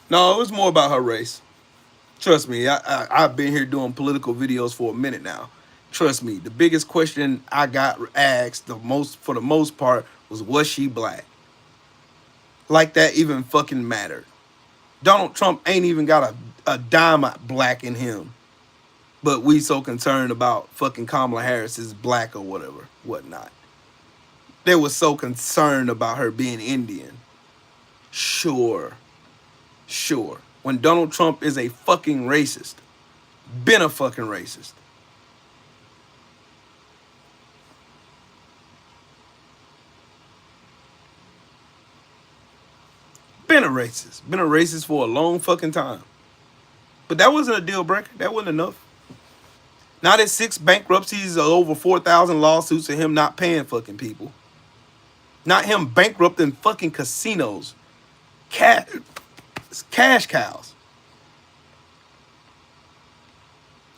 No, it was more about her race. Trust me, I've been here doing political videos for a minute now. Trust me, the biggest question I got asked for the most part was she black? Like that even fucking mattered. Donald Trump ain't even got a dime black in him. But we so concerned about fucking Kamala Harris is black or whatnot. They were so concerned about her being Indian. Sure. When Donald Trump is a fucking racist. Been a fucking racist. Been a racist for a long fucking time. But that wasn't a deal breaker. That wasn't enough. Now there's 6 bankruptcies, over 4,000 lawsuits of him not paying fucking people. Not him bankrupting fucking casinos. Cash cows.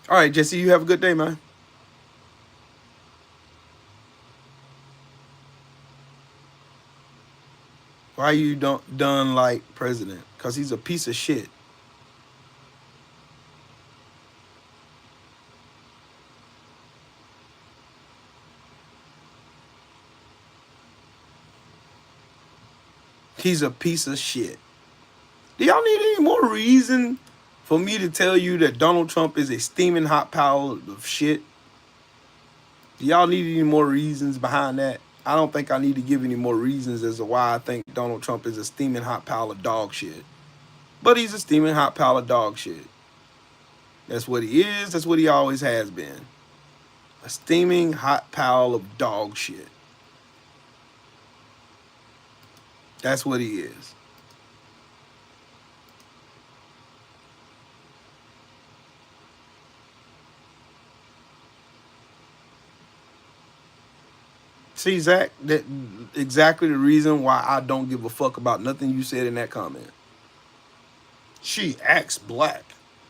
All right, Jesse, you have a good day, man. Why you done like president? Because he's a piece of shit. He's a piece of shit. Do y'all need any more reason for me to tell you that Donald Trump is a steaming hot pile of shit? Do y'all need any more reasons behind that? I don't think I need to give any more reasons as to why I think Donald Trump is a steaming hot pile of dog shit. But he's a steaming hot pile of dog shit. That's what he is. That's what he always has been. A steaming hot pile of dog shit. That's what he is. See, Zach, that exactly the reason why I don't give a fuck about nothing you said in that comment. She acts black.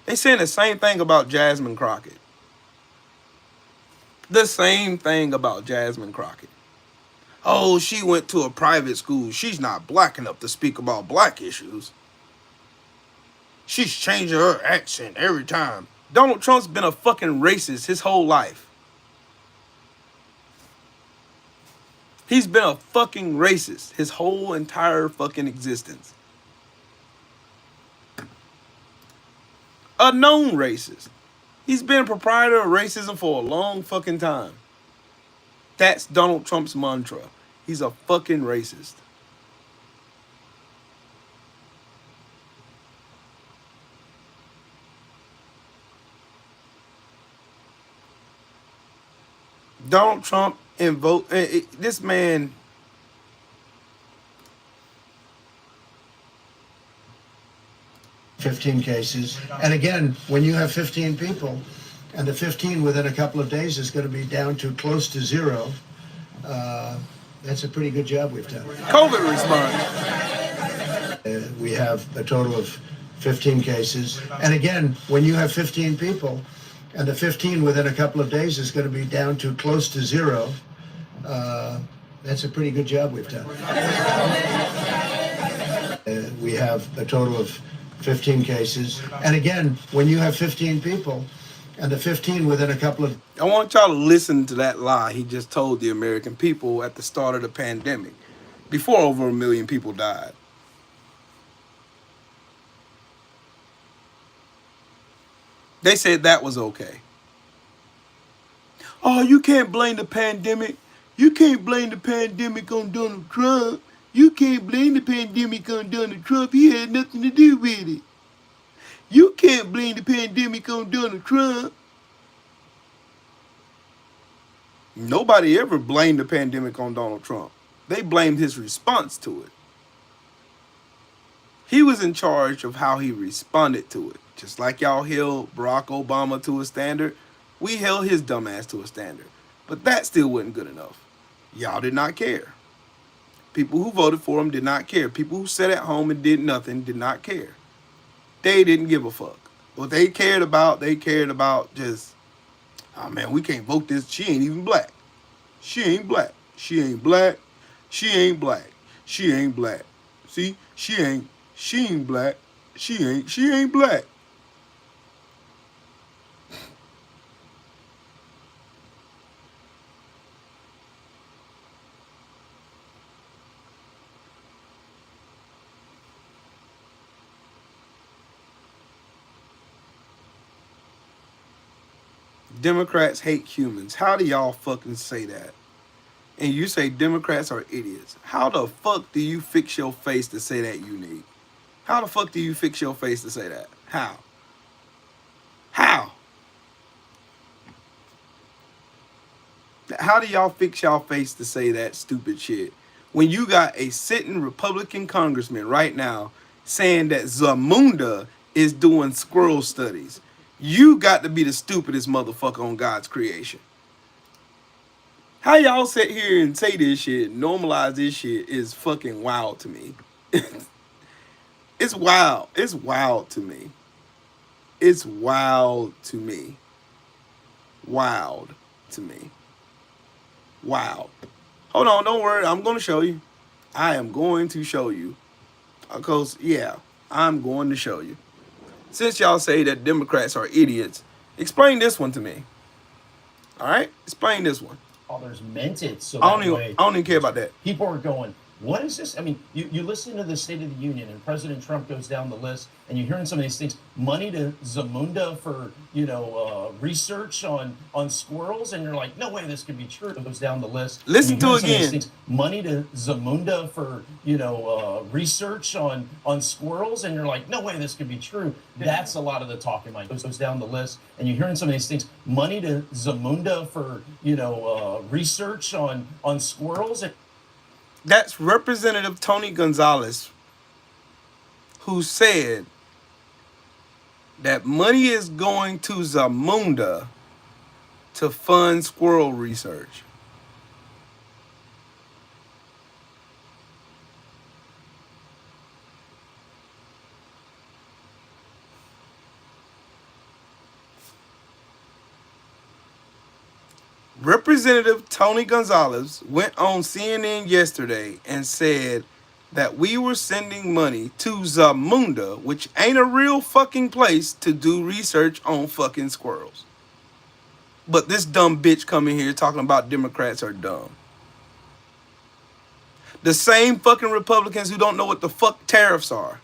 They saying the same thing about Jasmine Crockett. The same thing about Jasmine Crockett. Oh, she went to a private school. She's not black enough to speak about black issues. She's changing her accent every time. Donald Trump's been a fucking racist his whole life. He's been a fucking racist his whole entire fucking existence. A known racist. He's been a proprietor of racism for a long fucking time. That's Donald Trump's mantra. He's a fucking racist. Donald Trump invoked this man. $15 cases. And again, when you have 15 people, and the 15 within a couple of days is going to be down to close to 0, that's a pretty good job we've done. COVID response. We have a total of 15 cases. And again, when you have 15 people, and the 15 within a couple of days is going to be down to close to 0, that's a pretty good job we've done. We have a total of 15 cases. And again, when you have 15 people, and the 15 within a couple of... I want y'all to listen to that lie he just told the American people at the start of the pandemic, before over 1 million people died. They said that was okay. Oh, you can't blame the pandemic. You can't blame the pandemic on Donald Trump. You can't blame the pandemic on Donald Trump. He had nothing to do with it. You can't blame the pandemic on Donald Trump. Nobody ever blamed the pandemic on Donald Trump. They blamed his response to it. He was in charge of how he responded to it. Just like y'all held Barack Obama to a standard, we held his dumb ass to a standard. But that still wasn't good enough. Y'all did not care. People who voted for him did not care. People who sat at home and did nothing did not care. They didn't give a fuck. What they cared about just, oh man, we can't vote this. She ain't even black. She ain't black. She ain't black. She ain't black. She ain't black. See, she ain't black. She ain't black. Democrats hate humans. How do y'all fucking say that? And you say Democrats are idiots. How the fuck do you fix your face to say that, Unique? How the fuck do you fix your face to say that? How? How? How do y'all fix y'all face to say that stupid shit? When you got a sitting Republican congressman right now saying that Zamunda is doing squirrel studies. You got to be the stupidest motherfucker on God's creation. How y'all sit here and say this shit, normalize this shit is fucking wild to me. It's wild. It's wild to me. It's wild to me. Wild to me. Wild. Hold on, don't worry. I'm going to show you. I am going to show you. Because, yeah, I'm going to show you. Since y'all say that Democrats are idiots, explain this one to me. All right? Explain this one. Others meant it so I don't even care about that. People are going, what is this? I mean, you listen to the State of the Union and President Trump goes down the list and you're hearing some of these things. Money to Zamunda for, research on squirrels. And you're like, no way this could be true. It goes down the list. Listen to it again. Money to Zamunda for, research on squirrels. And you're like, no way this could be true. That's a lot of the talking. Like goes down the list and you're hearing some of these things. Money to Zamunda for, research on squirrels. That's Representative Tony Gonzalez, who said that money is going to Zamunda to fund squirrel research. Representative Tony Gonzalez went on CNN yesterday and said that we were sending money to Zamunda, which ain't a real fucking place to do research on fucking squirrels. But this dumb bitch coming here talking about Democrats are dumb. The same fucking Republicans who don't know what the fuck tariffs are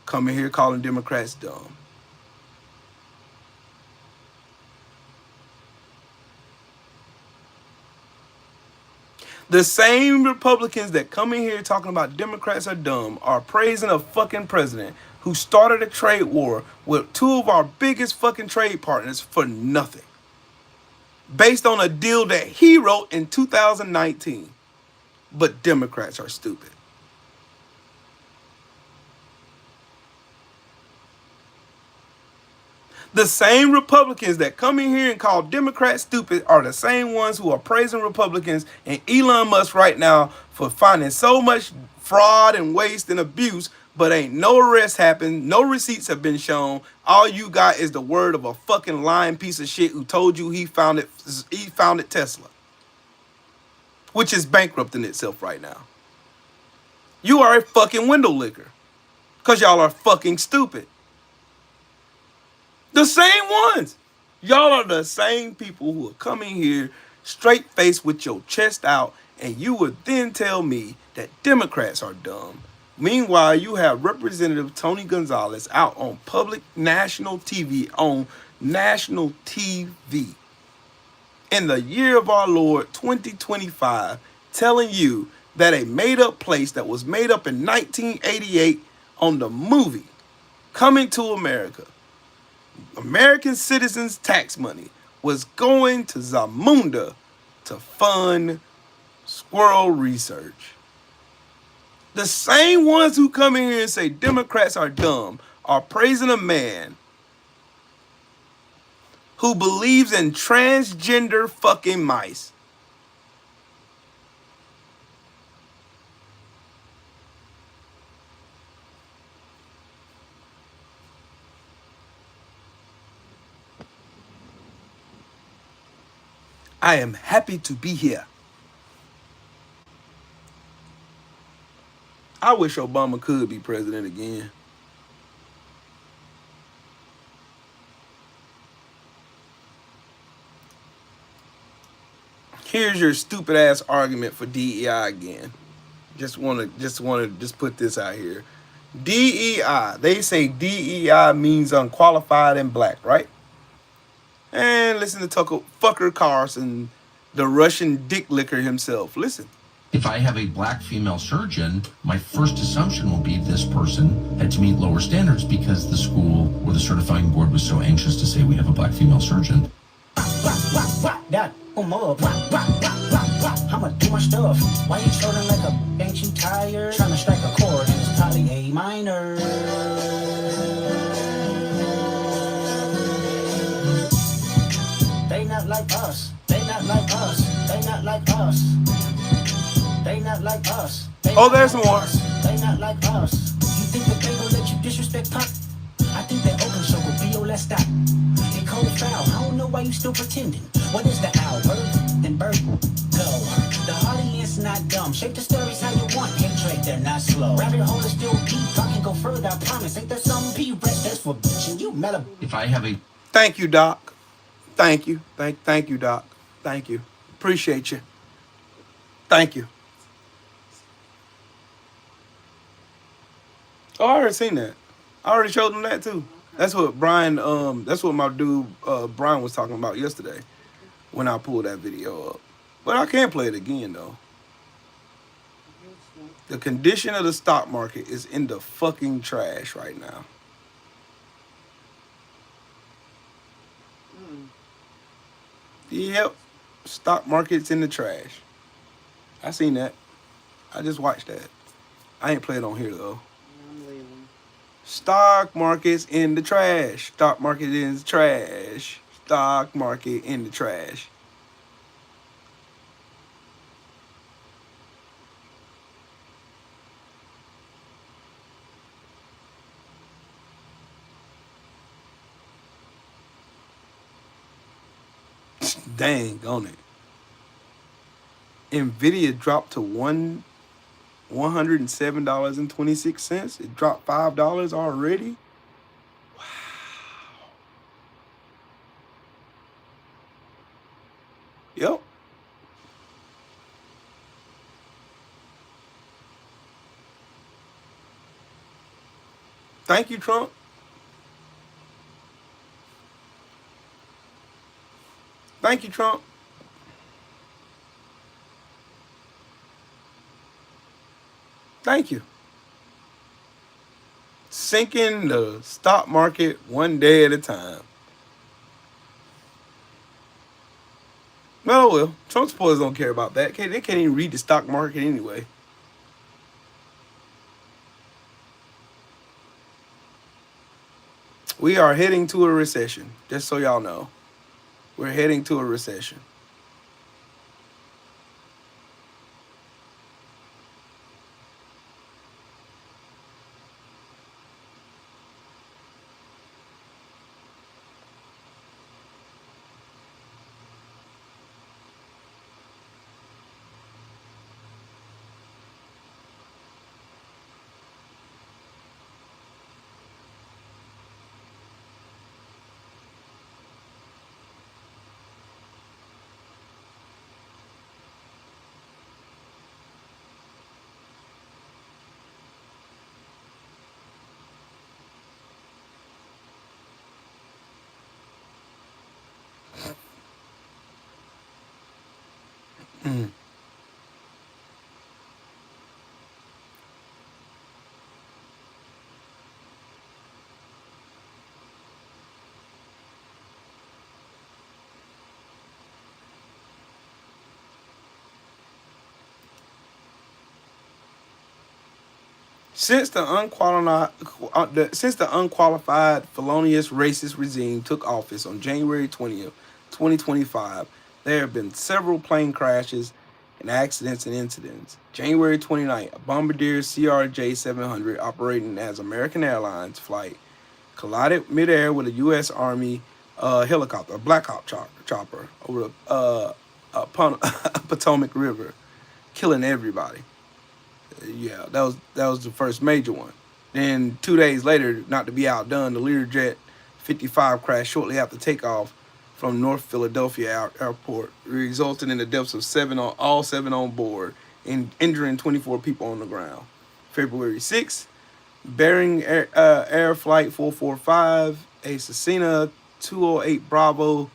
coming here calling Democrats dumb. The same Republicans that come in here talking about Democrats are dumb are praising a fucking president who started a trade war with two of our biggest fucking trade partners for nothing. Based on a deal that he wrote in 2019. But Democrats are stupid. The same Republicans that come in here and call Democrats stupid are the same ones who are praising Republicans and Elon Musk right now for finding so much fraud and waste and abuse, but ain't no arrests happened, no receipts have been shown. All you got is the word of a fucking lying piece of shit who told you he founded Tesla, which is bankrupting itself right now. You are a fucking window licker because y'all are fucking stupid. The same ones. Y'all are the same people who are coming here straight faced with your chest out, and you would then tell me that Democrats are dumb. Meanwhile, you have Representative Tony Gonzalez out on public national TV, in the year of our Lord 2025, telling you that a made-up place that was made up in 1988 on the movie Coming to America, American citizens' tax money was going to Zamunda to fund squirrel research. The same ones who come in here and say Democrats are dumb are praising a man who believes in transgender fucking mice. I am happy to be here. I wish Obama could be president again. Here's your stupid ass argument for DEI again. Just wanna put this out here. DEI. They say DEI means unqualified and black, right? And listen to Tucker Fucker Carlson, the Russian dick licker himself. Listen. If I have a black female surgeon, my first assumption will be this person had to meet lower standards because the school or the certifying board was so anxious to say we have a black female surgeon. That I'ma do my stuff. Why you shoulding like a ain't you tired? Trying to strike a chord and it's probably A minor. They not like us. They not like us. They not like us. They not like us. Oh, there's more. They not like us. You think that they gon' let you disrespect Pop? I think that open circle be your last stop. They cold foul. I don't know why you still pretending. What is the owl? Bird and bird go. The audience not dumb. Shape the stories how you want. Hatred, they're not slow. Rabbit hole is still deep. I can go further. I promise. Ain't there some P rest that's for bitching? You mellow. If I have a Thank you, Doc. Thank you. Thank you, Doc. Thank you. Appreciate you. Thank you. Oh, I already seen that. I already showed them that too. That's what Brian, that's what my dude Brian was talking about yesterday when I pulled that video up. But I can't play it again though. The condition of the stock market is in the fucking trash right now. Yep. Stock market's in the trash. I seen that. I just watched that. I ain't play it on here though. Stock market's in the trash. Stock market in the trash. Stock market in the trash. Dang on it. Nvidia dropped to $107.26. It dropped $5 already. Wow. Yep. Thank you, Trump. Thank you, Trump. Thank you. Sinking the stock market one day at a time. Well, Trump supporters don't care about that. They can't even read the stock market anyway. We are heading to a recession, just so y'all know. We're heading to a recession. Since the unqualified, felonious, racist regime took office on January 20th, 2025, there have been several plane crashes and accidents and incidents. January 29th, a Bombardier CRJ-700 operating as American Airlines flight collided midair with a U.S. Army helicopter, a Black Hawk chopper, over the Potomac River, killing everybody. Yeah, that was the first major one. Then 2 days later, not to be outdone, the Learjet 55 crashed shortly after takeoff from North Philadelphia Airport, resulting in the deaths of all seven on board and injuring 24 people on the ground. February 6th, Bering Air Flight 445, a Cessna 208 Bravo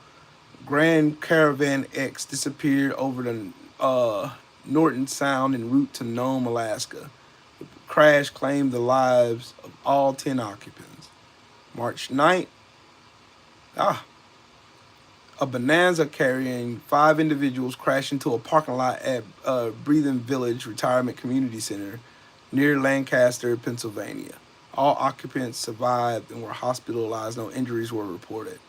Grand Caravan X disappeared over the Norton Sound en route to Nome, Alaska. The crash claimed the lives of all 10 occupants. March 9th, a Bonanza carrying 5 individuals crashed into a parking lot at Breathing Village Retirement Community Center near Lancaster, Pennsylvania. All occupants survived and were hospitalized. No injuries were reported.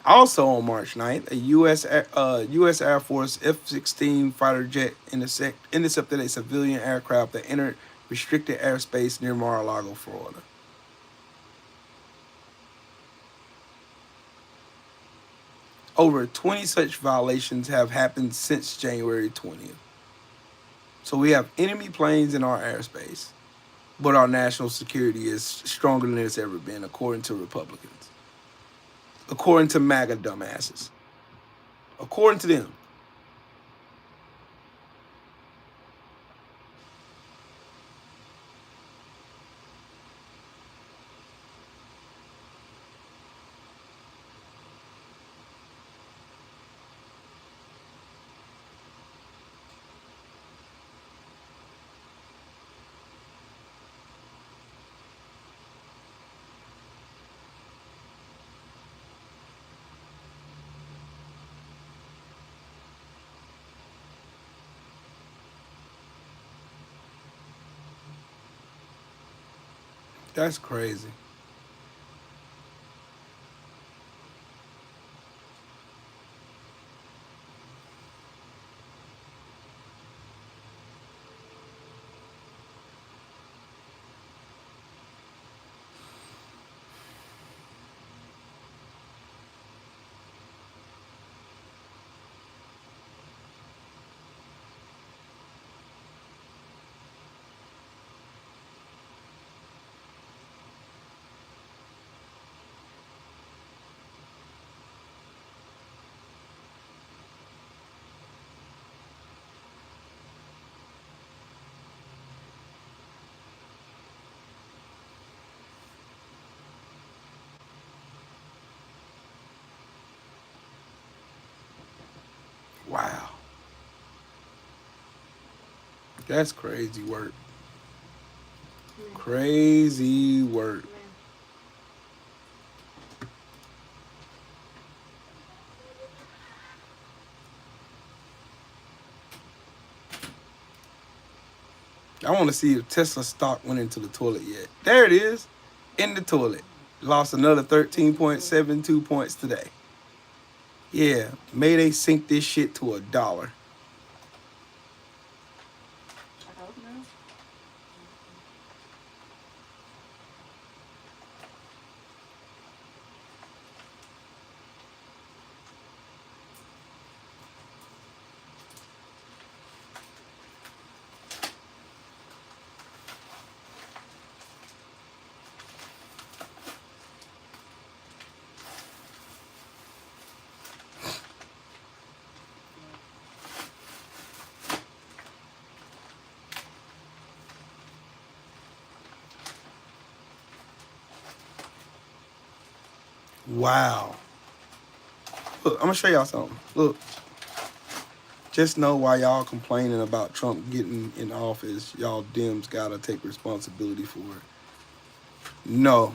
Also on March 9th, a U.S. Air Force F-16 fighter jet intercepted a civilian aircraft that entered restricted airspace near Mar-a-Lago, Florida. Over 20 such violations have happened since January 20th. So we have enemy planes in our airspace, but our national security is stronger than it's ever been, according to Republicans. According to MAGA dumbasses. According to them. That's crazy. Wow. That's crazy work. Crazy work. I want to see if Tesla stock went into the toilet yet. There it is. In the toilet. Lost another 13.72 points today. Yeah, may they sink this shit to $1. Wow. Look, I'm going to show y'all something. Look. Just know why y'all complaining about Trump getting in office, y'all Dems got to take responsibility for it. No.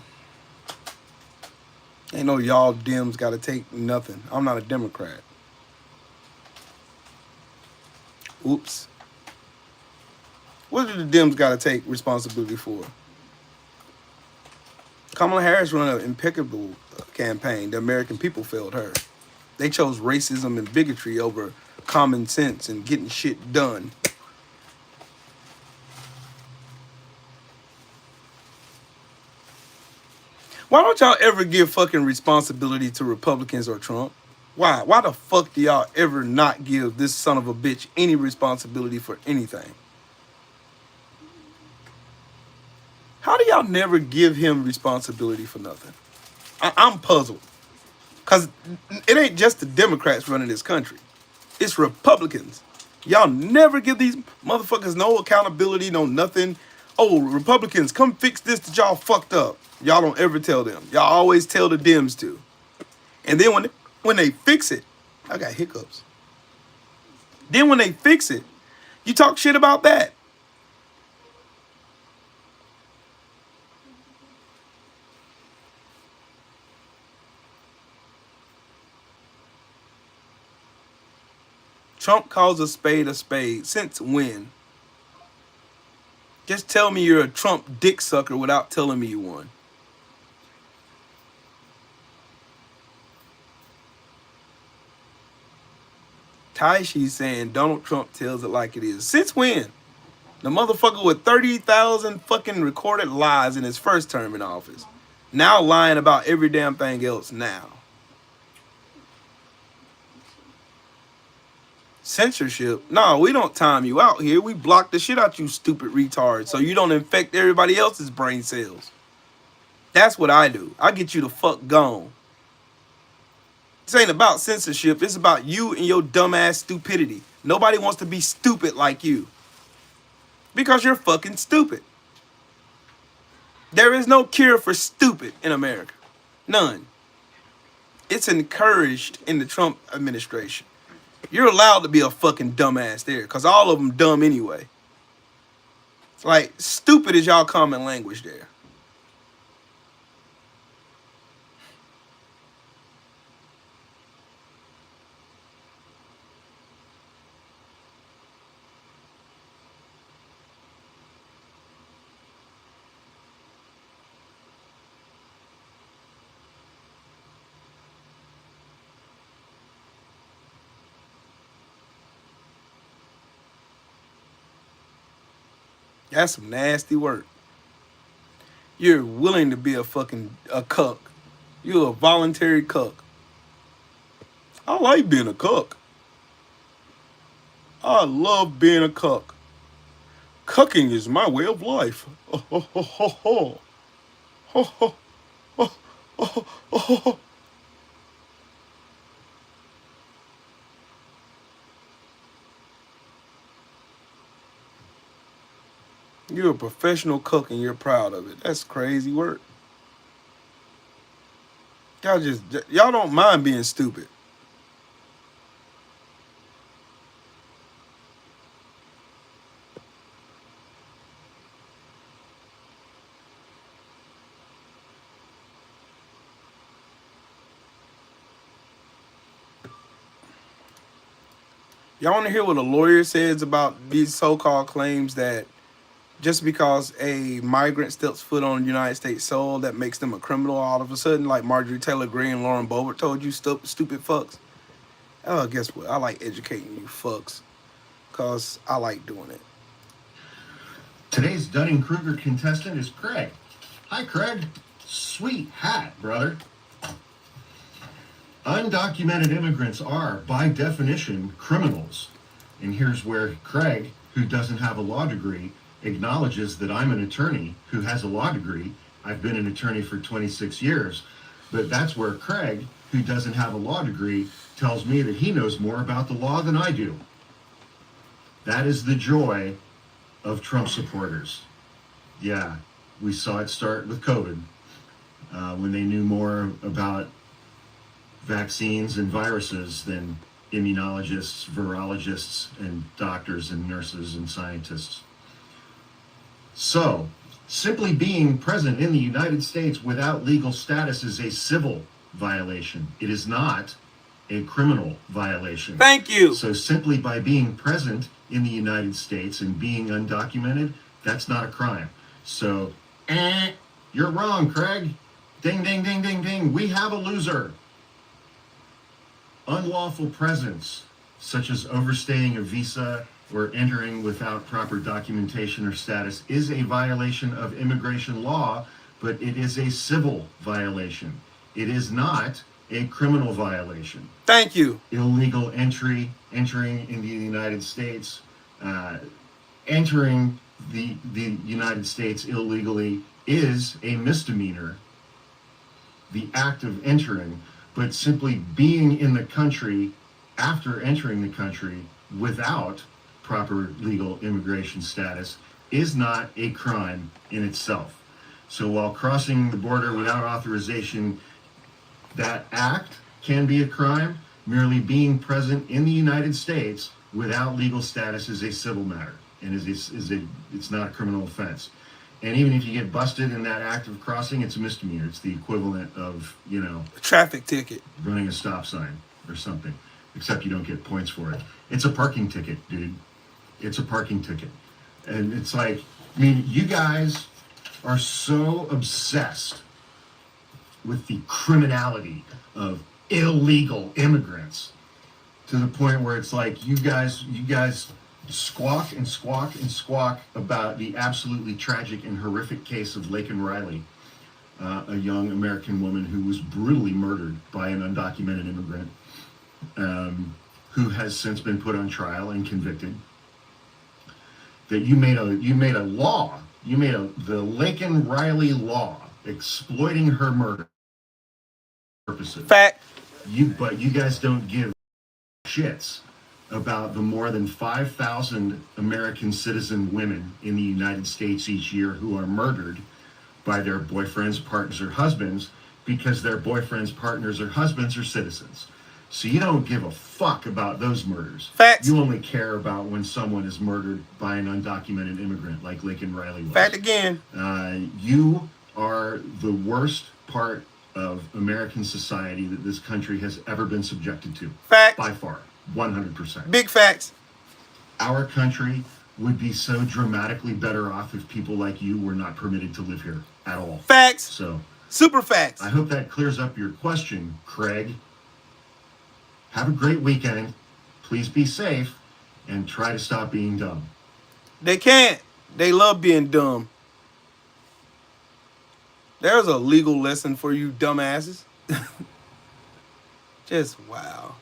Ain't no y'all Dems got to take nothing. I'm not a Democrat. Oops. What do the Dems got to take responsibility for? Kamala Harris ran an impeccable campaign. The American people failed her. They chose racism and bigotry over common sense and getting shit done. Why don't y'all ever give fucking responsibility to Republicans or Trump? Why? Why the fuck do y'all ever not give this son of a bitch any responsibility for anything? How do y'all never give him responsibility for nothing? I'm puzzled. Because it ain't just the Democrats running this country. It's Republicans. Y'all never give these motherfuckers no accountability, no nothing. Oh, Republicans, come fix this that y'all fucked up. Y'all don't ever tell them. Y'all always tell the Dems to. And then when they fix it, I got hiccups. Then when they fix it, you talk shit about that. Trump calls a spade a spade. Since when? Just tell me you're a Trump dick sucker without telling me you won. Taishi's saying Donald Trump tells it like it is. Since when? The motherfucker with 30,000 fucking recorded lies in his first term in office. Now lying about every damn thing else now. Censorship? No, we don't time you out here. We block the shit out you stupid retards so you don't infect everybody else's brain cells. That's what I do. I get you the fuck gone. This ain't about censorship. It's about you and your dumbass stupidity. Nobody wants to be stupid like you. Because you're fucking stupid. There is no cure for stupid in America. None. It's encouraged in the Trump administration. You're allowed to be a fucking dumbass there, because all of them dumb anyway. It's like, stupid is y'all common language there. That's some nasty work. You're willing to be a cuck. You're a voluntary cuck. I like being a cuck. I love being a cuck. Cucking is my way of life. Oh, oh, oh, oh, oh. Oh, oh, oh, oh, oh, oh. You're a professional cook and you're proud of it. That's crazy work. Y'all don't mind being stupid. Y'all want to hear what a lawyer says about these so-called claims that just because a migrant steps foot on United States soil, that makes them a criminal all of a sudden, like Marjorie Taylor Greene and Lauren Boebert told you, stupid fucks. Oh, guess what? I like educating you fucks, because I like doing it. Today's Dunning-Kruger contestant is Craig. Hi, Craig. Sweet hat, brother. Undocumented immigrants are, by definition, criminals. And here's where Craig, who doesn't have a law degree, acknowledges that I'm an attorney who has a law degree. I've been an attorney for 26 years. But that's where Craig, who doesn't have a law degree, tells me that he knows more about the law than I do. That is the joy of Trump supporters. Yeah, we saw it start with COVID, when they knew more about vaccines and viruses than immunologists, virologists, and doctors and nurses and scientists. So, simply being present in the United States without legal status is a civil violation. It is not a criminal violation. Thank you. So simply by being present in the United States and being undocumented, that's not a crime. So, you're wrong, Craig. Ding, ding, ding, ding, ding. We have a loser. Unlawful presence, such as overstaying a visa or entering without proper documentation or status, is a violation of immigration law, but it is a civil violation. It is not a criminal violation. Thank you. Illegal entering into the United States, entering the United States illegally is a misdemeanor, the act of entering, but simply being in the country after entering the country without proper legal immigration status is not a crime in itself. So while crossing the border without authorization, that act can be a crime, merely being present in the United States without legal status is a civil matter, and it's not a criminal offense. And even if you get busted in that act of crossing, it's a misdemeanor. It's the equivalent of, a traffic ticket, running a stop sign or something, except you don't get points for it. It's a parking ticket, dude. It's a parking ticket. And it's like, you guys are so obsessed with the criminality of illegal immigrants to the point where it's like you guys squawk and squawk and squawk about the absolutely tragic and horrific case of Laken Riley, a young American woman who was brutally murdered by an undocumented immigrant, who has since been put on trial and convicted. That you made a law, the Laken Riley law exploiting her murder purposes. Fact. But you guys don't give shits about the more than 5,000 American citizen women in the United States each year who are murdered by their boyfriends, partners, or husbands because their boyfriends, partners, or husbands are citizens. So you don't give a fuck about those murders. Facts. You only care about when someone is murdered by an undocumented immigrant like Laken Riley was. Fact again. You are the worst part of American society that this country has ever been subjected to. Fact. By far. 100%. Big facts. Our country would be so dramatically better off if people like you were not permitted to live here at all. Facts. So, super facts. I hope that clears up your question, Craig. Have a great weekend. Please be safe and try to stop being dumb. They can't. They love being dumb. There's a legal lesson for you dumbasses. Just wow.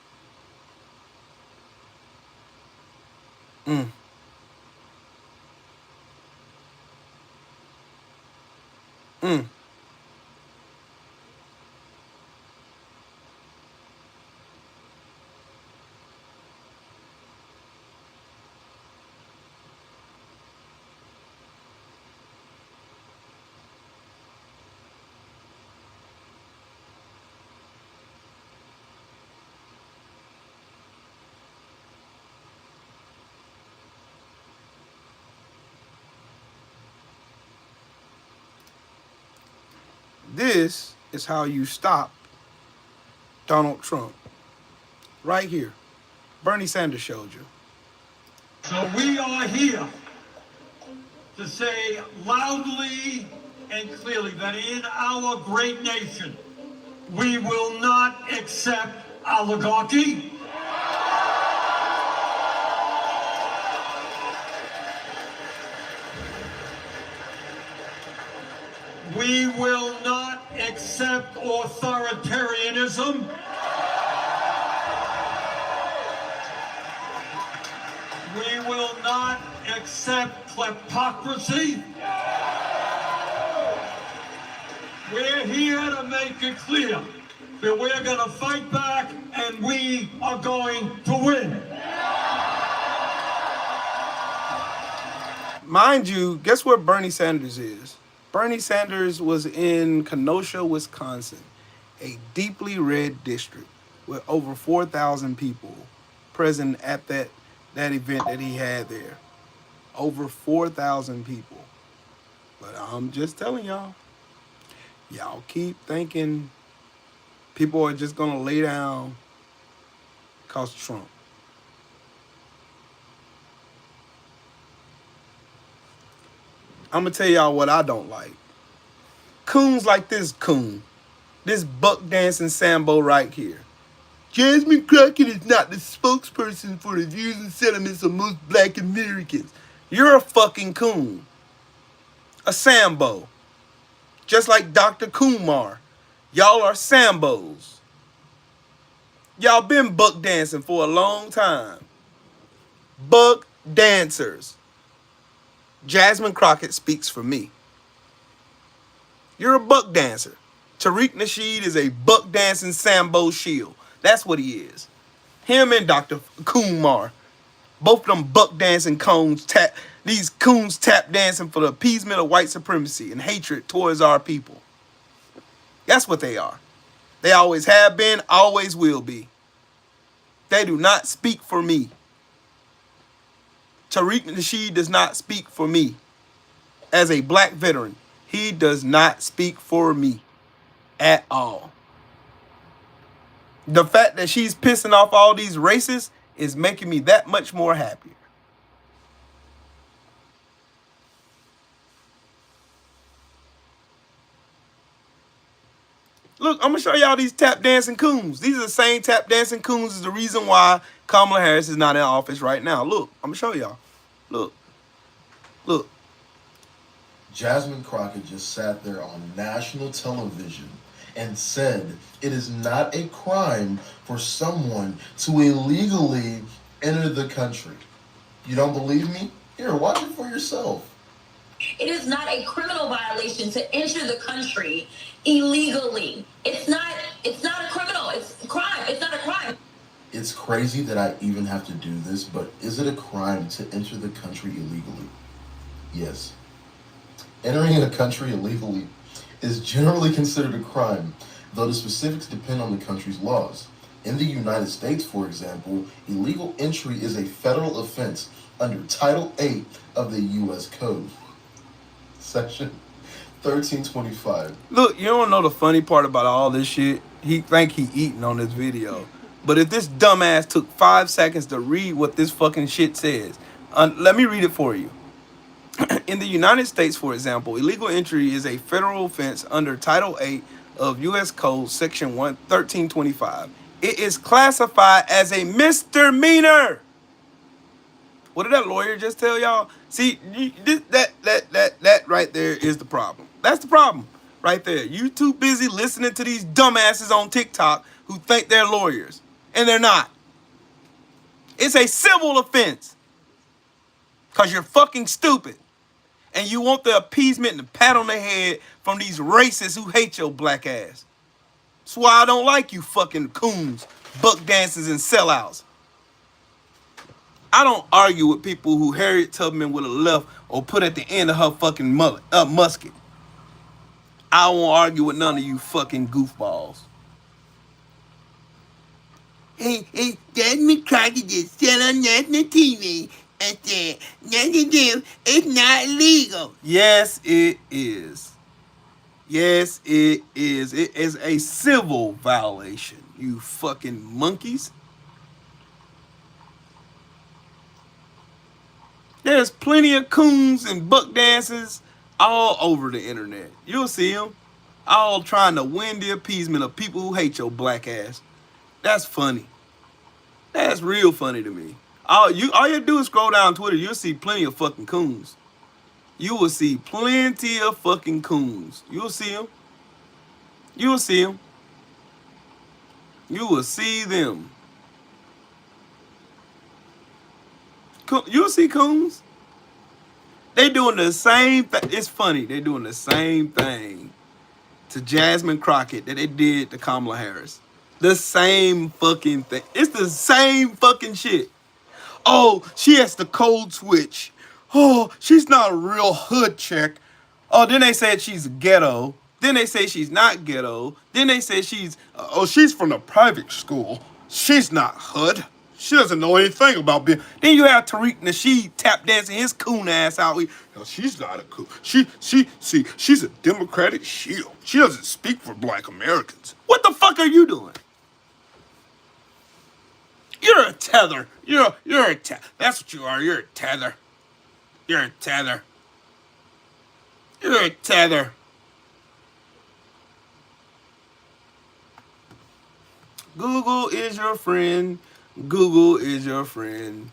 This is how you stop Donald Trump. Right here. Bernie Sanders showed you. So we are here to say loudly and clearly that in our great nation, we will not accept oligarchy. We will not accept authoritarianism. We will not accept kleptocracy. We're here to make it clear that we're going to fight back and we are going to win. Mind you, guess where Bernie Sanders is? Bernie Sanders was in Kenosha, Wisconsin, a deeply red district with over 4,000 people present at that event that he had there. Over 4,000 people. But I'm just telling y'all keep thinking people are just going to lay down Cause Trump. I'm gonna tell y'all what I don't like. Coons like this coon. This buck dancing Sambo right here. Jasmine Crockett is not the spokesperson for the views and sentiments of most black Americans. You're a fucking coon. A Sambo. Just like Dr. Kumar. Y'all are Sambos. Y'all been buck dancing for a long time. Buck dancers. Jasmine Crockett speaks for me. You're a buck dancer. Tariq Nasheed is a buck dancing Sambo shield. That's what he is. Him and Dr. Kumar. Both of them buck dancing coons tap. These coons tap dancing for the appeasement of white supremacy and hatred towards our people. That's what they are. They always have been, always will be. They do not speak for me. Tariq Nasheed does not speak for me. As a black veteran, he does not speak for me at all. The fact that she's pissing off all these racists is making me that much more happier. Look, I'm going to show y'all these tap dancing coons. These are the same tap dancing coons is the reason why Kamala Harris is not in office right now. Look, I'm going to show y'all. Look. Look. Jasmine Crockett just sat there on national television and said it is not a crime for someone to illegally enter the country. You don't believe me? Here, watch it for yourself. It is not a criminal violation to enter the country illegally. It's not a criminal. It's a crime. It's not a crime. It's crazy that I even have to do this, but is it a crime to enter the country illegally? Yes. Entering a country illegally is generally considered a crime, though the specifics depend on the country's laws. In the United States, for example, illegal entry is a federal offense under Title 8 of the U.S. Code. Section 1325. Look, you don't know the funny part about all this shit? He think he eating on this video. But if this dumbass took 5 seconds to read what this fucking shit says, let me read it for you. In the United States, for example, illegal entry is a federal offense under Title 8 of U.S. Code Section 1325. It is classified as a misdemeanor. What did that lawyer just tell y'all? See, that right there is the problem. That's the problem right there. You too busy listening to these dumbasses on TikTok who think they're lawyers, and they're not. It's a civil offense because you're fucking stupid. And you want the appeasement and the pat on the head from these racists who hate your black ass. That's why I don't like you fucking coons, buck dancers, and sellouts. I don't argue with people who Harriet Tubman would have left or put at the end of her fucking musket. I won't argue with none of you fucking goofballs. Hey, Jasmine Crockett just said on national TV and said, nothing to do, it's not legal. Yes, it is. Yes, it is. It is a civil violation, you fucking monkeys. There's plenty of coons and buck dancers all over the internet. You'll see them all trying to win the appeasement of people who hate your black ass. That's funny. That's real funny to me. All you do is scroll down Twitter. You'll see plenty of fucking coons. You will see plenty of fucking coons. You'll see them. You will see them. You will see them. You'll see coons. They doing the same thing. It's funny. They doing the same thing to Jasmine Crockett that they did to Kamala Harris. The same fucking thing. It's the same fucking shit. Oh, she has the code switch. Oh, she's not a real hood chick. Oh, then they said she's ghetto. Then they say she's not ghetto. Then they say she's from a private school. She's not hood. She doesn't know anything about being. Then you have Tariq Nasheed tap dancing his coon ass out. She's not a coon. She's a Democratic shield. She doesn't speak for black Americans. What the fuck are you doing? You You're a tether. You're a tether. That's what you are. You're a tether. You're a tether. You're a tether. Google is your friend. Google is your friend.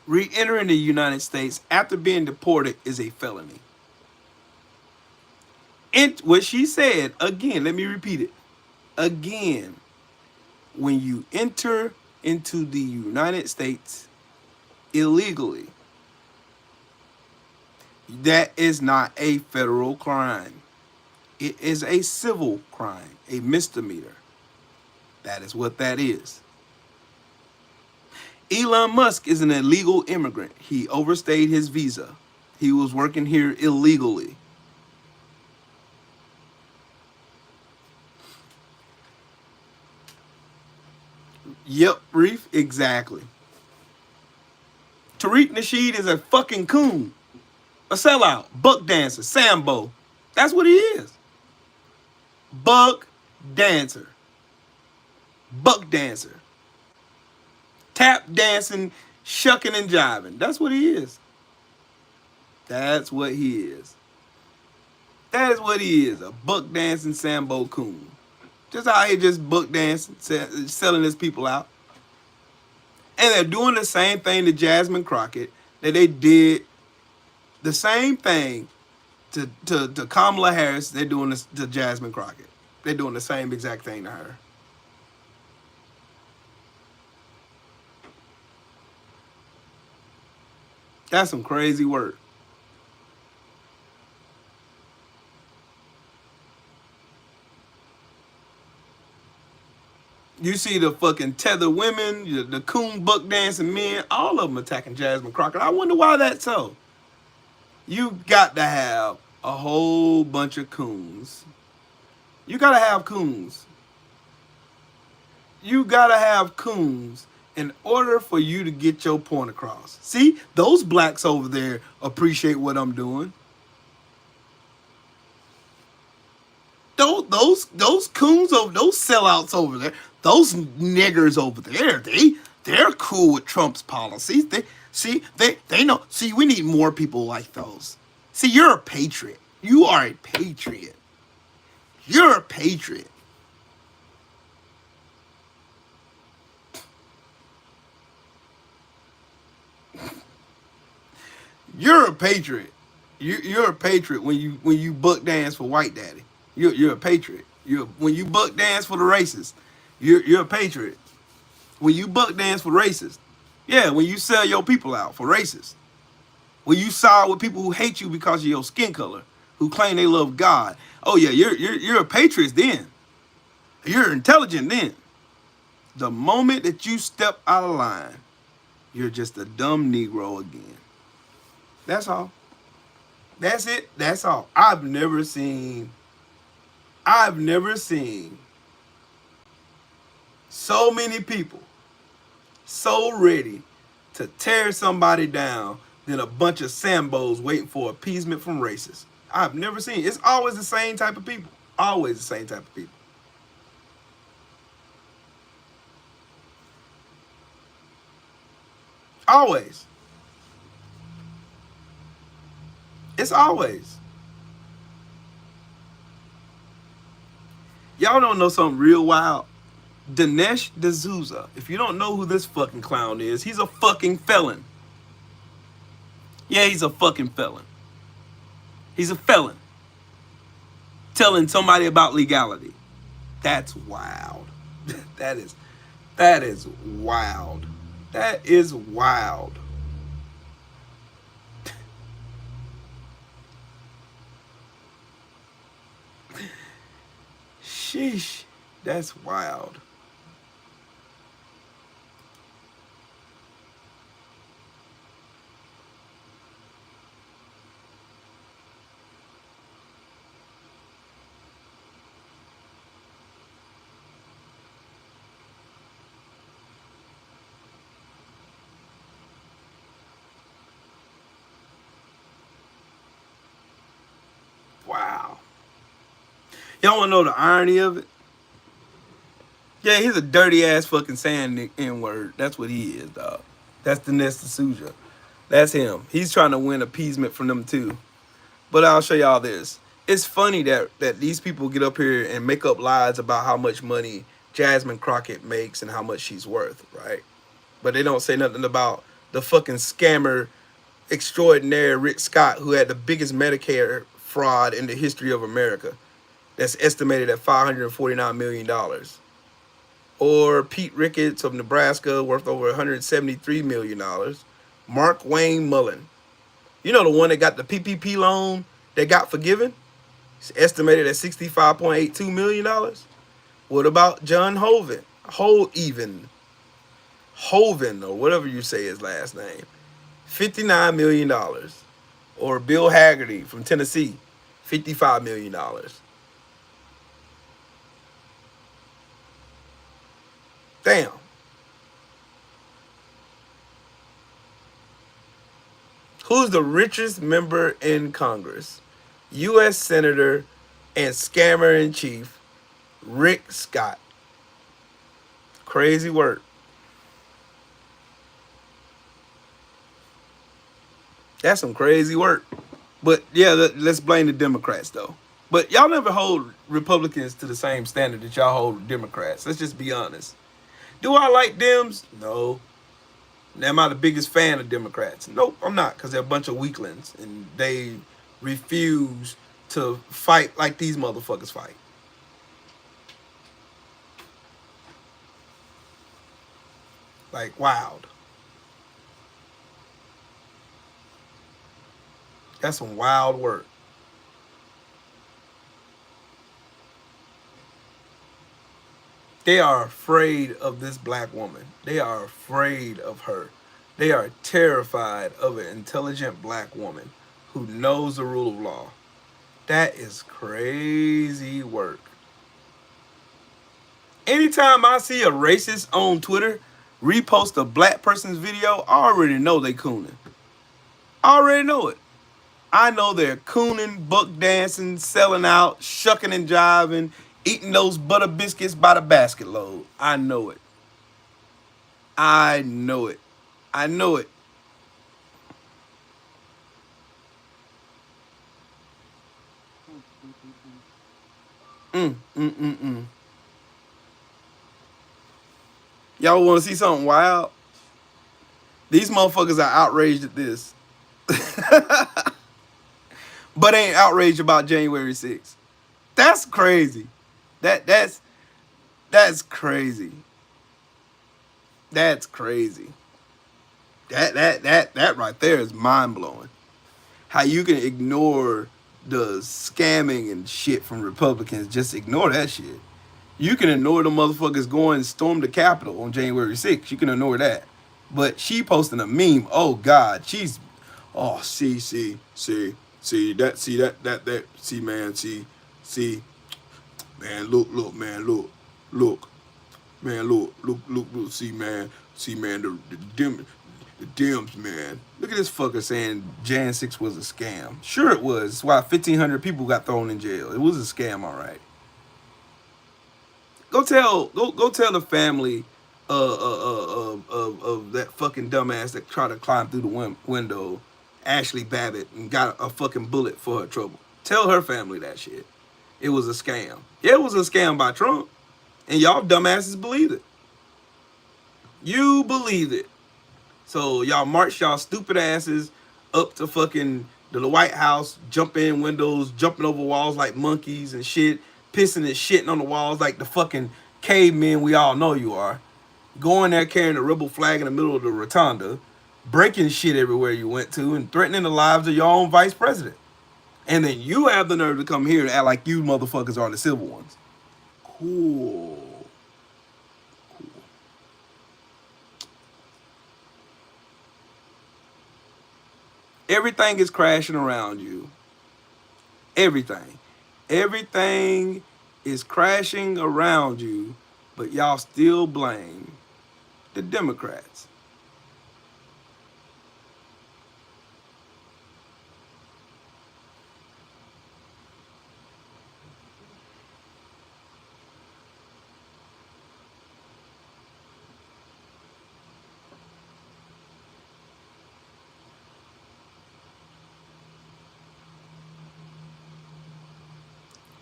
Re-entering the United States after being deported is a felony. And what she said, again, let me repeat it. Again, when you enter into the United States illegally, that is not a federal crime. It is a civil crime, a misdemeanor. That is what that is. Elon Musk is an illegal immigrant. He overstayed his visa. He was working here illegally. Yep, Reef, exactly. Tariq Nasheed is a fucking coon. A sellout. Buck dancer. Sambo. That's what he is. Buck dancer. Buck dancer. Tap dancing, shucking and jiving. That's what he is. That's what he is. That is what he is. A buck dancing Sambo coon. Just out here just buck dancing, selling his people out. And they're doing the same thing to Jasmine Crockett that they did the same thing to Kamala Harris. They're doing this to Jasmine Crockett. They're doing the same exact thing to her. That's some crazy work. You see the fucking tether women, the coon buck dancing men, all of them attacking Jasmine Crockett. I wonder why that's so. You got to have a whole bunch of coons. You got to have coons. You got to have coons in order for you to get your point across. See, those blacks over there appreciate what I'm doing. Those coons over, those sellouts over there, those niggers over there, they're cool with Trump's policies. They know. See, we need more people like those. See, you're a patriot. You are a patriot. You're a patriot. You're a patriot. You're a patriot when you buck dance for white daddy. You're a patriot. When you buck dance for the racist, you're a patriot. When you buck dance for racist, yeah, when you sell your people out for racist, when you side with people who hate you because of your skin color, who claim they love God, oh yeah, you're a patriot then. You're intelligent then. The moment that you step out of line, you're just a dumb Negro again. That's all. That's it. That's all. I've never seen so many people so ready to tear somebody down than a bunch of Sambos waiting for appeasement from racists. I've never seen. It's always the same type of people. Always the same type of people. Always. It's always. Y'all don't know something real wild? Dinesh D'Souza. If you don't know who this fucking clown is, he's a fucking felon. Yeah, he's a fucking felon. He's a felon. Telling somebody about legality. That's wild. That is wild. That is wild. Sheesh. That's wild. Y'all want to know the irony of it? Yeah, he's a dirty ass fucking saying N-word. That's what he is, dog. That's Dinesh D'Souza. That's him. He's trying to win appeasement from them too. But I'll show y'all this. It's funny that these people get up here and make up lies about how much money Jasmine Crockett makes and how much she's worth, right? But they don't say nothing about the fucking scammer extraordinaire Rick Scott, who had the biggest Medicare fraud in the history of America. That's estimated at $549 million. Or Pete Ricketts of Nebraska, worth over $173 million. Mark Wayne Mullen. You know the one that got the PPP loan that got forgiven? It's estimated at $65.82 million. What about John Hoven, or whatever you say his last name? $59 million. Or Bill Haggerty from Tennessee, $55 million. Damn. Who's the richest member in Congress? U.S. Senator and scammer-in-chief Rick Scott. Crazy work. That's some crazy work. But yeah, let's blame the Democrats though. But y'all never hold Republicans to the same standard that y'all hold Democrats. Let's just be honest. Do I like Dems? No. Am I the biggest fan of Democrats? Nope, I'm not, because they're a bunch of weaklings and they refuse to fight like these motherfuckers fight. Like, wild. That's some wild work. They are afraid of this black woman. They are afraid of her. They are terrified of an intelligent black woman who knows the rule of law. That is crazy work. Anytime I see a racist on Twitter repost a black person's video, I already know they cooning. I already know it. I know they're cooning, buck dancing, selling out, shucking and jiving, eating those butter biscuits by the basket load. I know it. I know it. I know it. Y'all want to see something wild? These motherfuckers are outraged at this. But ain't outraged about January 6th. That's crazy. That's crazy. That's crazy. That right there is mind-blowing. How you can ignore the scamming and shit from Republicans, just ignore that shit. You can ignore the motherfuckers going and storm the Capitol on January 6th. You can ignore that. But she posting a meme. Oh God, see, man, look, man, see, man, the Dems, man. Look at this fucker saying Jan 6 was a scam. Sure it was. That's why 1,500 people got thrown in jail. It was a scam, all right. Go tell the family of that fucking dumbass that tried to climb through the window, Ashley Babbitt, and got a fucking bullet for her trouble. Tell her family that shit. It was a scam. Yeah, it was a scam by Trump. And y'all dumbasses believe it. You believe it. So y'all march y'all stupid asses up to fucking the White House, jump in windows, jumping over walls like monkeys and shit, pissing and shitting on the walls like the fucking cavemen we all know you are. Going there carrying a rebel flag in the middle of the rotunda, breaking shit everywhere you went to, and threatening the lives of your own vice president. And then you have the nerve to come here and act like you motherfuckers are the civil ones. Cool. Everything is crashing around you. Everything. Everything is crashing around you, but y'all still blame the Democrats.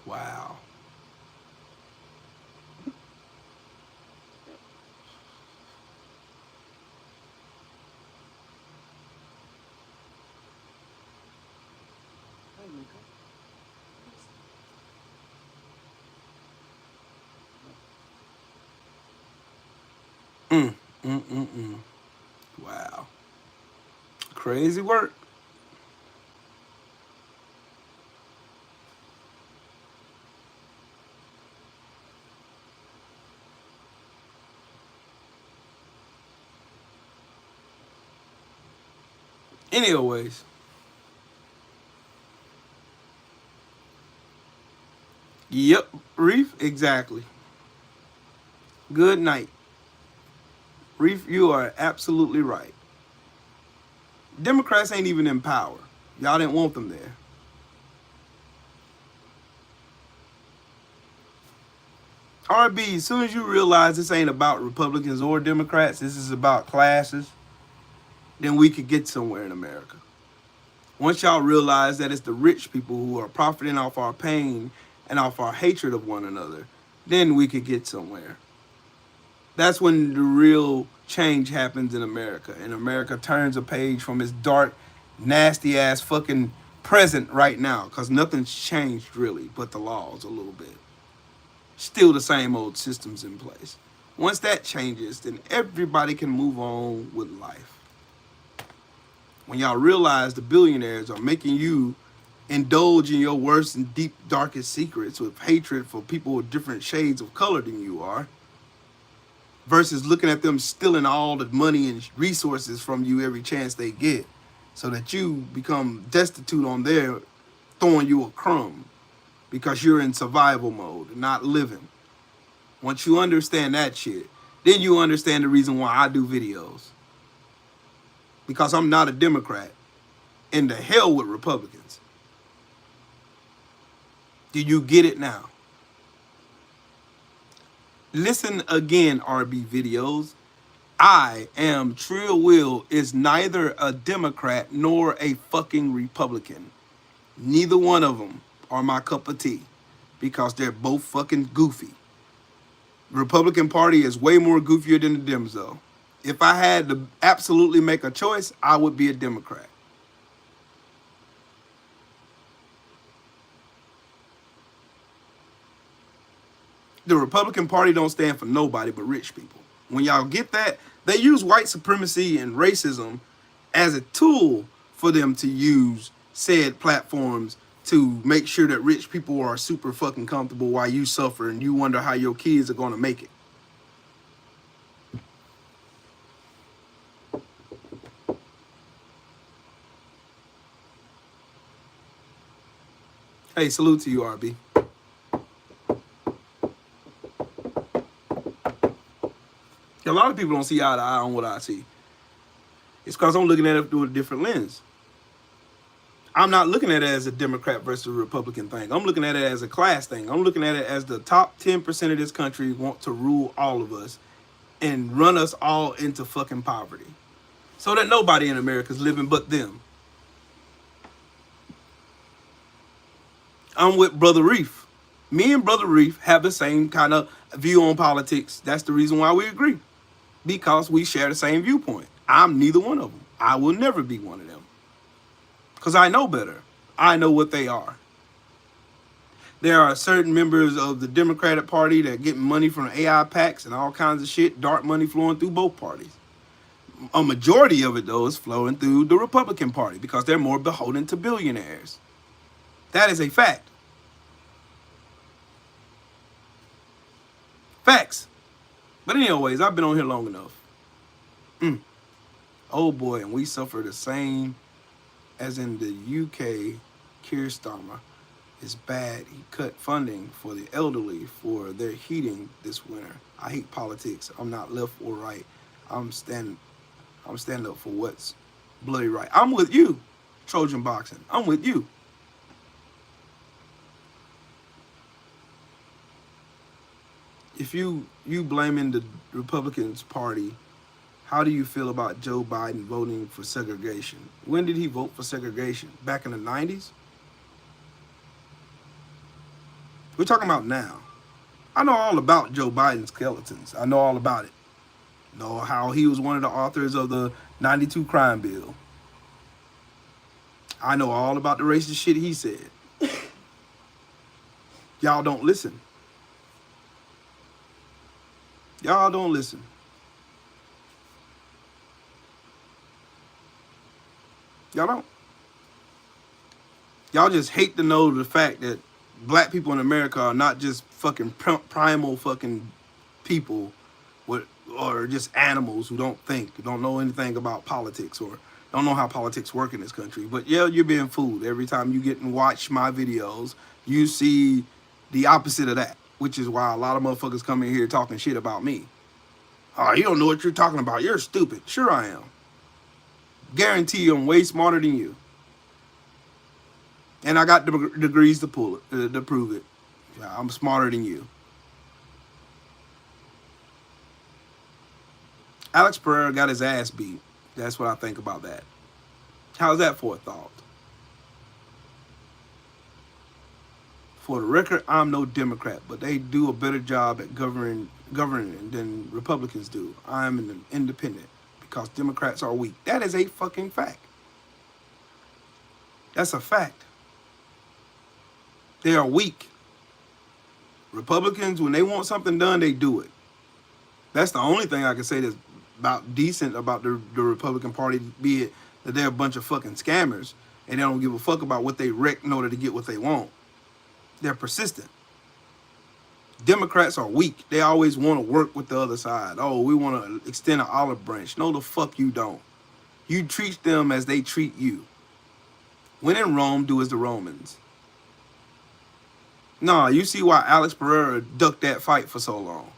Wow. Wow. Crazy work. Anyways. Yep, Reef, exactly. Good night. Reef, you are absolutely right. Democrats ain't even in power. Y'all didn't want them there. RB, as soon as you realize this ain't about Republicans or Democrats, this is about classes, then we could get somewhere in America. Once y'all realize that it's the rich people who are profiting off our pain and off our hatred of one another, then we could get somewhere. That's when the real change happens in America. And America turns a page from its dark, nasty ass fucking present right now. Because nothing's changed really but the laws a little bit. Still the same old systems in place. Once that changes, then everybody can move on with life. When y'all realize the billionaires are making you indulge in your worst and deep, darkest secrets with hatred for people with different shades of color than you are, versus looking at them stealing all the money and resources from you every chance they get, so that you become destitute on their throwing you a crumb because you're in survival mode, not living. Once you understand that shit, then you understand the reason why I do videos. Because I'm not a Democrat. And the hell with Republicans. Do you get it now? Listen again, RB videos. I am Trill Will is neither a Democrat nor a fucking Republican. Neither one of them are my cup of tea because they're both fucking goofy. The Republican Party is way more goofier than the Dems though. If I had to absolutely make a choice, I would be a Democrat. The Republican Party don't stand for nobody but rich people. When y'all get that, they use white supremacy and racism as a tool for them to use said platforms to make sure that rich people are super fucking comfortable while you suffer and you wonder how your kids are going to make it. Hey, salute to you, RB. A lot of people don't see eye to eye on what I see. It's because I'm looking at it through a different lens. I'm not looking at it as a Democrat versus Republican thing. I'm looking at it as a class thing. I'm looking at it as the top 10% of this country want to rule all of us and run us all into fucking poverty. So that nobody in America is living but them. I'm with Brother Reef. Me and Brother Reef have the same kind of view on politics. That's the reason why we agree. Because we share the same viewpoint. I'm neither one of them. I will never be one of them. Because I know better. I know what they are. There are certain members of the Democratic Party that get money from AI PACs and all kinds of shit, dark money flowing through both parties. A majority of it, though, is flowing through the Republican Party because they're more beholden to billionaires. That is a fact. Facts. But anyways, I've been on here long enough. Oh boy, and we suffer the same as in the UK. Keir Starmer is bad. He cut funding for the elderly for their heating this winter. I hate politics. I'm not left or right. I'm stand up for what's bloody right. I'm with you, Trojan Boxing. I'm with you. If you blaming the Republicans Party, how do you feel about Joe Biden voting for segregation? When did he vote for segregation? Back in the 90s? We're talking about now. I know all about Joe Biden's skeletons. I know all about it. Know how he was one of the authors of the 92 crime bill. I know all about the racist shit he said. Y'all don't listen. Y'all don't listen. Y'all don't. Y'all just hate to know the fact that black people in America are not just fucking primal fucking people or just animals who don't think, who don't know anything about politics or don't know how politics work in this country. But yeah, you're being fooled. Every time you get and watch my videos, you see the opposite of that, which is why a lot of motherfuckers come in here talking shit about me. Oh, you don't know what you're talking about. You're stupid. Sure I am. Guarantee you I'm way smarter than you. And I got the degrees to prove it. I'm smarter than you. Alex Pereira got his ass beat. That's what I think about that. How's that for a thought? For the record, I'm no Democrat, but they do a better job at governing than Republicans do. I'm an independent because Democrats are weak. That is a fucking fact. That's a fact. They are weak. Republicans, when they want something done, they do it. That's the only thing I can say that's about decent about the Republican Party, be it that they're a bunch of fucking scammers and they don't give a fuck about what they wreck in order to get what they want. They're persistent. Democrats are weak. They always want to work with the other side. Oh, we want to extend an olive branch. No, the fuck you don't. You treat them as they treat you. When in Rome, do as the Romans. Nah, you see why Alex Pereira ducked that fight for so long.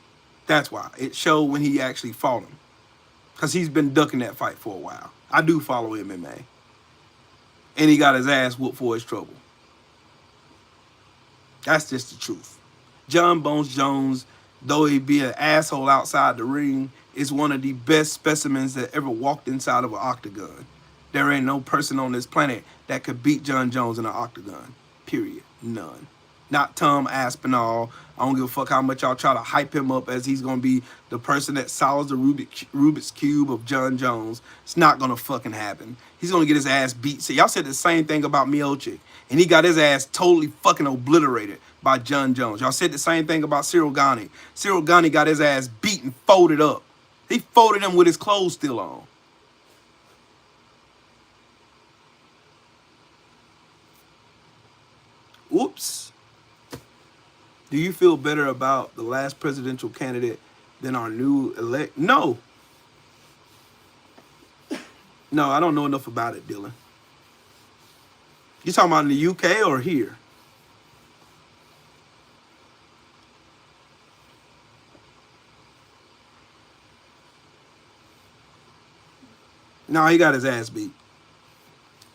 That's why. It showed when he actually fought him. Because he's been ducking that fight for a while. I do follow MMA. And he got his ass whooped for his trouble. That's just the truth. John Bones Jones, though he be an asshole outside the ring, is one of the best specimens that ever walked inside of an octagon. There ain't no person on this planet that could beat John Jones in an octagon. Period. None. Not Tom Aspinall. I don't give a fuck how much y'all try to hype him up as he's going to be the person that solves the Rubik's Cube of John Jones. It's not going to fucking happen. He's going to get his ass beat. So y'all said the same thing about Miocic, and he got his ass totally fucking obliterated by John Jones. Y'all said the same thing about Cyril Gani. Cyril Gani got his ass beat and folded up. He folded him with his clothes still on. Oops. Do you feel better about the last presidential candidate than our new elect? No. No, I don't know enough about it, Dylan. You talking about in the UK or here? No, he got his ass beat.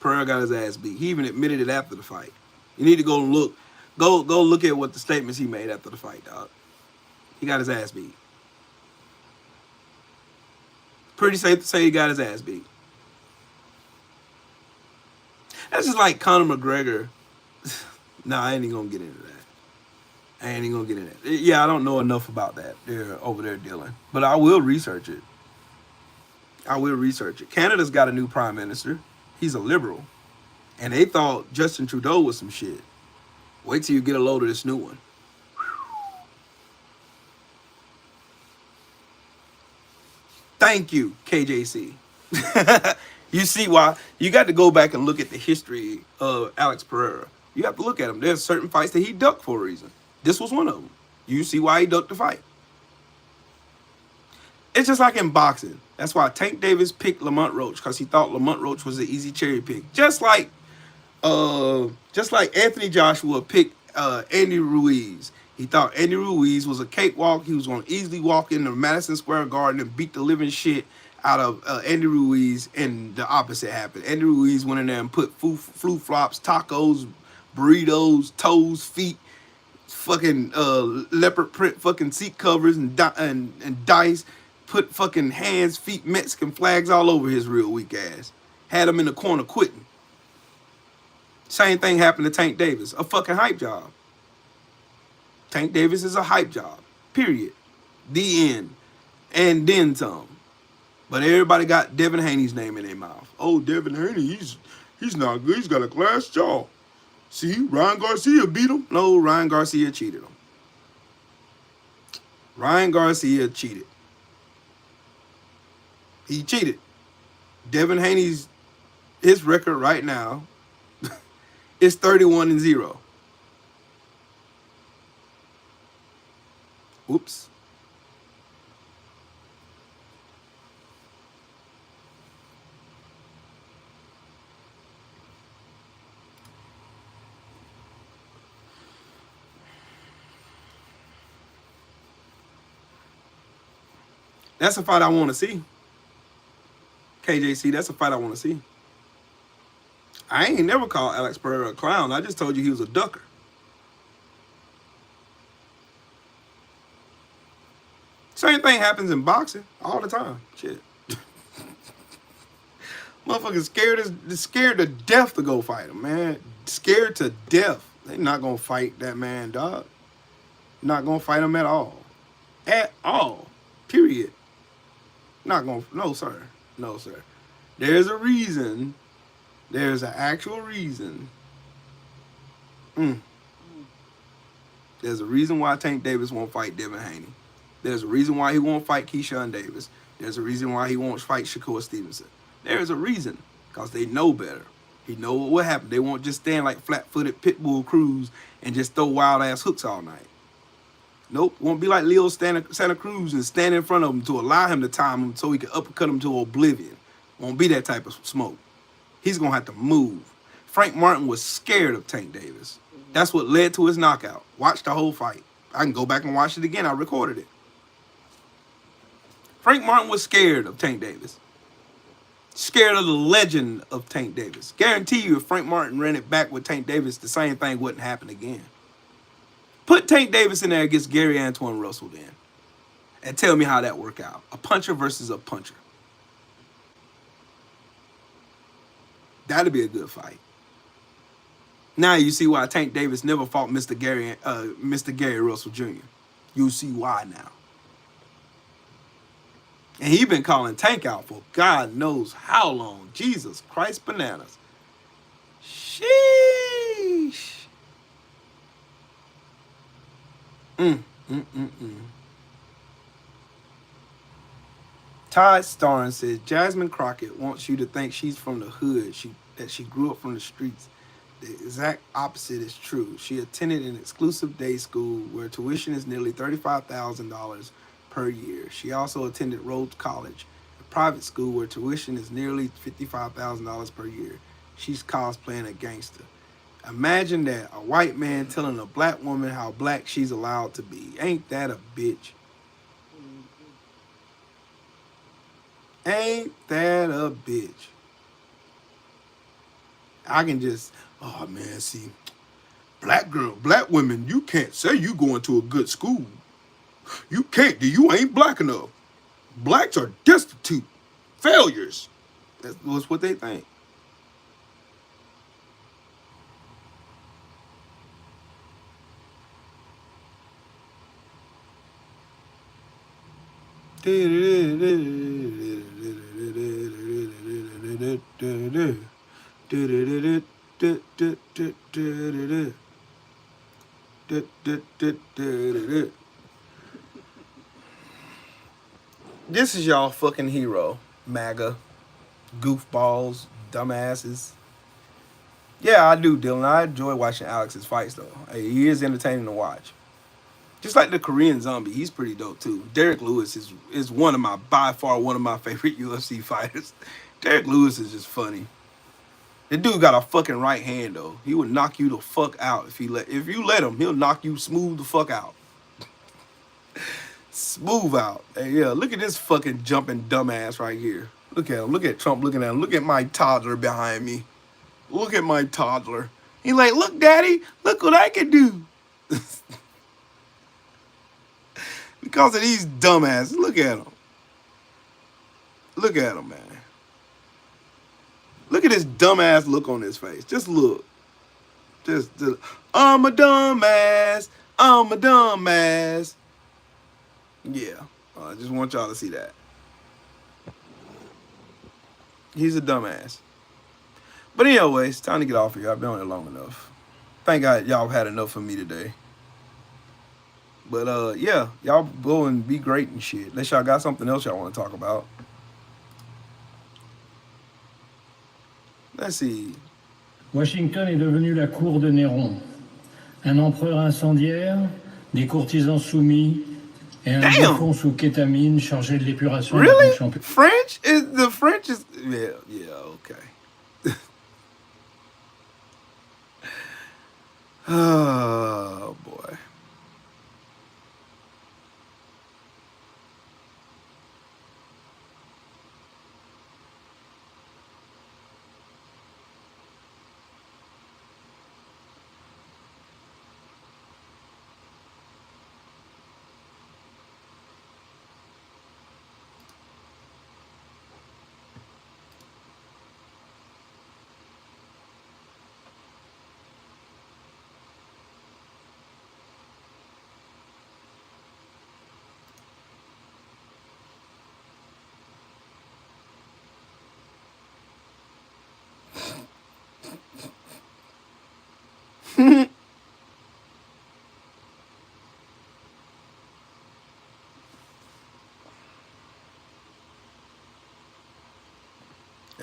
Pereira got his ass beat. He even admitted it after the fight. You need to go look. Go look at what the statements he made after the fight, dog. He got his ass beat. Pretty safe to say he got his ass beat. That's just like Conor McGregor. Nah, I ain't even gonna get into that. I ain't even gonna get into that. Yeah, I don't know enough about that. They're over there dealing. But I will research it. I will research it. Canada's got a new prime minister. He's a liberal. And they thought Justin Trudeau was some shit. Wait till you get a load of this new one. Thank you, KJC. You see why? You got to go back and look at the history of Alex Pereira. You have to look at him. There's certain fights that he ducked for a reason. This was one of them. You see why he ducked the fight. It's just like in boxing. That's why Tank Davis picked Lamont Roach, because he thought Lamont Roach was an easy cherry pick. Just like Anthony Joshua picked Andy Ruiz. He thought Andy Ruiz was a cakewalk. He was going to easily walk into Madison Square Garden and beat the living shit out of Andy Ruiz, and the opposite happened. Andy Ruiz went in there and put flu flops, tacos, burritos, toes, feet, fucking leopard print fucking seat covers and dice, put fucking hands, feet, Mexican flags all over his real weak ass. Had him in the corner quitting. Same thing happened to Tank Davis. A fucking hype job. Tank Davis is a hype job. Period. The end. And then some. But everybody got Devin Haney's name in their mouth. Oh, Devin Haney, he's not good. He's got a glass jaw. See, Ryan Garcia beat him. No, Ryan Garcia cheated him. Ryan Garcia cheated. He cheated. Devin Haney's, his record right now is 31-0. Oops. That's a fight I want to see. KJC, that's a fight I want to see. I ain't never called Alex Pereira a clown. I just told you he was a ducker. Same thing happens in boxing all the time. Shit. Motherfuckers scared to death to go fight him, man. Scared to death. They not gonna fight that man, dog. Not gonna fight him at all. At all. Period. Not gonna, no sir. No sir. There's a reason. There's an actual reason. There's a reason why Tank Davis won't fight Devin Haney. There's a reason why he won't fight Keyshawn Davis. There's a reason why he won't fight Shakur Stevenson. There's a reason. Because they know better. He know what will happen. They won't just stand like flat-footed Pitbull Cruz and just throw wild-ass hooks all night. Nope. Won't be like Leo Santa Cruz and stand in front of him to allow him to time him so he can uppercut him to oblivion. Won't be that type of smoke. He's going to have to move. Frank Martin was scared of Tank Davis. That's what led to his knockout. Watch the whole fight. I can go back and watch it again. I recorded it. Frank Martin was scared of Tank Davis. Scared of the legend of Tank Davis. Guarantee you if Frank Martin ran it back with Tank Davis, the same thing wouldn't happen again. Put Tank Davis in there against Gary Antoine Russell then. And tell me how that worked out. A puncher versus a puncher. That'd be a good fight. Now you see why Tank Davis never fought Mr. Gary Russell Jr. You see why now. And he been calling Tank out for God knows how long. Jesus Christ bananas. Sheesh. Todd Starn says, Jasmine Crockett wants you to think she's from the hood, that she grew up from the streets. The exact opposite is true. She attended an exclusive day school where tuition is nearly $35,000 per year. She also attended Rhodes College, a private school where tuition is nearly $55,000 per year. She's cosplaying a gangster. Imagine that, a white man telling a black woman how black she's allowed to be. Ain't that a bitch? Ain't that a bitch? I can just, oh man, see, black women, you can't say you going to a good school. You can't, you ain't black enough. Blacks are destitute, failures. That's what they think. This is y'all fucking hero, MAGA, goofballs, dumbasses. Yeah, I do, Dylan. I enjoy watching Alex's fights, though. Hey, he is entertaining to watch. Just like the Korean Zombie, he's pretty dope, too. Derek Lewis is by far one of my favorite UFC fighters. Derek Lewis is just funny. The dude got a fucking right hand, though. He would knock you the fuck out if you let him. He'll knock you smooth the fuck out. Smooth out. Hey, yeah, look at this fucking jumping dumbass right here. Look at him. Look at Trump looking at him. Look at my toddler behind me. Look at my toddler. He's like, look, Daddy, look what I can do. Because of these dumbasses. Look at him. Look at him, man. Look at this dumbass look on his face. Just look. Just I'm a dumbass. I'm a dumbass. Yeah, I just want y'all to see that. He's a dumbass. But anyways, time to get off here. I've been on here long enough. Thank God y'all had enough of me today. But yeah, y'all go and be great and shit. Unless y'all got something else y'all want to talk about. Let's see. Washington est devenu la cour de Néron. Un empereur incendiaire, des courtisans soumis et un bouffon sous kétamine chargé de l'épuration de la fonction publique. French is the French is yeah okay. Oh boy.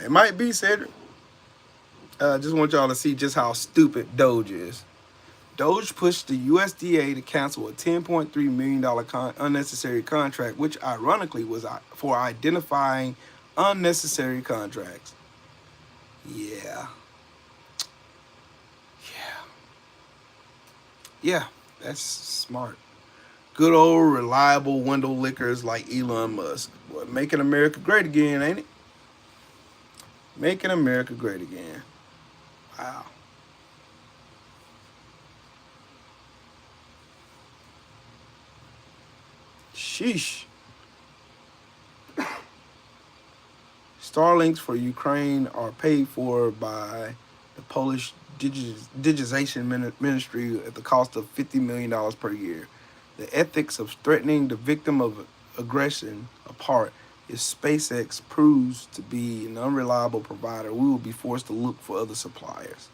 It might be, Cedric. Just want y'all to see just how stupid Doge is. Doge pushed the USDA to cancel a $10.3 million unnecessary contract, which ironically was for identifying unnecessary contracts. Yeah. Yeah, that's smart. Good old reliable window lickers like Elon Musk. Boy, making America great again, ain't it? Making America great again. Wow. Sheesh. Starlinks for Ukraine are paid for by the Polish digitization ministry at the cost of $50 million per year. The ethics of threatening the victim of aggression apart, if SpaceX proves to be an unreliable provider, we will be forced to look for other suppliers.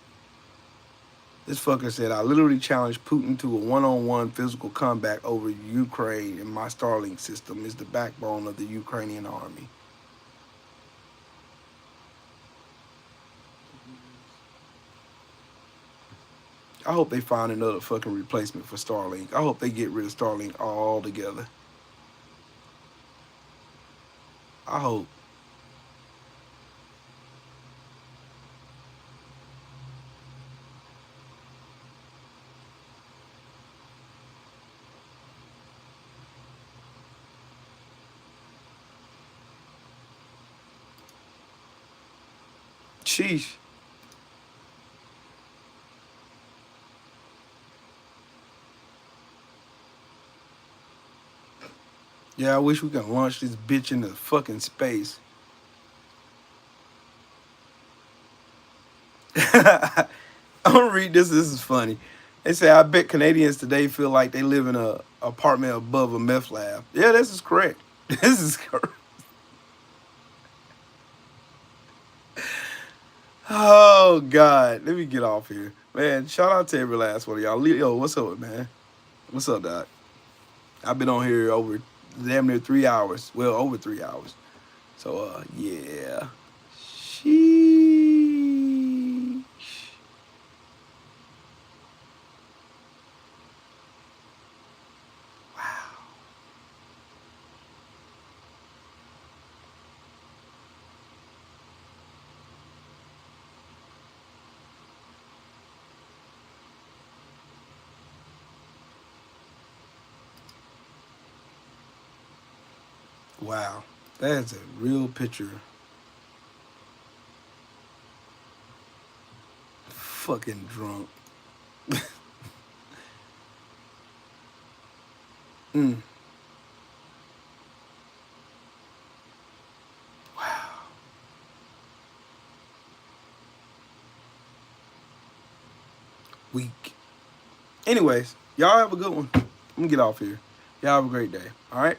This fucker said, I literally challenged Putin to a one-on-one physical combat over Ukraine, and my Starlink system is the backbone of the Ukrainian army. I hope they find another fucking replacement for Starlink. I hope they get rid of Starlink altogether. I hope. Sheesh. Yeah, I wish we could launch this bitch into fucking space. I'm gonna read this. This is funny. They say, I bet Canadians today feel like they live in a apartment above a meth lab. Yeah, this is correct. This is correct. Oh, God. Let me get off here. Man, shout out to every last one of y'all. Yo, what's up, man? What's up, Doc? I've been on here over damn near 3 hours. Well, over 3 hours. So, yeah. Sheesh. Wow, that's a real picture. Fucking drunk. Wow. Weak. Anyways, Y'all have a good one. I'm gonna get off here. Y'all have a great day. All right.